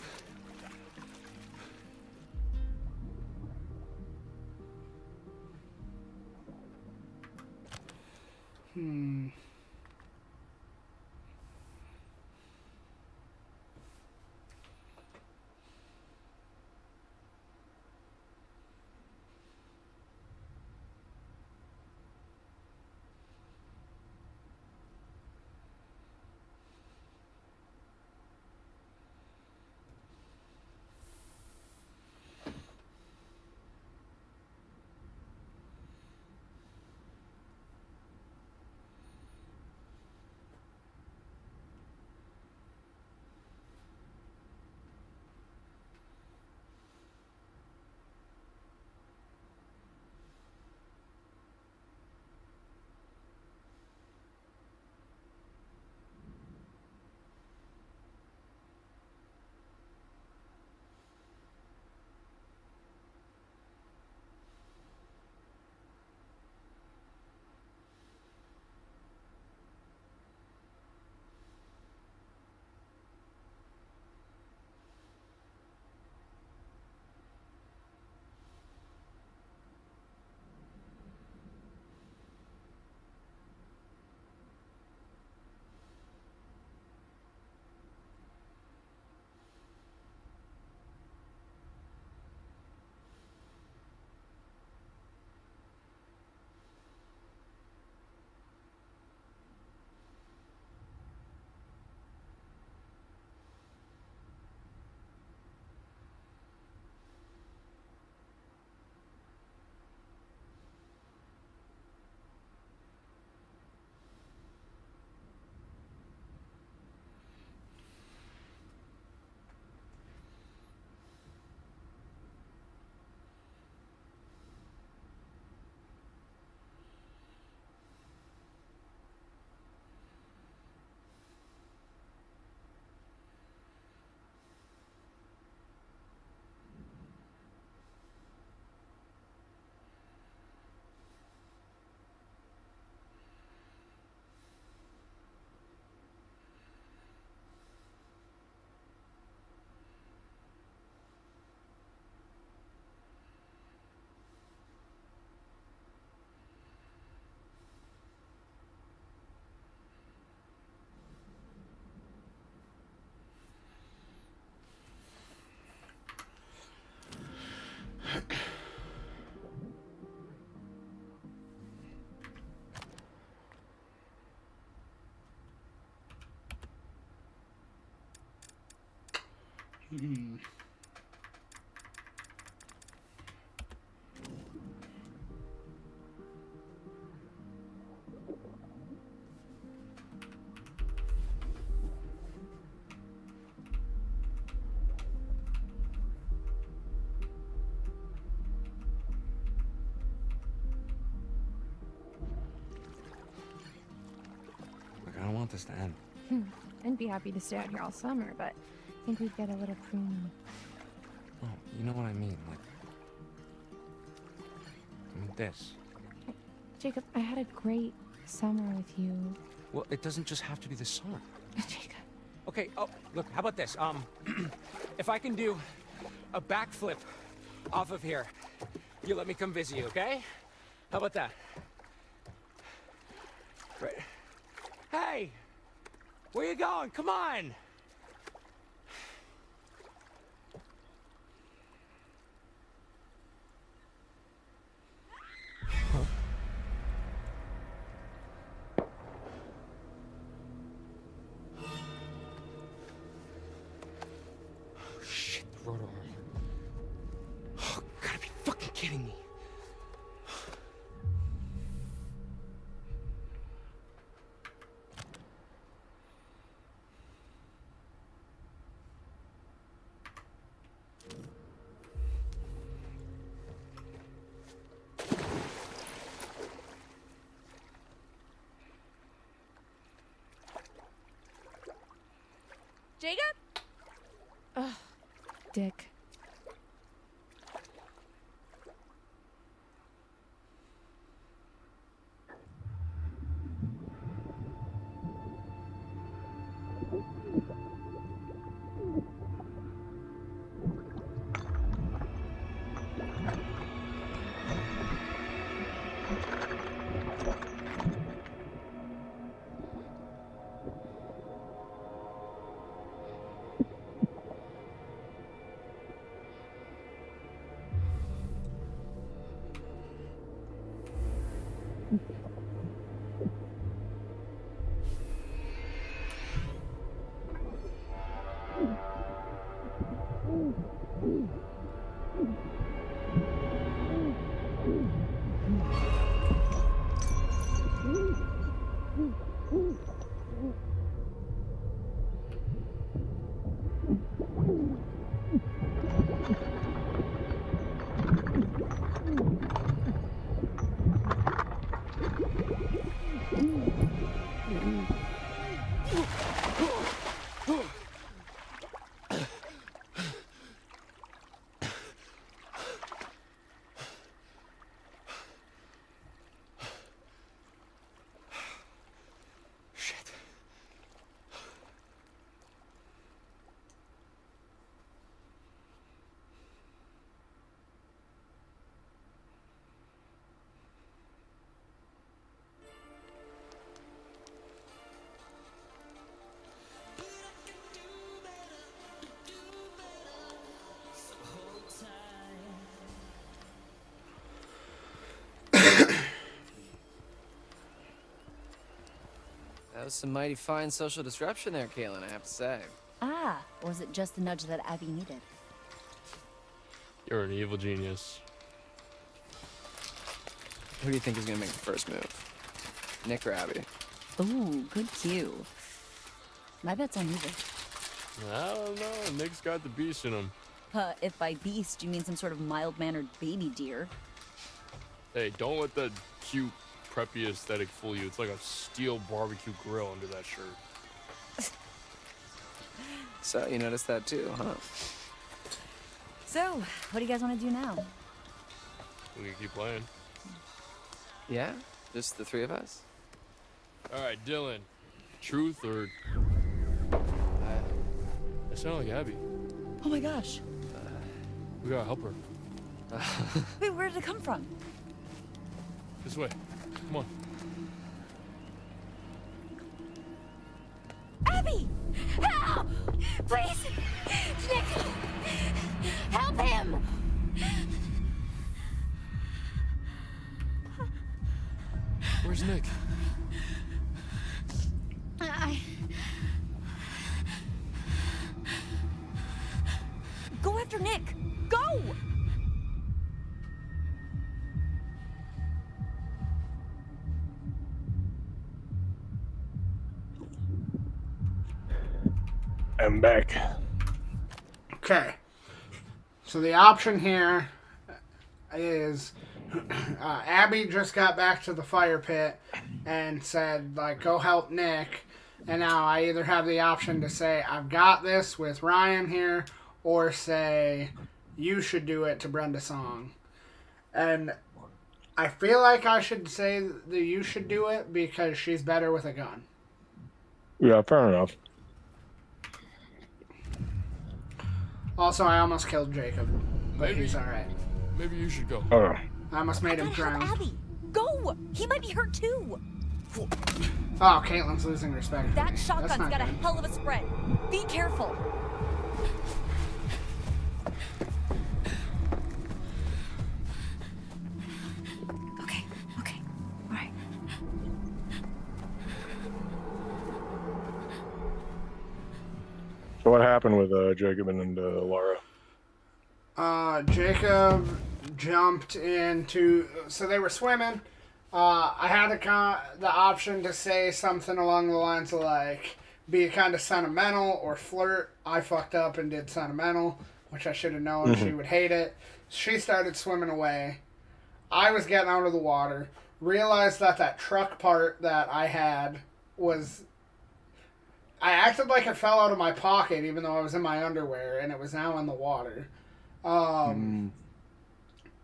Look, I don't want this to end. I'd be happy to stay out here all summer, but I think we'd get a little pruny. Oh, you know what I mean, like... I mean this. Jacob, I had a great summer with you. Well, it doesn't just have to be this summer. Jacob. Okay, oh, look, how about this? If I can do a backflip off of here, you let me come visit you, okay? How about that? Right. Hey! Where you going? Come on! Shit, the rotor arm. Oh, gotta be fucking kidding me. Jacob? Ugh, Dick. That was some mighty fine social disruption there, Kaylin, I have to say. Ah, was it just the nudge that Abby needed? You're an evil genius. Who do you think is gonna make the first move? Nick or Abby? Ooh, good cue. My bet's on either. I don't know. Nick's got the beast in him. If by beast you mean some sort of mild-mannered baby deer. Hey, don't let that cute, preppy aesthetic fool you. It's like a steel barbecue grill under that shirt. So, you noticed that too, huh? So, what do you guys want to do now? We can keep playing. Yeah? Just the three of us? Alright, Dylan. Truth or... That sounded like Abby. Oh my gosh. We gotta help her. Wait, where did it come from? This way. Come on. Abby! Help! Please! Nick! Help him! Where's Nick? Go after Nick! Go! I'm back. Okay. So the option here is Abby just got back to the fire pit and said, like, go help Nick. And now I either have the option to say, I've got this with Ryan here, or say, you should do it to Brenda Song. And I feel like I should say that you should do it because she's better with a gun. Yeah, fair enough. Also, I almost killed Jacob, but he's alright. Maybe you should go. Oh. I almost made him drown. Abby! Go! He might be hurt too! Oh, Caitlin's losing respect for That me. That's shotgun's not got a good. hell of a spread. Be careful. Okay, alright. So what happened with Jacob and Laura? Jacob jumped into... So they were swimming. I had the option to say something along the lines of, like, be kind of sentimental or flirt. I fucked up and did sentimental, which I should have known she would hate it. She started swimming away. I was getting out of the water. Realized that truck part that I had was... I acted like it fell out of my pocket, even though I was in my underwear, and it was now in the water. And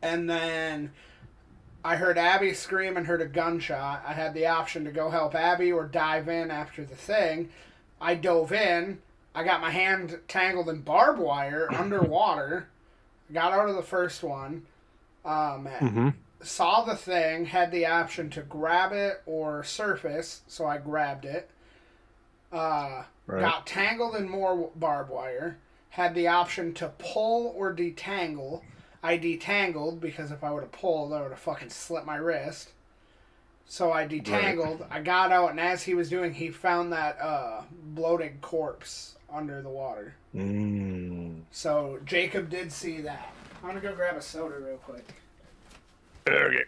then I heard Abby scream and heard a gunshot. I had the option to go help Abby or dive in after the thing. I dove in. I got my hand tangled in barbed wire underwater. Got out of the first one. Saw the thing, had the option to grab it or surface, so I grabbed it. Got tangled in more barbed wire. Had the option to pull or detangle. I detangled because if I would have pulled, I would have fucking slit my wrist. So I detangled. I got out, and as he was doing, he found that bloated corpse under the water. So Jacob did see that. I'm gonna go grab a soda real quick. Okay.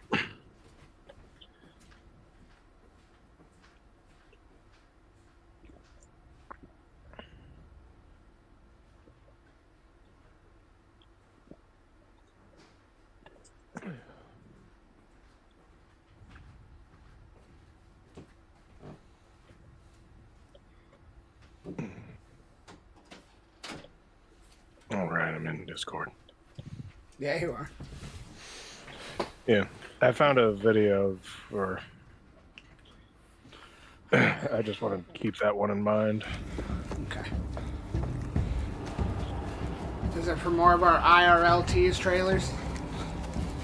All right, I'm in Discord. Yeah, you are. Yeah, I found a video for. I just want to keep that one in mind. Okay. Is it for more of our IRL tease trailers?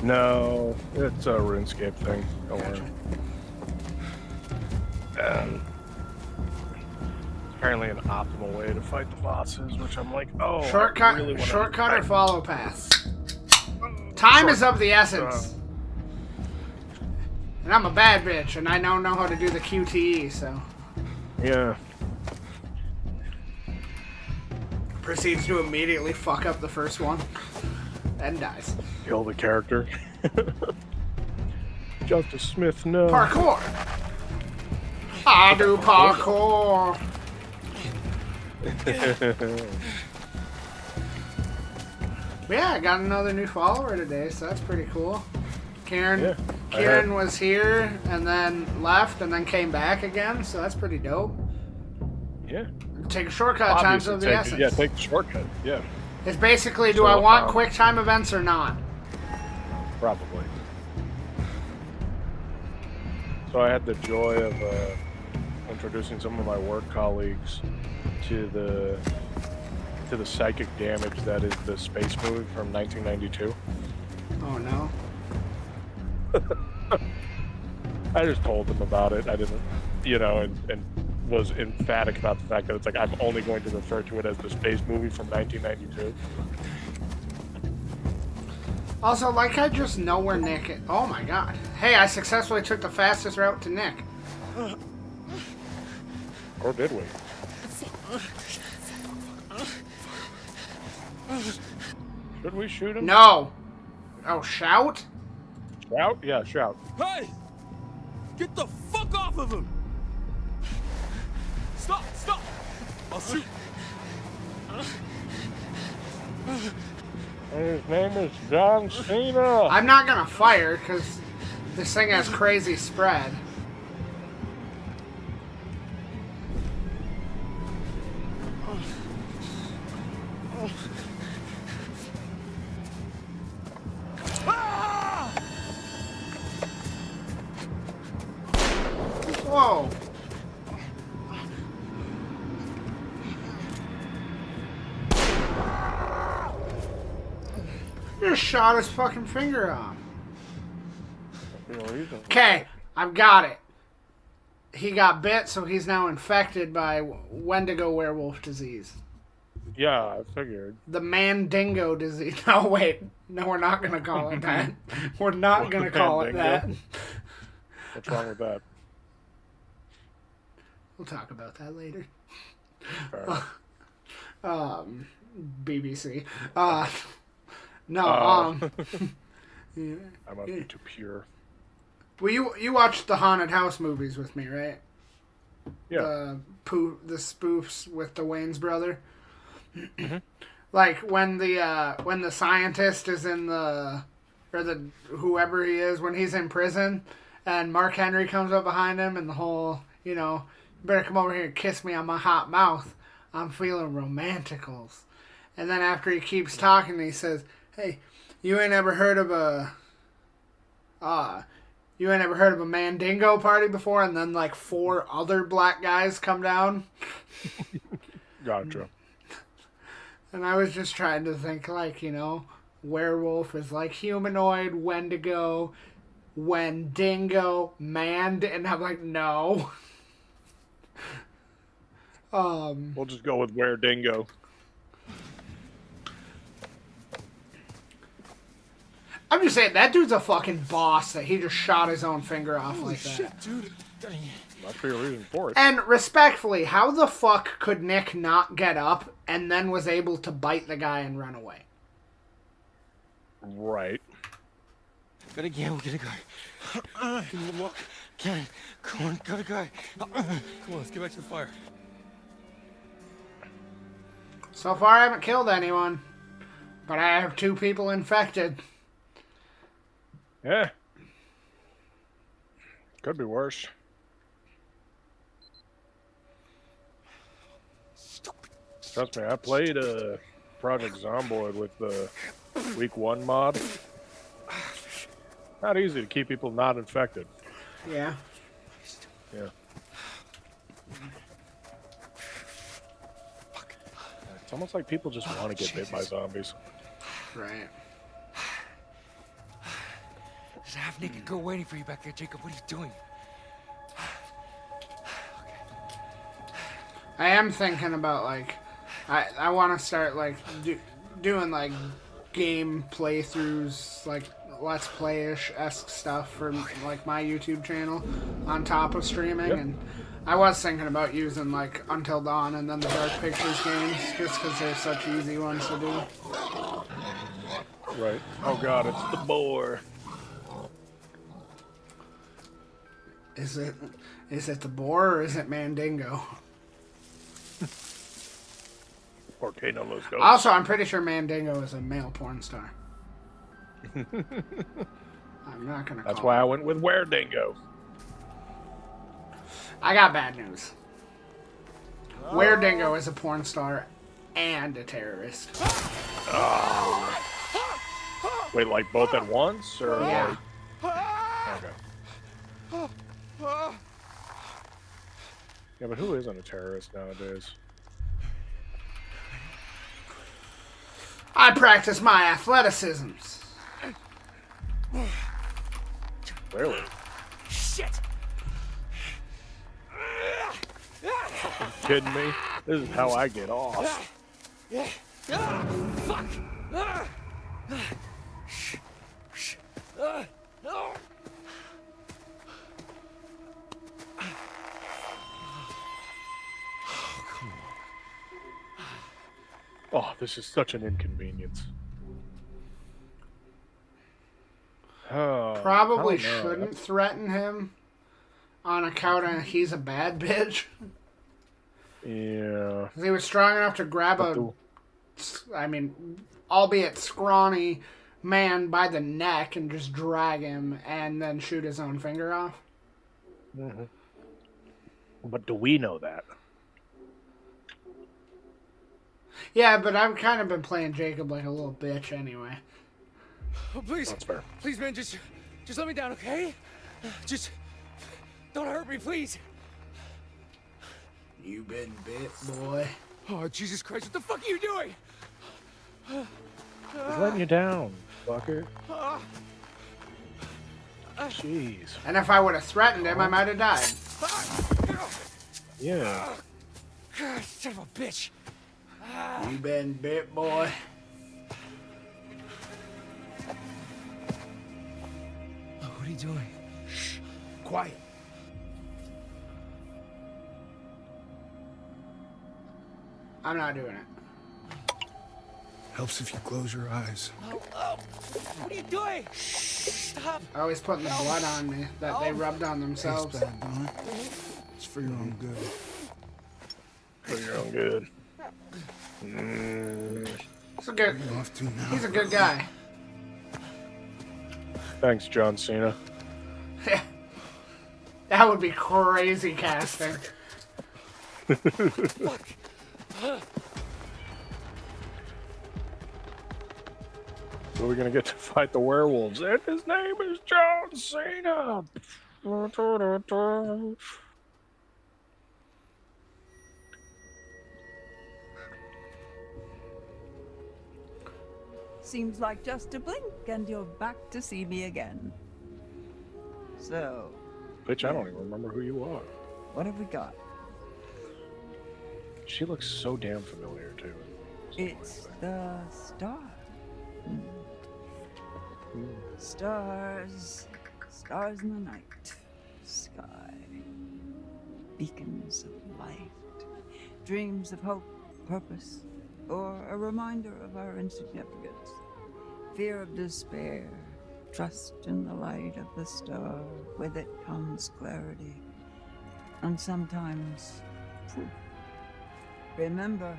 No, it's a RuneScape thing. Don't worry. Apparently an optimal way to fight the bosses, which I'm like, oh, shortcut, I really wanna, shortcut or follow path. Time is of the essence. And I'm a bad bitch, and I don't know how to do the QTE, so. Yeah. Proceeds to immediately fuck up the first one. And dies. Kill the character. Justice Smith, no. Parkour! I do parkour! Yeah, I got another new follower today, so that's pretty cool. Kieran was here and then left and then came back again, so that's pretty dope. Yeah. Take a shortcut, times of the essence. Yeah, take the shortcut. Yeah. It's basically, do I want quick time events or not? Probably. So I had the joy of introducing some of my work colleagues to the psychic damage that is the space movie from 1992. Oh no. I just told them about it. I didn't, and was emphatic about the fact that it's like I'm only going to refer to it as the space movie from 1992. Also, like, I just know where Nick is. Oh my god. Hey, I successfully took the fastest route to Nick. Or did we? Should we shoot him? No. Oh, shout? Shout? Yeah, shout. Hey! Get the fuck off of him! Stop! Stop! I'll shoot. His name is John Cena. I'm not gonna fire, because this thing has crazy spread. Whoa! Just shot his fucking finger off. Okay, I've got it. He got bit, so he's now infected by Wendigo werewolf disease. Yeah, I figured. The Mandingo disease. No, wait. No, we're not going to call it that. We're not going to call it that. What's wrong with that? We'll talk about that later. BBC. No, yeah. I must be too pure. Well, you watched the haunted house movies with me, right? Yeah. The spoofs with the Wayans brother. Like when the scientist is in the whoever he is when he's in prison, and Mark Henry comes up behind him, and the whole you better come over here and kiss me on my hot mouth. I'm feeling romanticals. And then after he keeps talking, he says, "Hey, you ain't ever heard of a Mandingo party before?" And then like 4 other black guys come down. Gotcha. And I was just trying to think, like, werewolf is like humanoid, Wendigo, Wendingo, Mand, and I'm like, no. We'll just go with Where Dingo. I'm just saying, that dude's a fucking boss that he just shot his own finger off like that. Shit, dude. Must be a reason for it. And respectfully, how the fuck could Nick not get up and then was able to bite the guy and run away? Right. Gotta go, gotta go. Can you walk? Can come on, gotta go. Come on, let's get back to the fire. So far, I haven't killed anyone, but I have 2 people infected. Yeah. Could be worse. Trust me, I played Project Zomboid with the Week 1 mod. Not easy to keep people not infected. Yeah. Yeah. It's almost like people just want to get bit by zombies. Right. There's a half-naked girl waiting for you back there, Jacob. What are you doing? I am thinking about, like, I want to start, like, doing, like, game playthroughs, like, Let's Play-ish-esque stuff for, like, my YouTube channel on top of streaming, Yep. and I was thinking about using, like, Until Dawn and then the Dark Pictures games, just because they're such easy ones to do. Right. Oh god, it's the boar. Is it the boar or is it Mandingo? Volcano Los Ghosts. Also, I'm pretty sure Mandingo is a male porn star. I'm not gonna. That's call why it. I went with Where Dingo. I got bad news. Where Dingo is a porn star and a terrorist. Oh. Wait, like both at once, or Yeah. Like... Okay. Yeah, but who isn't a terrorist nowadays? I practice my athleticisms. Really? Shit! You kidding me? This is how I get off. Fuck! Oh, this is such an inconvenience. Oh, Probably I don't know. shouldn't threaten him on account of he's a bad bitch. Yeah. 'Cause he was strong enough to grab albeit scrawny man by the neck and just drag him and then shoot his own finger off. Mm-hmm. But do we know that? Yeah, but I've kind of been playing Jacob like a little bitch anyway. Oh, please. That's fair. Please, man, just let me down, okay? Just don't hurt me, please. You been bit, boy. Oh, Jesus Christ, what the fuck are you doing? He's letting you down, fucker. Jeez. And if I would have threatened him, I might have died. Yeah. God, son of a bitch. You been bit, boy. Oh, what are you doing? Shh. Quiet. I'm not doing it. Helps if you close your eyes. Oh, what are you doing? Stop. Oh, he's putting the blood on me that they rubbed on Tastes themselves. bad, don't it? It's for your own good. For your own good. It's a good. You have to now. He's a good guy. Thanks, John Cena. That would be crazy casting. Fuck. So we're gonna get to fight the werewolves, and his name is John Cena. Seems like just a blink and you're back to see me again. So, Bitch, I don't even remember who you are. what have we got? She looks so damn familiar, too. It's the star. Stars. Stars in the night. Sky. Beacons of light. Dreams of hope, purpose, or a reminder of our insignificance. Fear of despair. Trust in the light of the star. With it comes clarity. And sometimes proof. Remember,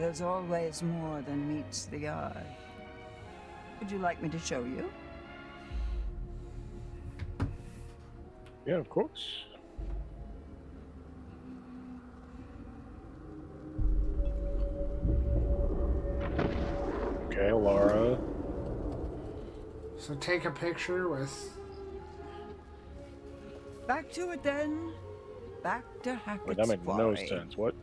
there's always more than meets the eye. Would you like me to show you? Yeah, of course. Okay, Laura. So take a picture with... Back to it then. Back to Hackett's Wait, that made no Quarry. sense. What?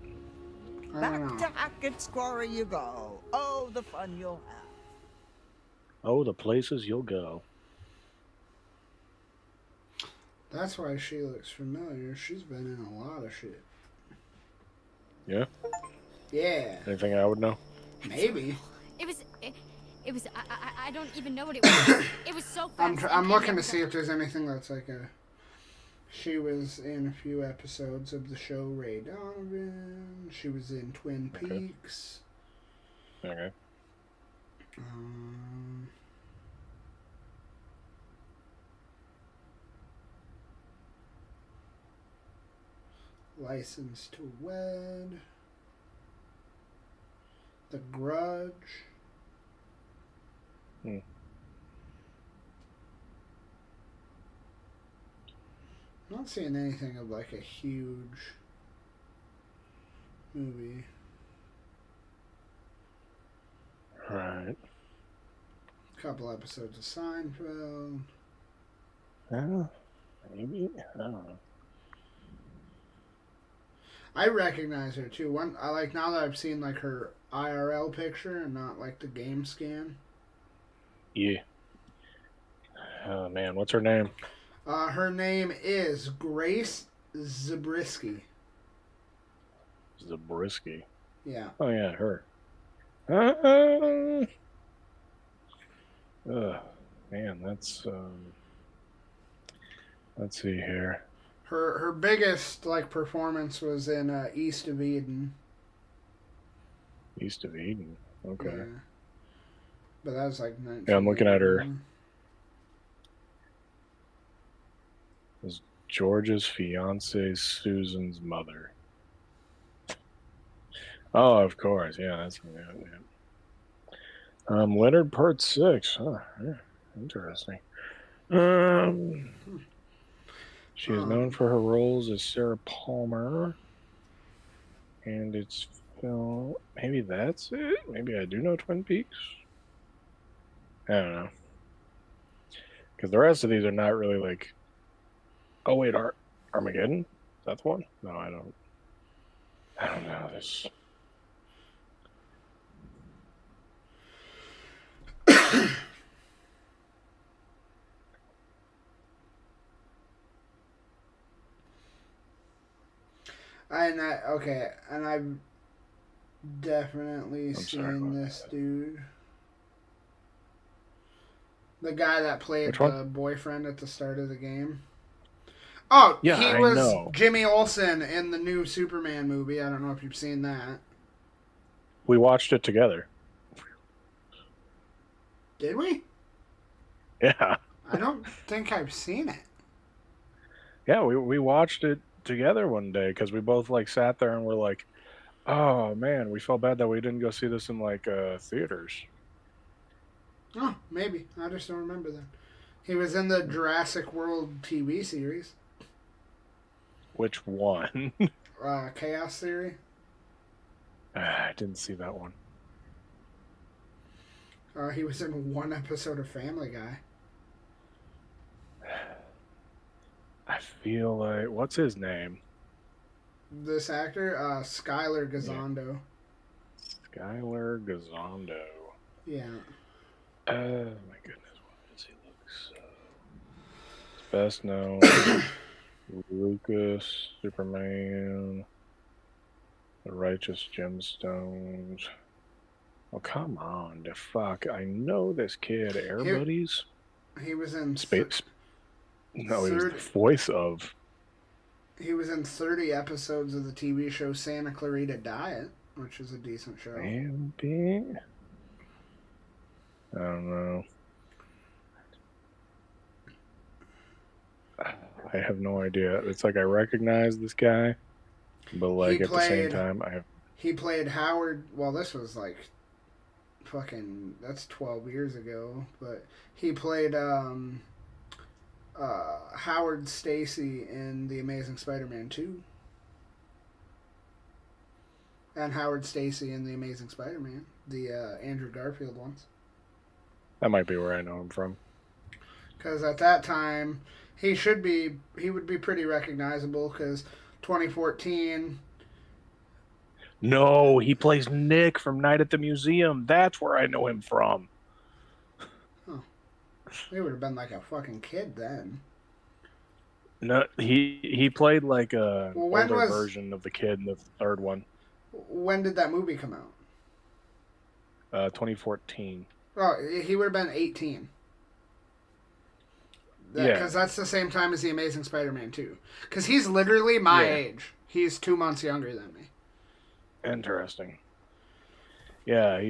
Back to Hackett's Quarry you go. Oh, the fun you'll have. Oh, the places you'll go. That's why she looks familiar. She's been in a lot of shit. Yeah? Yeah. Anything I would know? Maybe. It was. I don't even know what it was. It was so fast. I'm looking to see if there's anything that's like a... She was in a few episodes of the show Ray Donovan. She was in Twin Peaks. Okay. License to Wed. The Grudge. Not seeing anything of like a huge movie. Right. Couple episodes of Seinfeld. Yeah, maybe. I don't know. I recognize her too. I like now that I've seen like her IRL picture and not like the game scan. Yeah. Oh man, what's her name? Her name is Grace Zabriskie. Zabriskie. Yeah. Oh yeah, her. Man, that's let's see here. Her biggest like performance was in East of Eden. East of Eden. Okay. Yeah. But that was like 19. Yeah, I'm looking at her. Was George's fiance Susan's mother. Oh, of course. Yeah, that's yeah. Leonard Part 6. Huh, yeah, interesting. She is known for her roles as Sarah Palmer. And it's film. Maybe that's it? Maybe I do know Twin Peaks? I don't know. Because the rest of these are not really like... Oh, wait, Armageddon? Is that the one? No, I don't know this. And I've definitely seen this dude. The guy that played the boyfriend at the start of the game. Oh, yeah, he was Jimmy Olsen in the new Superman movie. I don't know if you've seen that. We watched it together. Did we? Yeah. I don't think I've seen it. Yeah, we watched it together one day because we both like sat there and were like, oh man, we felt bad that we didn't go see this in like theaters. Oh, maybe. I just don't remember that. He was in the Jurassic World TV series. Which one? Chaos Theory. I didn't see that one. He was in one episode of Family Guy. I feel like... What's his name? This actor? Skylar Gisondo. Skylar Gisondo. Yeah. my goodness, what does he look? Best known, Lucas, Superman, The Righteous Gemstones. Oh, come on, the fuck! I know this kid, Air Buddies. He was in Space. No, he was the voice of. He was in 30 episodes of the TV show Santa Clarita Diet, which is a decent show. Andy? I don't know. I have no idea. It's like I recognize this guy, but like at the same time, I have. He played Howard. Well, this was like that's 12 years ago, but he played Howard Stacy in The Amazing Spider-Man 2. And Howard Stacy in The Amazing Spider-Man, the Andrew Garfield ones. That might be where I know him from. Because at that time, he would be pretty recognizable, because 2014... No, he plays Nick from Night at the Museum. That's where I know him from. Oh. He would have been like a fucking kid then. No, he played like a older version of the kid in the third one. When did that movie come out? 2014. Oh, he would have been 18. Yeah. Because that's the same time as The Amazing Spider-Man 2. Because he's literally my age. He's 2 months younger than me. Interesting. Yeah,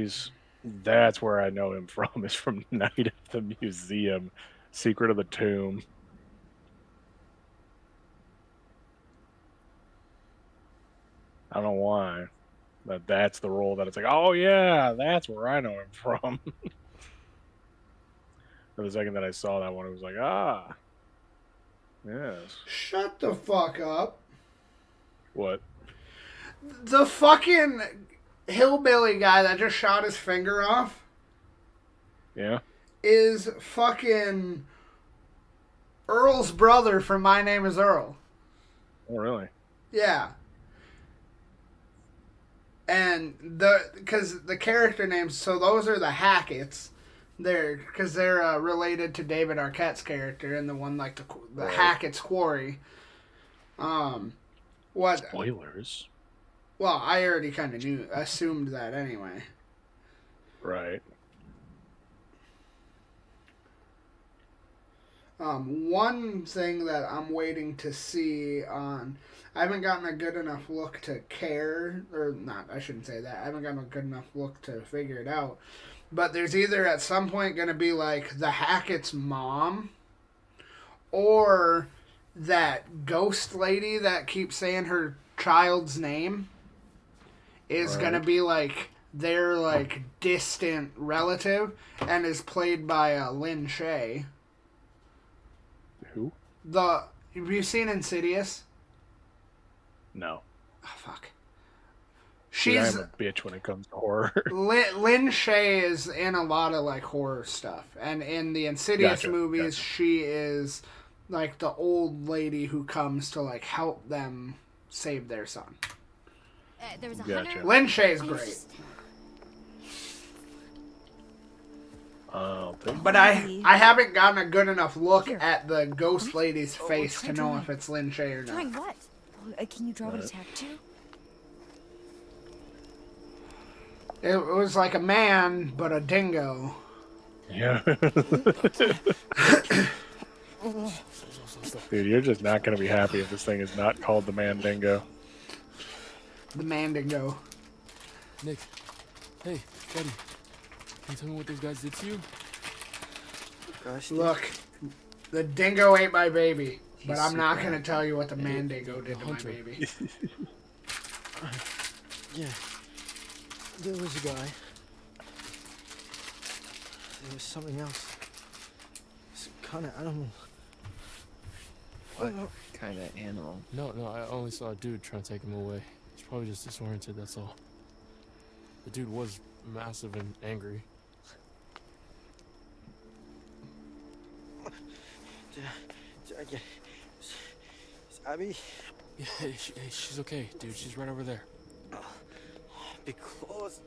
that's where I know him from, is from Night at the Museum, Secret of the Tomb. I don't know why, but that's the role that it's like, oh yeah, that's where I know him from. For the second that I saw that one, it was like, ah, yes. Shut the fuck up. What? The fucking hillbilly guy that just shot his finger off. Yeah. Is fucking Earl's brother from My Name is Earl. Oh, really? Yeah. And because the character names, so those are the Hackett's. Because they're related to David Arquette's character and the one like the Hackett's Quarry. What? Spoilers. Well, I already kind of assumed that anyway. Right. One thing that I'm waiting to see on... I haven't gotten a good enough look to care, or not, I shouldn't say that. I haven't gotten a good enough look to figure it out. But there's either at some point going to be like the Hackett's mom, or that ghost lady that keeps saying her child's name is going to be like their like distant relative and is played by Lynn Shay. Who? Have you seen Insidious? No. Oh, fuck. I'm a bitch when it comes to horror. Lynn Shay is in a lot of like horror stuff, and in the Insidious movies, she is like the old lady who comes to like help them save their son. There was a hunter. Lynn Shay is great. But I haven't gotten a good enough look at the ghost lady's face to know if it's Lynn Shay or not. Drawing what? Can you draw what it's hacked to? It was like a man, but a dingo. Yeah. Dude, you're just not going to be happy if this thing is not called the Mandingo. The Mandingo. Nick, hey, buddy. Can you tell me what those guys did to you? Gosh, look, the dingo ate my baby, but I'm not going to tell you what the Mandingo did to my baby. Yeah. There was a guy. There was something else. Some kind of animal. What kind of animal? No, I only saw a dude trying to take him away. He's probably just disoriented, that's all. The dude was massive and angry. Is Abby? Yeah, she's okay, dude. She's right over there. Big claws.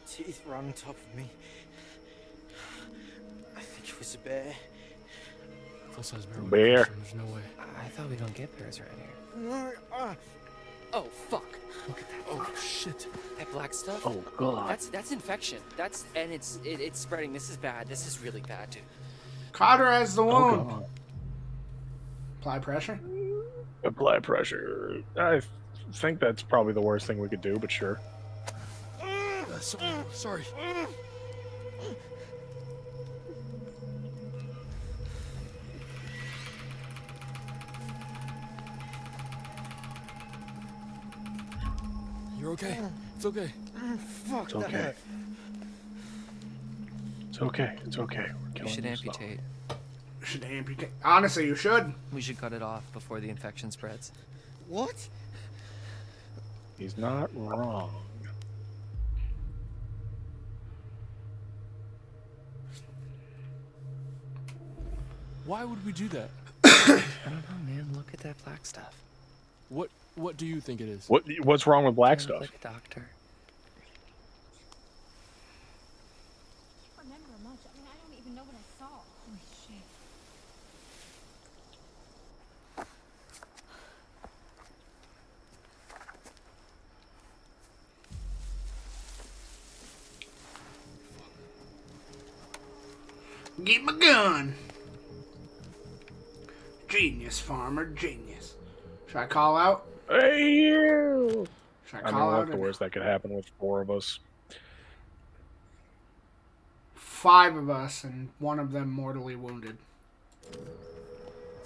Teeth right on top of me. There's a bear. Full-size bear. Bear. There's no way. I thought we don't get bears around here. Oh fuck! Look at that. Oh shit. That black stuff. Oh god. That's infection. It's spreading. This is bad. This is really bad, dude. Cauterize the wound. God. Apply pressure. Apply pressure. I think that's probably the worst thing we could do, but sure. Sorry. You're okay. It's okay. Fuck. It's okay. It's okay. It's okay. We're We killing should this stuff. amputate. Should amputate. Honestly, you should. We should cut it off before the infection spreads. What? He's not wrong. Why would we do that? I don't know, man. Look at that black stuff. What do you think it is? What's wrong with black I stuff? look like a doctor. I don't remember much. I mean, I don't even know what I saw. Holy shit. Get my gun. Genius, farmer, genius. Should I call out? Hey you! Should I I mean, call out? what's the worst that could happen with 4 of us? 5 of us, and one of them mortally wounded.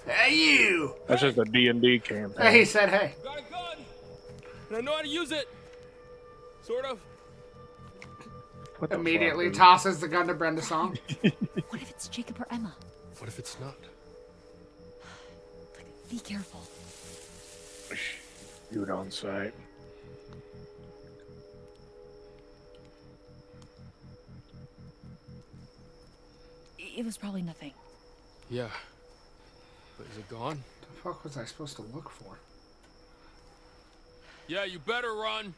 Hey, you! That's just a D&D campaign. Hey, he said hey. Got a gun, and I know how to use it. Sort of. What the Immediately fuck, dude? tosses the gun to Brenda Song. What if it's Jacob or Emma? What if it's not? Be careful. Shoot on sight. It was probably nothing. Yeah. But is it gone? The fuck was I supposed to look for? Yeah, you better run.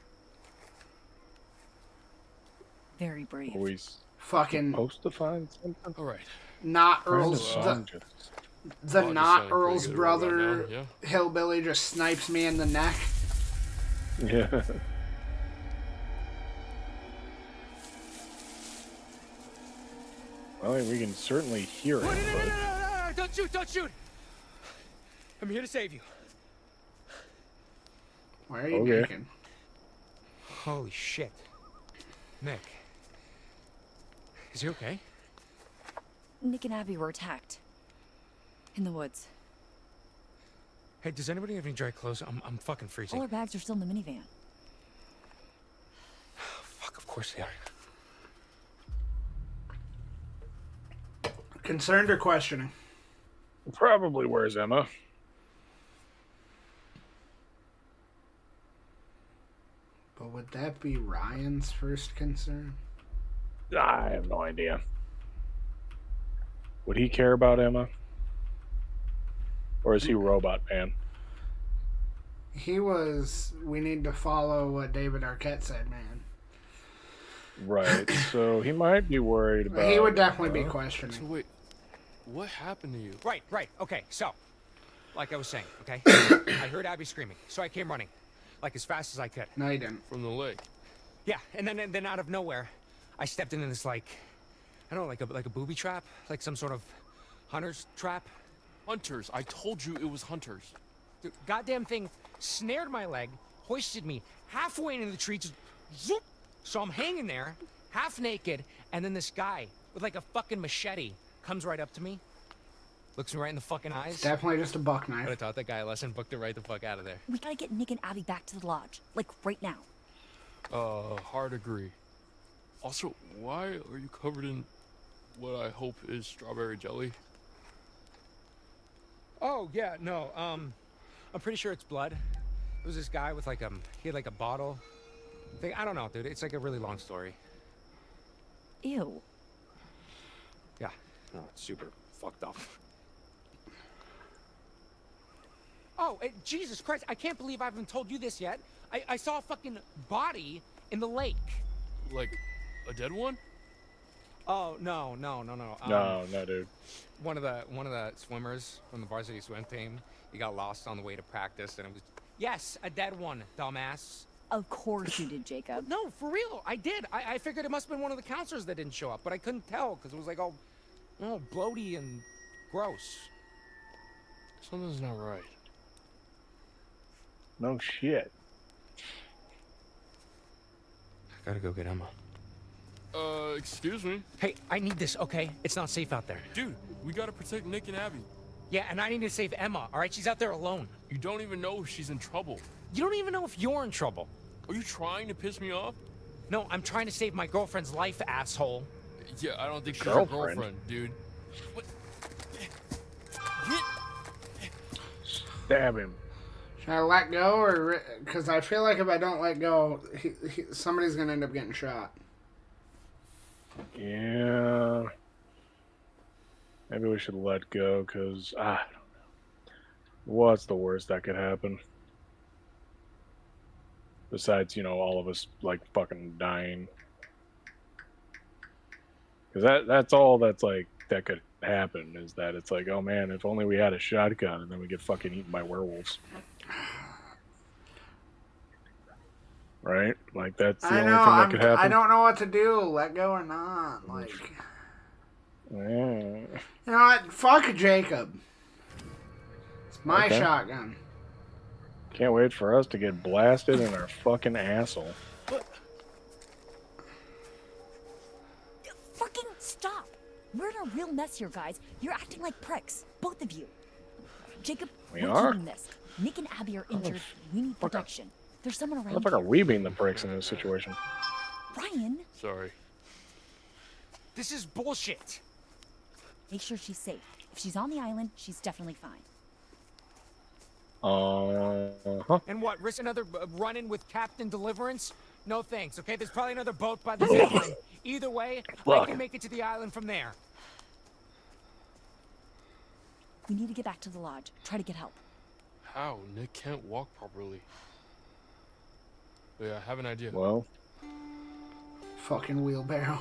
Very brave. Always Fucking supposed to find something. All right. not Brenda Earl's Song the just- just not sounded pretty Earl's good right brother about now, hillbilly just snipes me in the neck. Yeah. Well, we can certainly hear it, No, but don't shoot, don't shoot! I'm here to save you. Why are you Okay. naked? Holy shit. Nick. Is he okay? Nick and Abby were attacked. In the woods. Hey, does anybody have any dry clothes? I'm fucking freezing. All our bags are still in the minivan. Fuck, of course they are. Concerned or questioning? probably where's Emma? But would that be Ryan's first concern? I have no idea. Would he care about Emma? Or is he Robot Man? He was, we need to follow what David Arquette said, man. Right, so he might be worried about... He would definitely be So questioning. wait, what happened to you? Right, okay, so, like I was saying, okay? I heard Abby screaming, so I came running, like as fast as I could. No, you didn't. From the lake. Yeah, and then out of nowhere, I stepped into this, like, I don't know, like a booby trap? Like some sort of hunter's trap? Hunters. I told you it was hunters. The goddamn thing snared my leg, hoisted me halfway into the tree, just zoop! So I'm hanging there, half naked, and then this guy with like a fucking machete comes right up to me, looks me right in the fucking eyes. It's definitely just a buck Could knife. have taught that guy a lesson, booked it right the fuck out of there. We gotta get Nick and Abby back to the lodge. Like, right now. Hard agree. Also, why are you covered in what I hope is strawberry jelly? Oh, yeah, no, I'm pretty sure it's blood. It was this guy with like he had like a bottle thing. I don't know, dude. It's like a really long story. Ew. Yeah. No, it's super fucked up. Oh, Jesus Christ. I can't believe I haven't told you this yet. I saw a fucking body in the lake. Like, a dead one? Oh no. No, dude. One of the swimmers from the varsity swim team. He got lost on the way to practice, and it was a dead one, dumbass. Of course you did, Jacob. No, for real, I did. I figured it must have been one of the counselors that didn't show up, but I couldn't tell because it was like all bloaty and gross. Something's not right. No shit. I gotta go get Emma. Excuse me? Hey, I need this, okay? It's not safe out there. Dude, we gotta protect Nick and Abby. Yeah, and I need to save Emma, all right? She's out there alone. You don't even know if she's in trouble. You don't even know if you're in trouble. Are you trying to piss me off? No, I'm trying to save my girlfriend's life, asshole. Yeah, I don't think she's your girlfriend, dude. What? Stab him. Should I let go, or because I feel like if I don't let go, somebody's gonna end up getting shot. Yeah. Maybe we should let go, because I don't know. What's the worst that could happen? Besides, all of us like fucking dying. Because that's all that's like that could happen, is that it's like, oh man, if only we had a shotgun, and then we get fucking eaten by werewolves. Right? Like that's the only thing that could happen. I don't know what to do, let go or not. Like, yeah. You know what? Fuck Jacob. It's my Okay. shotgun. Can't wait for us to get blasted in our fucking asshole. Fucking stop! We're in a real mess here, guys. You're acting like pricks, both of you. Jacob, we're are? doing this. Nick and Abby are injured. We need protection. There's someone What around the fuck are here. we being the pricks in this situation? Ryan, Sorry. This is bullshit. make sure she's safe. If she's on the island, she's definitely fine. And what, risk another run-in with Captain Deliverance? No thanks, okay? There's probably another boat by the zip line. Either way, I can make it to the island from there. We need to get back to the lodge. Try to get help. How? Nick can't walk properly. Yeah, I have an idea. Well, Fucking wheelbarrow.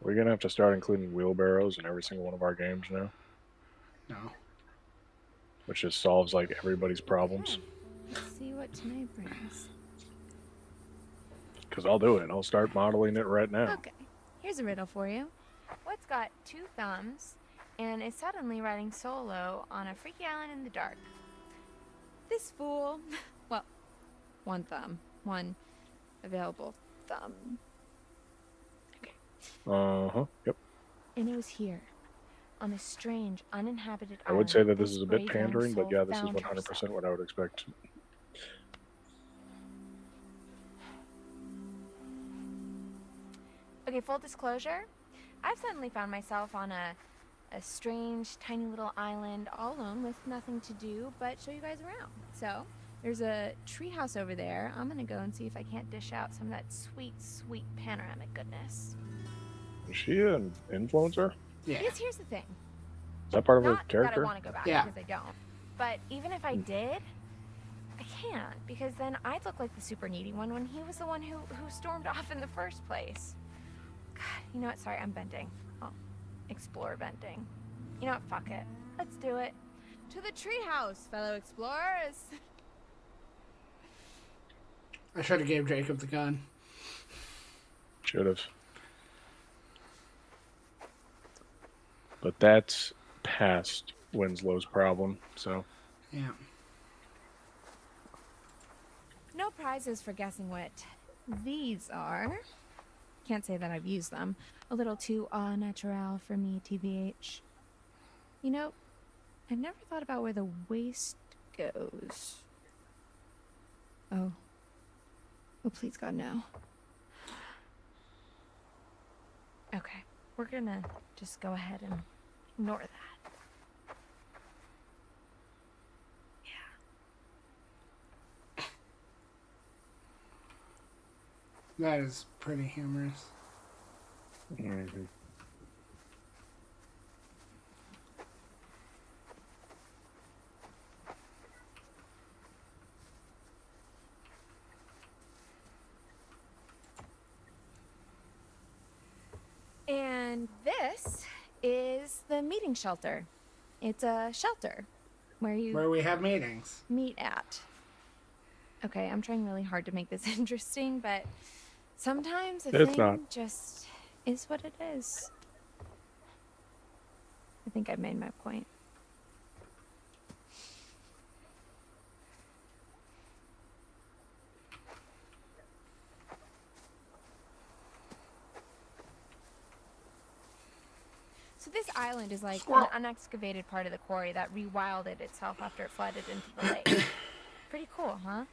we're gonna have to start including wheelbarrows in every single one of our games now, No. which just solves like everybody's problems. Let's see what tonight brings. Because I'll do it. I'll start modeling it right now. Okay, here's a riddle for you. What's got 2 thumbs and is suddenly riding solo on a freaky island in the dark? This fool. Well, 1 thumb. 1 available thumb. Yep. And it was here, on a strange, uninhabited I would island, say that this this is a bit brave young pandering, but soul yeah, this is found 100% herself. what I would expect. Okay, full disclosure, I've suddenly found myself on a strange, tiny little island all alone with nothing to do but show you guys around. So, there's a treehouse over there. I'm gonna go and see if I can't dish out some of that sweet, sweet panoramic goodness. Is she an influencer? Yeah. Because here's the thing. Is that part of her Not character? that I want to go back, Yeah. because I don't. But even if I did, I can't, because then I'd look like the super needy one when he was the one who stormed off in the first place. God, you know what? Sorry, I'm venting. I'll explore venting. You know what? Fuck it. Let's do it. To the treehouse, fellow explorers. I should have gave Jacob the gun. Should have. But that's past Winslow's problem, so. Yeah. No prizes for guessing what these are. Can't say that I've used them. A little too au naturel for me, TBH. You know, I've never thought about where the waist goes. Oh. Oh, please, God, no. Okay, we're gonna just go ahead and ignore that. That is pretty humorous. Mm-hmm. this is the meeting shelter. It's a shelter where we have meetings. Meet at. Okay, I'm trying really hard to make this interesting, but sometimes a thing just is what it is. I think I've made my point. So this island is like an unexcavated part of the quarry that rewilded itself after it flooded into the lake. Pretty cool, huh?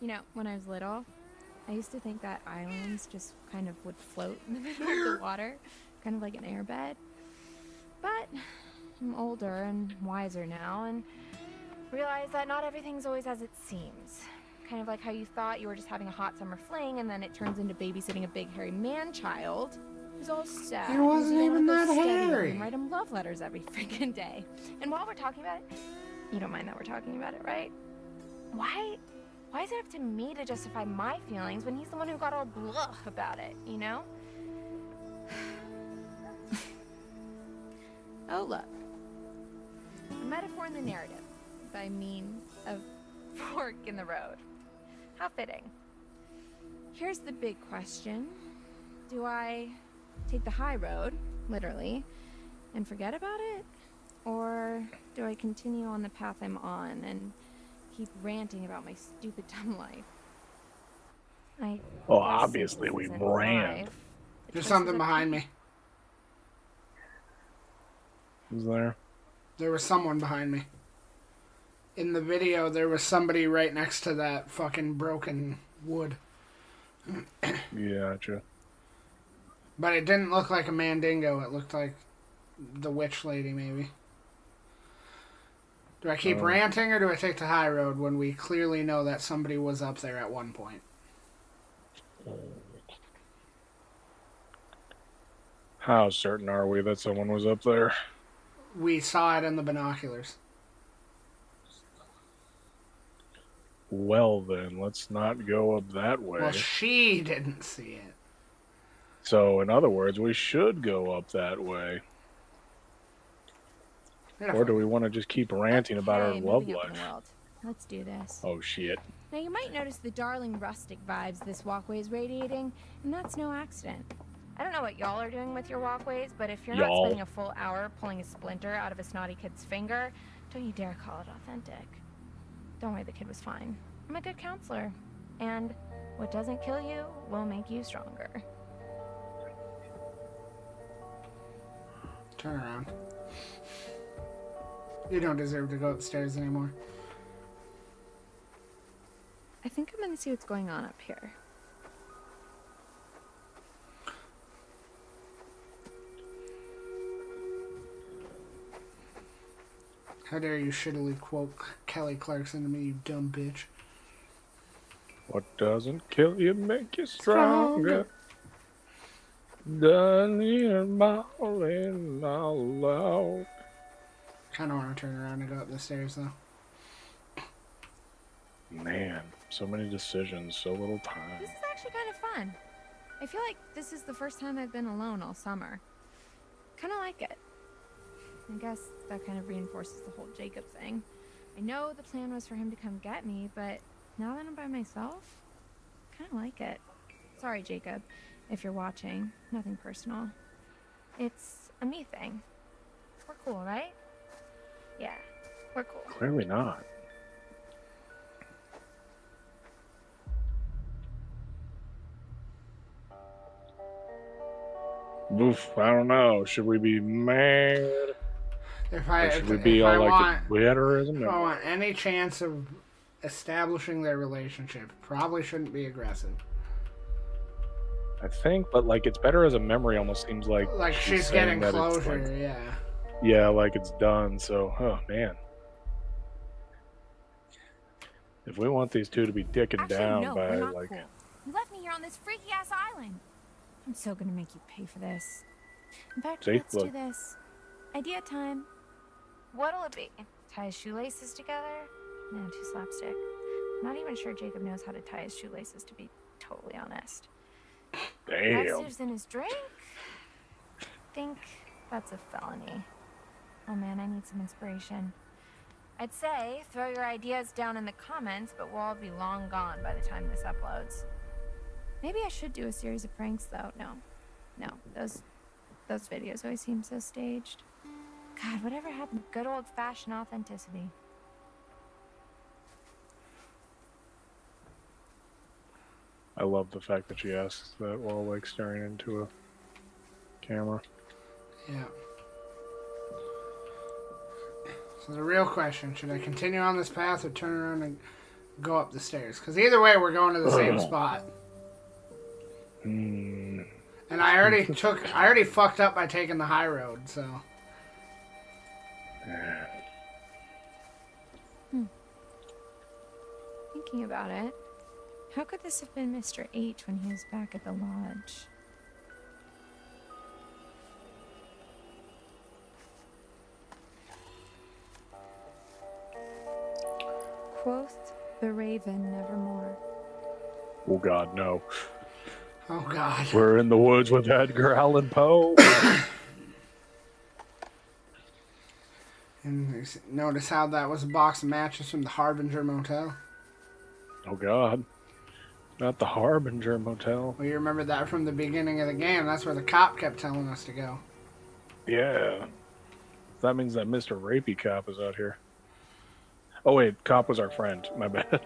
You know, when I was little, I used to think that islands just kind of would float in the middle of the water, kind of like an airbed. But I'm older and wiser now and realize that not everything's always as it seems. Kind of like how you thought you were just having a hot summer fling and then it turns into babysitting a big hairy man-child. It was all sad. It wasn't even that hairy. And write him love letters every freaking day. And while we're talking about it, you don't mind that we're talking about it, right? Why is it up to me to justify my feelings when he's the one who got all blah about it, you know? Oh, look. A metaphor in the narrative. I mean, a fork in the road. How fitting. Here's the big question. Do I take the high road, literally, and forget about it? Or do I continue on the path I'm on and keep ranting about my stupid dumb life? Well, obviously we rant. There's something behind me. Who's there? There was someone behind me. In the video, there was somebody right next to that fucking broken wood. Gotcha. But it didn't look like a mandingo. It looked like the witch lady, maybe. Do I keep ranting or do I take the high road when we clearly know that somebody was up there at one point? How certain are we that someone was up there? We saw it in the binoculars. Well then, let's not go up that way. Well, she didn't see it. So, in other words, we should go up that way. Or do we want to just keep ranting about our love life? Let's do this. Oh, shit. Now, you might notice the darling rustic vibes this walkway is radiating, and that's no accident. I don't know what y'all are doing with your walkways, but if you're not spending a full hour pulling a splinter out of a snotty kid's finger, don't you dare call it authentic. Don't worry, the kid was fine. I'm a good counselor. And what doesn't kill you will make you stronger. Turn around. You don't deserve to go upstairs anymore. I think I'm gonna see what's going on up here. How dare you shittily quote Kelly Clarkson to me, you dumb bitch. What doesn't kill you make you stronger. Done here bawling all loud. Kinda wanna turn around and go up the stairs though. Man, so many decisions, so little time. This is actually kind of fun. I feel like this is the first time I've been alone all summer. Kinda like it. I guess that kind of reinforces the whole Jacob thing. I know the plan was for him to come get me, but now that I'm by myself, I kinda like it. Sorry, Jacob, if you're watching. Nothing personal. It's a me thing. We're cool, right? Yeah, we're cool. Clearly not. Oof, I don't know. Should we be mad? Or should we be all like, it's better as a man? If I want any chance of establishing their relationship, probably shouldn't be aggressive. I think, but like it's better as a memory almost seems like she's getting that closure, it's like, yeah. Yeah, like it's done, so, oh man. If we want these two to be dicking down no, by we're not like... cool. You left me here on this freaky-ass island. I'm so gonna make you pay for this. In fact, let's do this. Idea time. What'll it be? Tie his shoelaces together? No, too slapstick. I'm not even sure Jacob knows how to tie his shoelaces, to be totally honest. Damn. Laxatives in his drink? think that's a felony. Oh man, I need some inspiration. I'd say throw your ideas down in the comments, but we'll all be long gone by the time this uploads. Maybe I should do a series of pranks, though. No, those videos always seem so staged. God, whatever happened to good old-fashioned authenticity? I love the fact that she asks that while like staring into a camera. Yeah. So the real question, should I continue on this path or turn around and go up the stairs? Because either way, we're going to the same spot. And I already fucked up by taking the high road, so. Thinking about it, how could this have been Mr. H when he was back at the lodge? Quoth the raven nevermore. Oh God, no. Oh God. We're in the woods with Edgar Allan Poe. And notice how that was a box of matches from the Harbinger Motel? Oh God. Not the Harbinger Motel. Well, you remember that from the beginning of the game. That's where the cop kept telling us to go. Yeah. That means that Mr. Rapey Cop is out here. Oh wait, Cop was our friend. My bad.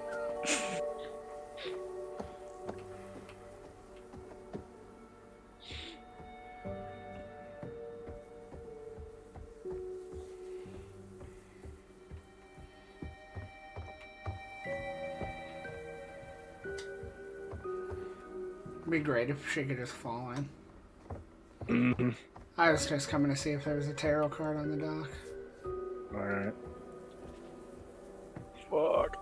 It'd be great if she could just fall in. Mm-hmm. I was just coming to see if there was a tarot card on the dock. Alright. Fuck.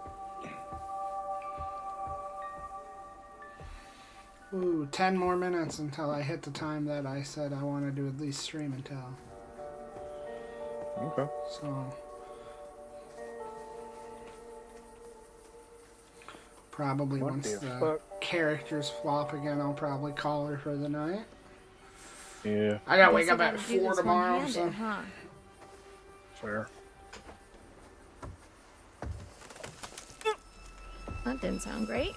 Ooh, 10 more minutes until I hit the time that I said I wanted to at least stream until. Okay. So. Probably What once the the fuck? characters flop again, I'll probably call her for the night. Yeah. I gotta wake up at 4 tomorrow, so. Huh? Fair. That didn't sound great.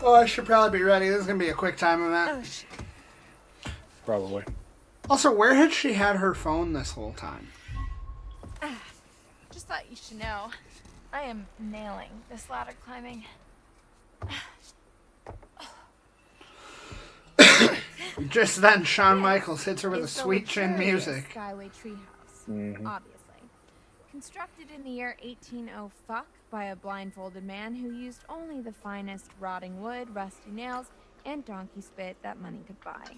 Oh, I should probably be ready. This is gonna be a quick time event. Oh, shit. Probably. Also, where had she had her phone this whole time? Just thought you should know. I am nailing this ladder climbing. Just then, Shawn Michaels hits her with a Is the sweet chin luxurious music. Skyway Treehouse, Mhm. obviously. Constructed in the year 1800 fuck by a blindfolded man who used only the finest rotting wood, rusty nails, and donkey spit that money could buy.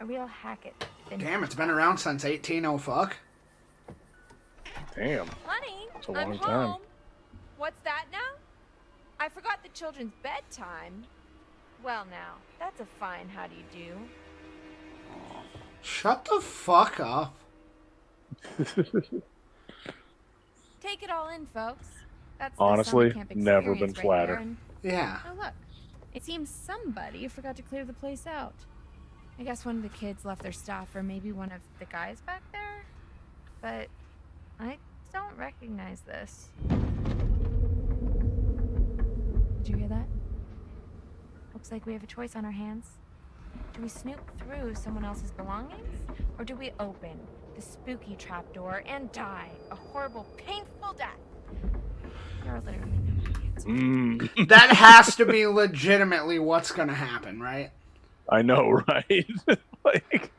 A real Hackett. Damn, it's been around since 1800 fuck. Damn. Honey, That's a I'm long home. time. What's that now? I forgot the children's bedtime. Well now, that's a fine how do you do. Shut the fuck up. Take it all in, folks. That's Honestly, the summer camp never been experience right flatter. there, and- Yeah. Oh look, it seems somebody forgot to clear the place out. I guess one of the kids left their stuff, or maybe one of the guys back there. But I don't recognize this. Did you hear that? Looks like we have a choice on our hands. Do we snoop through someone else's belongings? Or do we open the spooky trapdoor and die a horrible, painful death? There are literally no answers. That has to be legitimately what's gonna happen, right? I know, right? Like,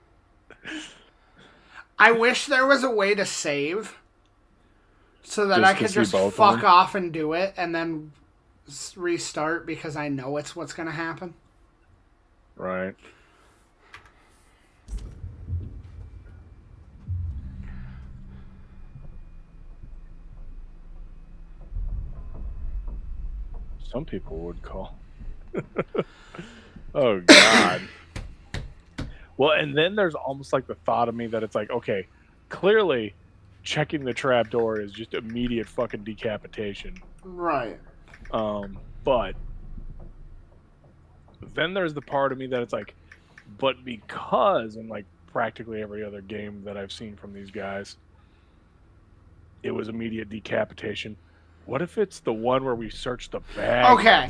I wish there was a way to save so that Just I to could see just both of fuck them? off and do it and then restart because I know it's what's gonna happen. right. Some people would call. Oh, God. Well, and then there's almost like the thought of me that it's like, okay, clearly checking the trap door is just immediate fucking decapitation. Right. But then there's the part of me that it's like, but because, and like practically every other game that I've seen from these guys, it was immediate decapitation. What if it's the one where we search the bag? Okay.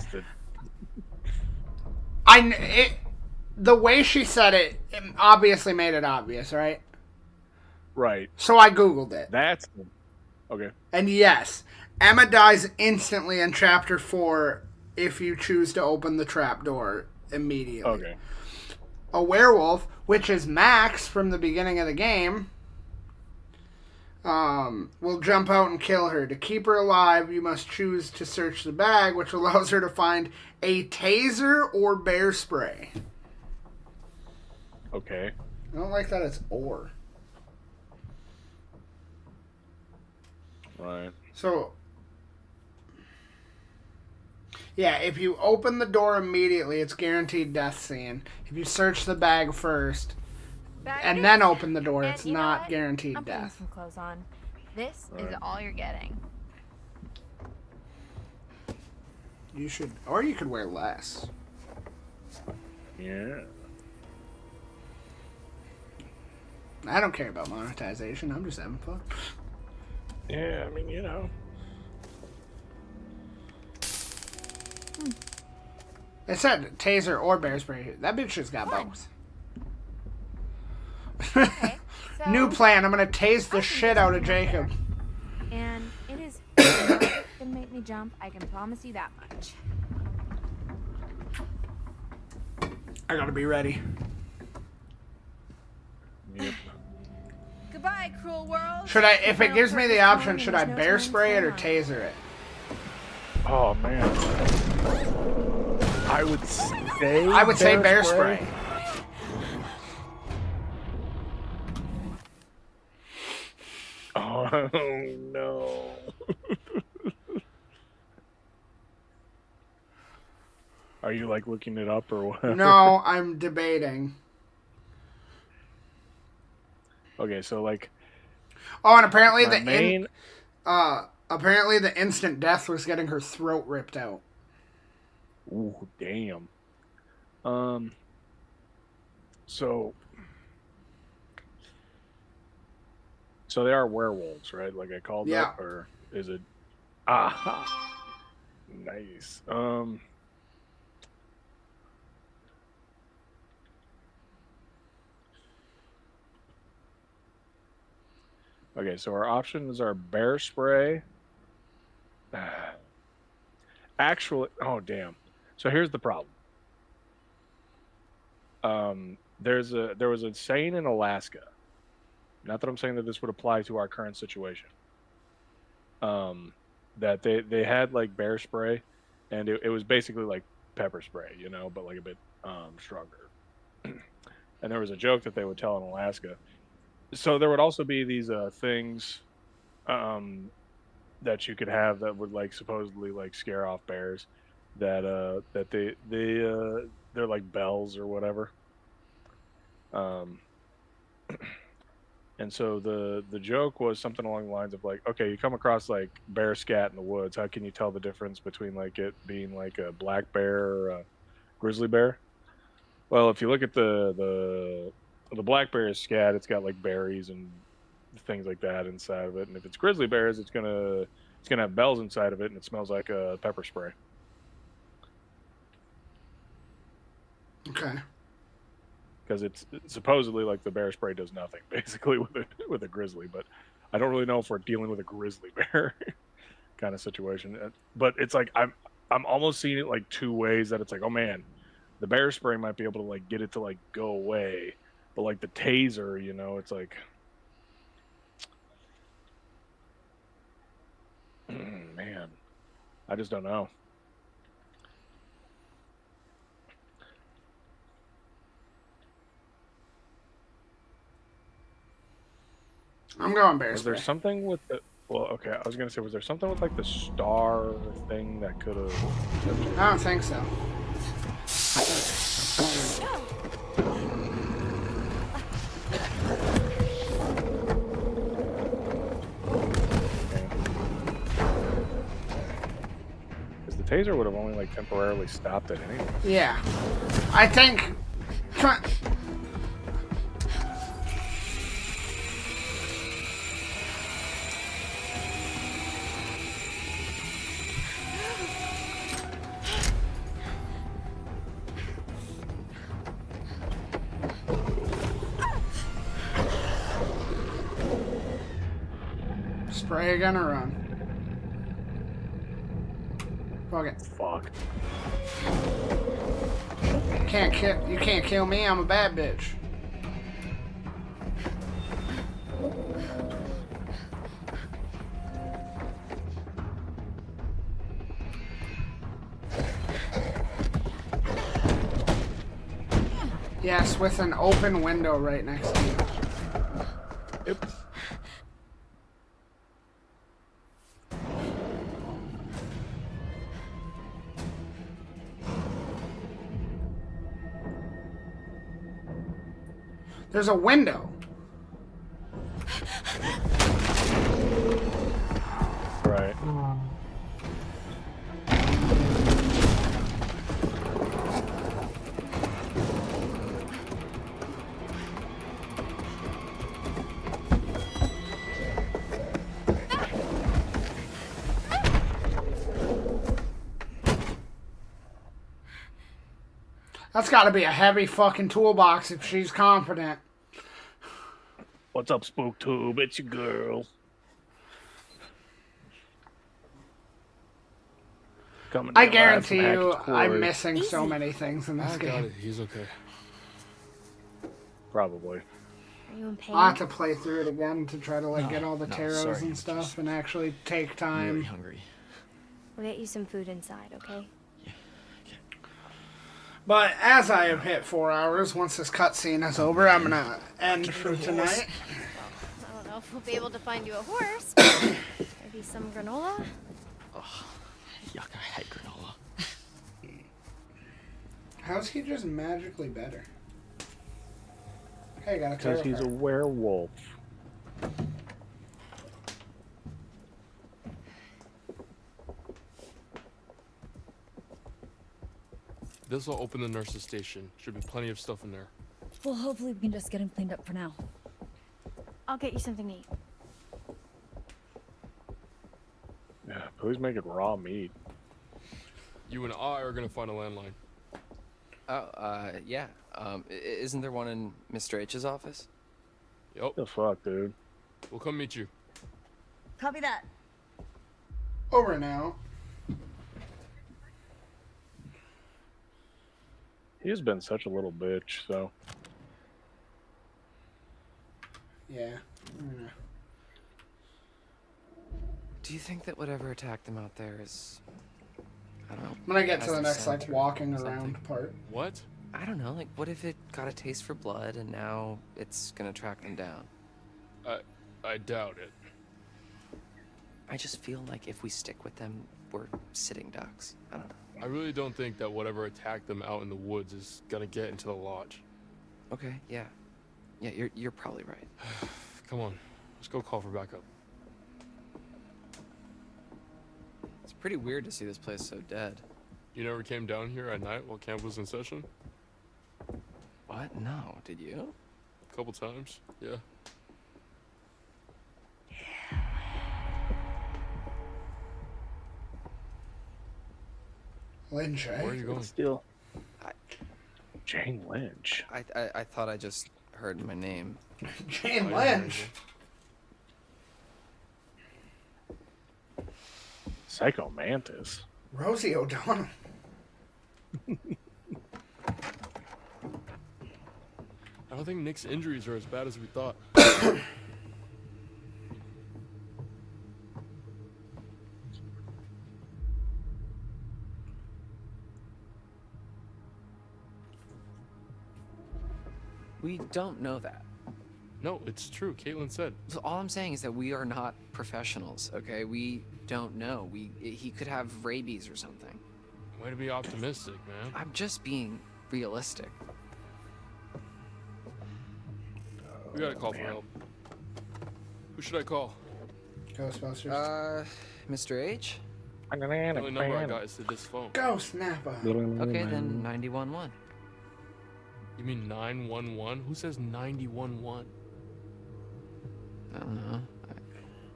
The way she said it obviously made it obvious, right? Right. So I Googled it. That's... Okay. And yes, Emma dies instantly in Chapter 4 if you choose to open the trapdoor immediately. Okay. A werewolf, which is Max from the beginning of the game, will jump out and kill her. To keep her alive, you must choose to search the bag, which allows her to find a taser or bear spray. Okay. I don't like that it's or. Right. So, yeah, if you open the door immediately, it's guaranteed death scene. If you search the bag first and then open the door, it's not guaranteed I'm putting death. some clothes on. This is all you're getting. You should, or you could wear less. Yeah. I don't care about monetization. I'm just having fun. Yeah, I mean, you know. It said taser or bear spray. That bitch just got both. Okay, so New plan. I'm gonna tase the shit out of Jacob. And it is gonna make me jump. I can promise you that much. I gotta be ready. Yep. Goodbye, cruel world. Should I, if it gives me the option, should I bear spray it or taser it? Oh man. I would say bear spray. Oh no. Are you like looking it up or what? No, I'm debating. Okay, so like. Oh, and apparently apparently the instant death was getting her throat ripped out. Ooh, damn. So they are werewolves, right? Like I called up, or is it? Ah, nice. Okay, so our options are bear spray. Actually, oh damn. So here's the problem. There was a saying in Alaska. Not that I'm saying that this would apply to our current situation. That they had like bear spray, and it was basically like pepper spray, you know, but like a bit stronger. And there was a joke that they would tell in Alaska. So there would also be these things that you could have that would like supposedly like scare off bears, that they're like bells or whatever. And so the joke was something along the lines of like, okay, you come across like bear scat in the woods, how can you tell the difference between like it being like a black bear or a grizzly bear? Well, if you look at the black bear is scat, it's got like berries and things like that inside of it, and if it's grizzly bears, it's gonna have bells inside of it, and it smells like a pepper spray. Okay. Because it's supposedly like the bear spray does nothing basically with a grizzly, but I don't really know if we're dealing with a grizzly bear kind of situation. But it's like I'm almost seeing it like two ways, that it's like, oh man, the bear spray might be able to like get it to like go away, but like the taser, you know, it's like, man, I just don't know. I'm going bear Was spray. there something with the? Well, okay, I was gonna say, was there something with like the star thing that could have? I don't think so. Because the taser would have only like temporarily stopped it anyway. Yeah, I think. Spray again or run? Fuck it. Fuck. You can't kill me, I'm a bad bitch. Yes, with an open window right next to you. Yep. There's a window. Right. That's gotta be a heavy fucking toolbox if she's confident. What's up, SpookTube? It's your girl. Coming I down guarantee from you, Hackett I'm Quarry. missing so many things in this I game. got it. He's okay. Probably. Are you in pain? I'll have to play through it again to try to like No, get all the no, taros sorry, and I'm stuff just and actually take time. Really hungry. We'll get you some food inside, okay? But as I have hit 4 hours, once this cutscene is over, I'm gonna end for tonight. I don't know if we'll be able to find you a horse, but maybe some granola? Oh, yuck, I hate granola. How's he just magically better? Hey, got a Because tarot he's a card. werewolf. This will open the nurse's station. Should be plenty of stuff in there. Well, hopefully we can just get him cleaned up for now. I'll get you something to eat. Yeah, please make it raw meat. You and I are gonna find a landline. Oh, yeah. Isn't there one in Mr. H's office? Yup. The fuck, dude? We'll come meet you. Copy that. Over now. He's been such a little bitch, so. Yeah. Do you think that whatever attacked them out there is... I don't know. When I get to has the their next like scent or walking something? around part. What? I don't know, like what if it got a taste for blood and now it's gonna track them down? I doubt it. I just feel like if we stick with them, we're sitting ducks. I don't know. I really don't think that whatever attacked them out in the woods is gonna get into the lodge. Okay, yeah. Yeah, you're probably right. Come on, let's go call for backup. It's pretty weird to see this place so dead. You never came down here at night while camp was in session? What? No, did you? A couple times, yeah. Lynch, eh? Where are you going? Still. Jane Lynch. I thought I just heard my name. Jane Lynch. Psycho Mantis. Rosie O'Donnell. I don't think Nick's injuries are as bad as we thought. We don't know that. No, it's true. Caitlin said. So all I'm saying is that we are not professionals, okay? We don't know. He could have rabies or something. Way to be optimistic, man. I'm just being realistic. We gotta call for help. Who should I call? Ghostbusters. Mr. H? The only number I got is to this phone. Ghost Napa. Okay, then 911. You mean 911? Who says 911? I don't know.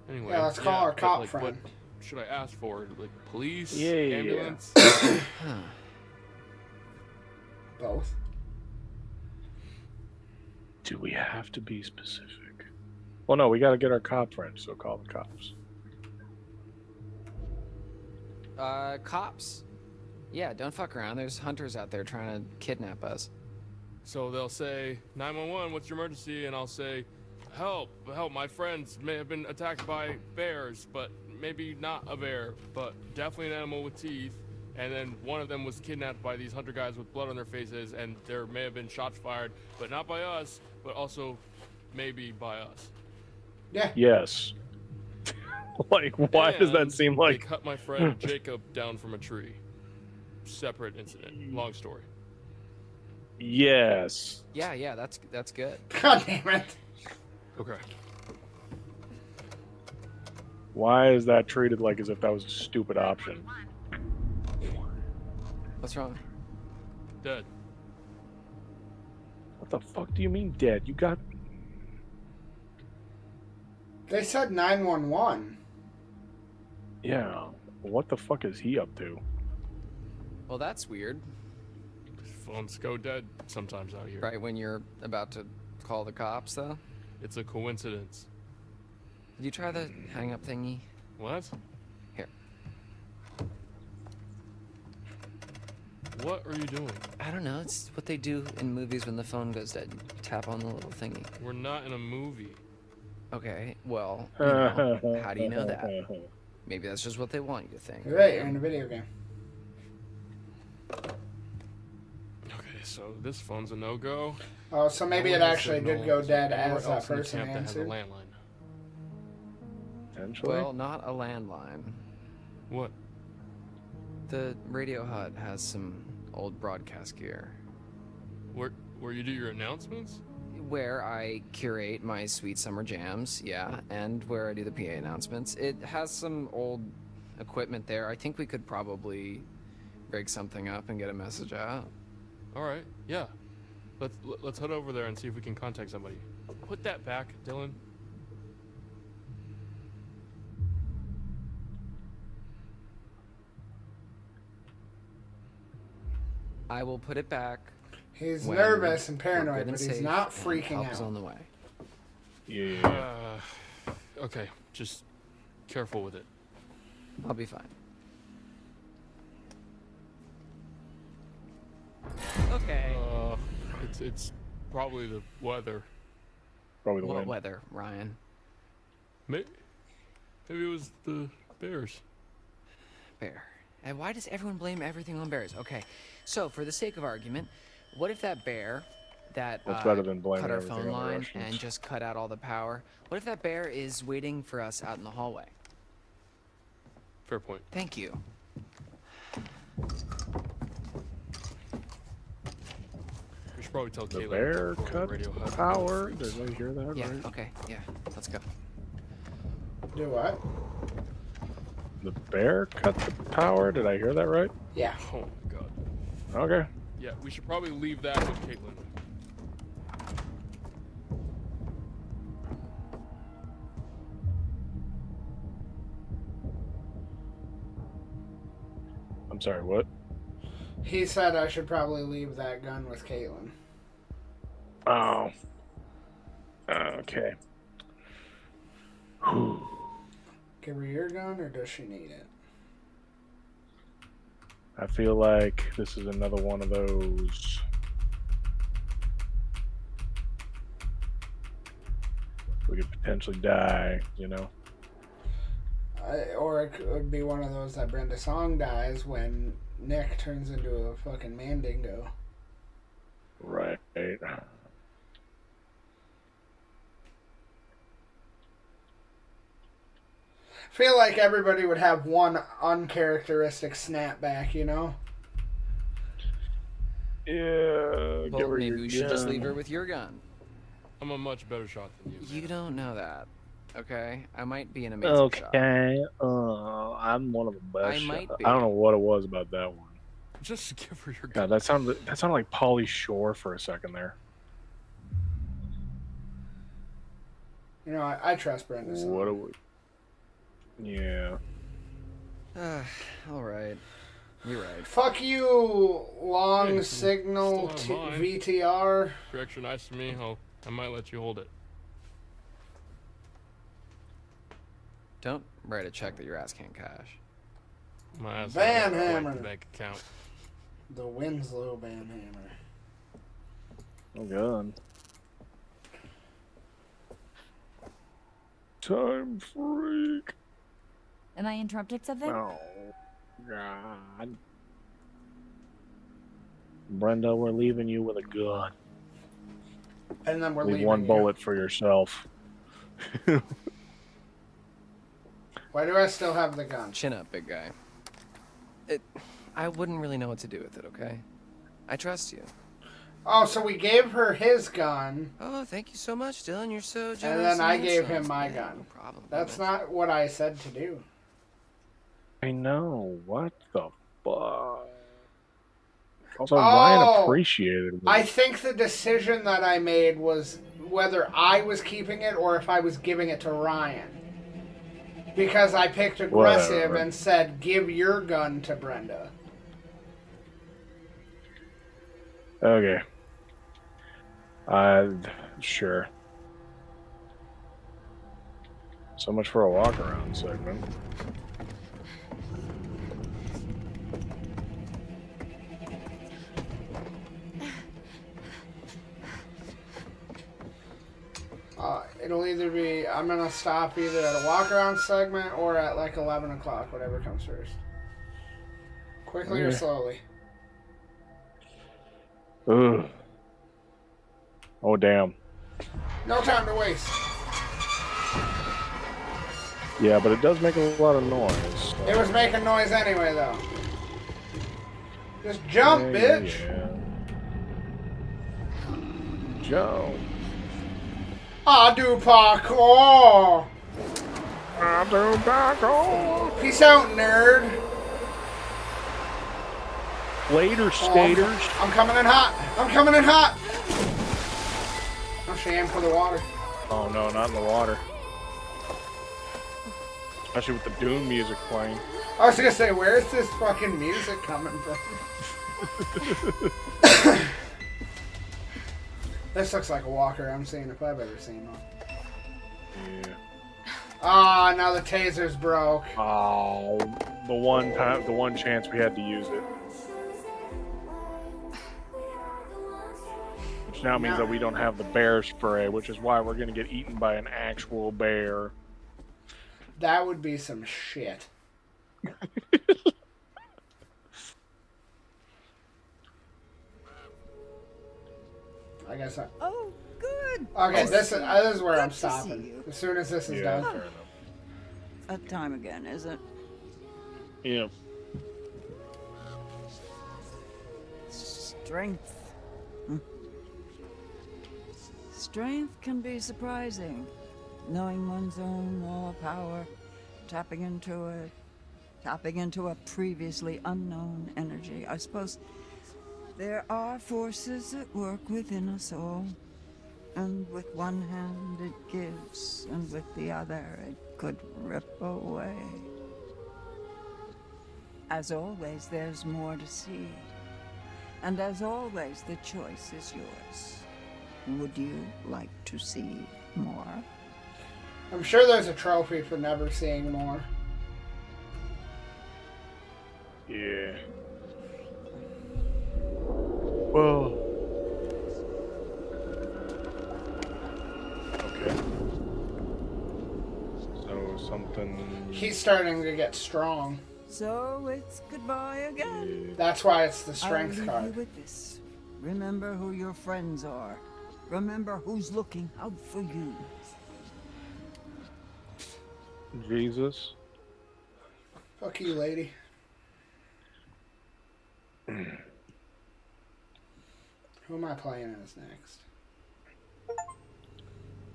Anyway, Yeah, let's call our but, cop like, friend. What should I ask for? Like police? Yeah. Ambulance? Both. Do we have to be specific? Well, no, we gotta get our cop friend, so call the cops. Cops. Yeah, don't fuck around. There's hunters out there trying to kidnap us. So they'll say, 911, what's your emergency? And I'll say, help, my friends may have been attacked by bears, but maybe not a bear, but definitely an animal with teeth. And then one of them was kidnapped by these hunter guys with blood on their faces, and there may have been shots fired, but not by us, but also maybe by us. Yeah. Yes. Like, why does that And seem like... they cut my friend Jacob down from a tree. Separate incident. Long story. Yes. Yeah, that's good. God damn it. Okay. Why is that treated like as if that was a stupid option? What's wrong? Dead. What the fuck do you mean dead? You got... They said 911. Yeah. What the fuck is he up to? Well, that's weird. Phones go dead sometimes out here. Right when you're about to call the cops, though? It's a coincidence. Did you try the hang-up thingy? What? Here. What are you doing? I don't know. It's what they do in movies when the phone goes dead. You tap on the little thingy. We're not in a movie. Okay, well, you know, how do you know that? Maybe that's just what they want you to think. You're right, you're in a video game. Okay, so this phone's a no-go. Oh, so maybe it actually did go dead as that person That has a answered. landline. Potentially. Well, not a landline. What? The radio hut has some old broadcast gear. Where you do your announcements? Where I curate my sweet summer jams, yeah, and where I do the PA announcements. It has some old equipment there. I think we could probably rig something up and get a message out. All right, yeah. Let's head over there and see if we can contact somebody. Put that back, Dylan. I will put it back. He's when nervous and we're paranoid, good but and he's safe not and freaking help is out. on the way. Yeah. Okay, just careful with it. I'll be fine. Okay. It's probably the weather. Probably the What wind. weather, Ryan? Maybe it was the bears. Bear. And why does everyone blame everything on bears? Okay, so for the sake of argument, what if that bear that What's better than blaming cut our everything phone on the line Russians? and just cut out all the power? What if that bear is waiting for us out in the hallway? Fair point. Thank you. We should probably tell The Caitlin. bear before the cut radio hut. power? Did I hear that Yeah, right? okay, yeah, let's go. Do what? The bear cut the power? Did I hear that right? Yeah. Oh my god. Okay. Yeah, we should probably leave that with Caitlin. I'm sorry, what? He said I should probably leave that gun with Caitlin. Oh. Okay. Give her your gun, or does she need it? I feel like this is another one of those. We could potentially die, you know? Or it could be one of those that Brenda Song dies when Nick turns into a fucking mandingo. Right. I feel like everybody would have one uncharacteristic snapback, you know? Yeah. Well, maybe we should just leave her with your gun. I'm a much better shot than you. You don't know that, okay? I might be an amazing shot. Okay. I'm one of the best. I might be. I don't know what it was about that one. Just give her your gun. God, that sounded like Pauly Shore for a second there. You know, I trust Brenda Song. What a Yeah. All right. You're right. Fuck you, long Hey, signal still on mine. VTR. If you're extra nice to me, I might let you hold it. Don't write a check that your ass can't cash. My ass Van has a Hammer. bank account. The Winslow Van Hammer. Oh god. Time freak. Am I interrupted something? Oh god. Brenda, we're leaving you with a gun. And then we're Leave leaving one you. bullet for yourself. Why do I still have the gun? Chin up, big guy. I wouldn't really know what to do with it, okay? I trust you. Oh, so we gave her his gun. Oh, thank you so much, Dylan. You're so generous. And then I gave handsome. him my Yeah, gun. No problem. That's not what I said to do. I know. What the fuck? Also, Ryan appreciated me. I think the decision that I made was whether I was keeping it or if I was giving it to Ryan. Because I picked aggressive Whatever. and said, give your gun to Brenda. Okay. Sure. So much for a walk around segment. It'll either be, I'm going to stop either at a walk around segment or at like 11 o'clock, whatever comes first. Quickly or slowly? Ugh. Oh, damn. No time to waste. Yeah, but it does make a lot of noise. So. It was making noise anyway, though. Just jump, bitch. Yeah. Jump. I do parkour. I do parkour. Peace out, nerd. Later, skaters. I'm coming in hot. I'm coming in hot. No shame for the water. Oh no, not in the water. Especially with the Doom music playing. I was gonna say, where's this fucking music coming from? This looks like a walk around scene if I've ever seen one. Yeah. Ah, now the taser's broke. Oh, the one chance we had to use it. Which now means that we don't have the bear spray, which is why we're gonna get eaten by an actual bear. That would be some shit. I guess I... Oh, good. Okay, this is where I'm Good to see stopping. you. As soon as this is Yeah, done. fair enough. That time again, is it? Yeah. Strength. Strength can be surprising. Knowing one's own raw power, tapping into a previously unknown energy. I suppose there are forces at work within us all. And with one hand it gives, and with the other it could rip away. As always, there's more to see. And as always, the choice is yours. Would you like to see more? I'm sure there's a trophy for never seeing more. Yeah. Well. Okay. So something. He's starting to get strong. So it's goodbye again. That's why it's the strength I'll leave card. you with this. Remember who your friends are. Remember who's looking out for you. Jesus. Fuck you, lady. Who am I playing as next?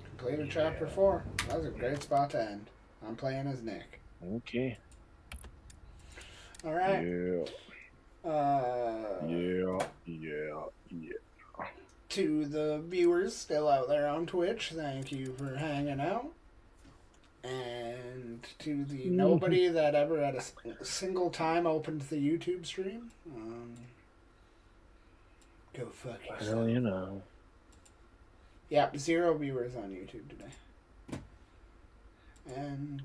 Completed chapter 4. That was a great spot to end. I'm playing as Nick. Okay. Alright. Yeah. Yeah. To the viewers still out there on Twitch, thank you for hanging out. And to the nobody that ever at a single time opened the YouTube stream, go fuck yourself. Well, you know. Yep, 0 viewers on YouTube today. And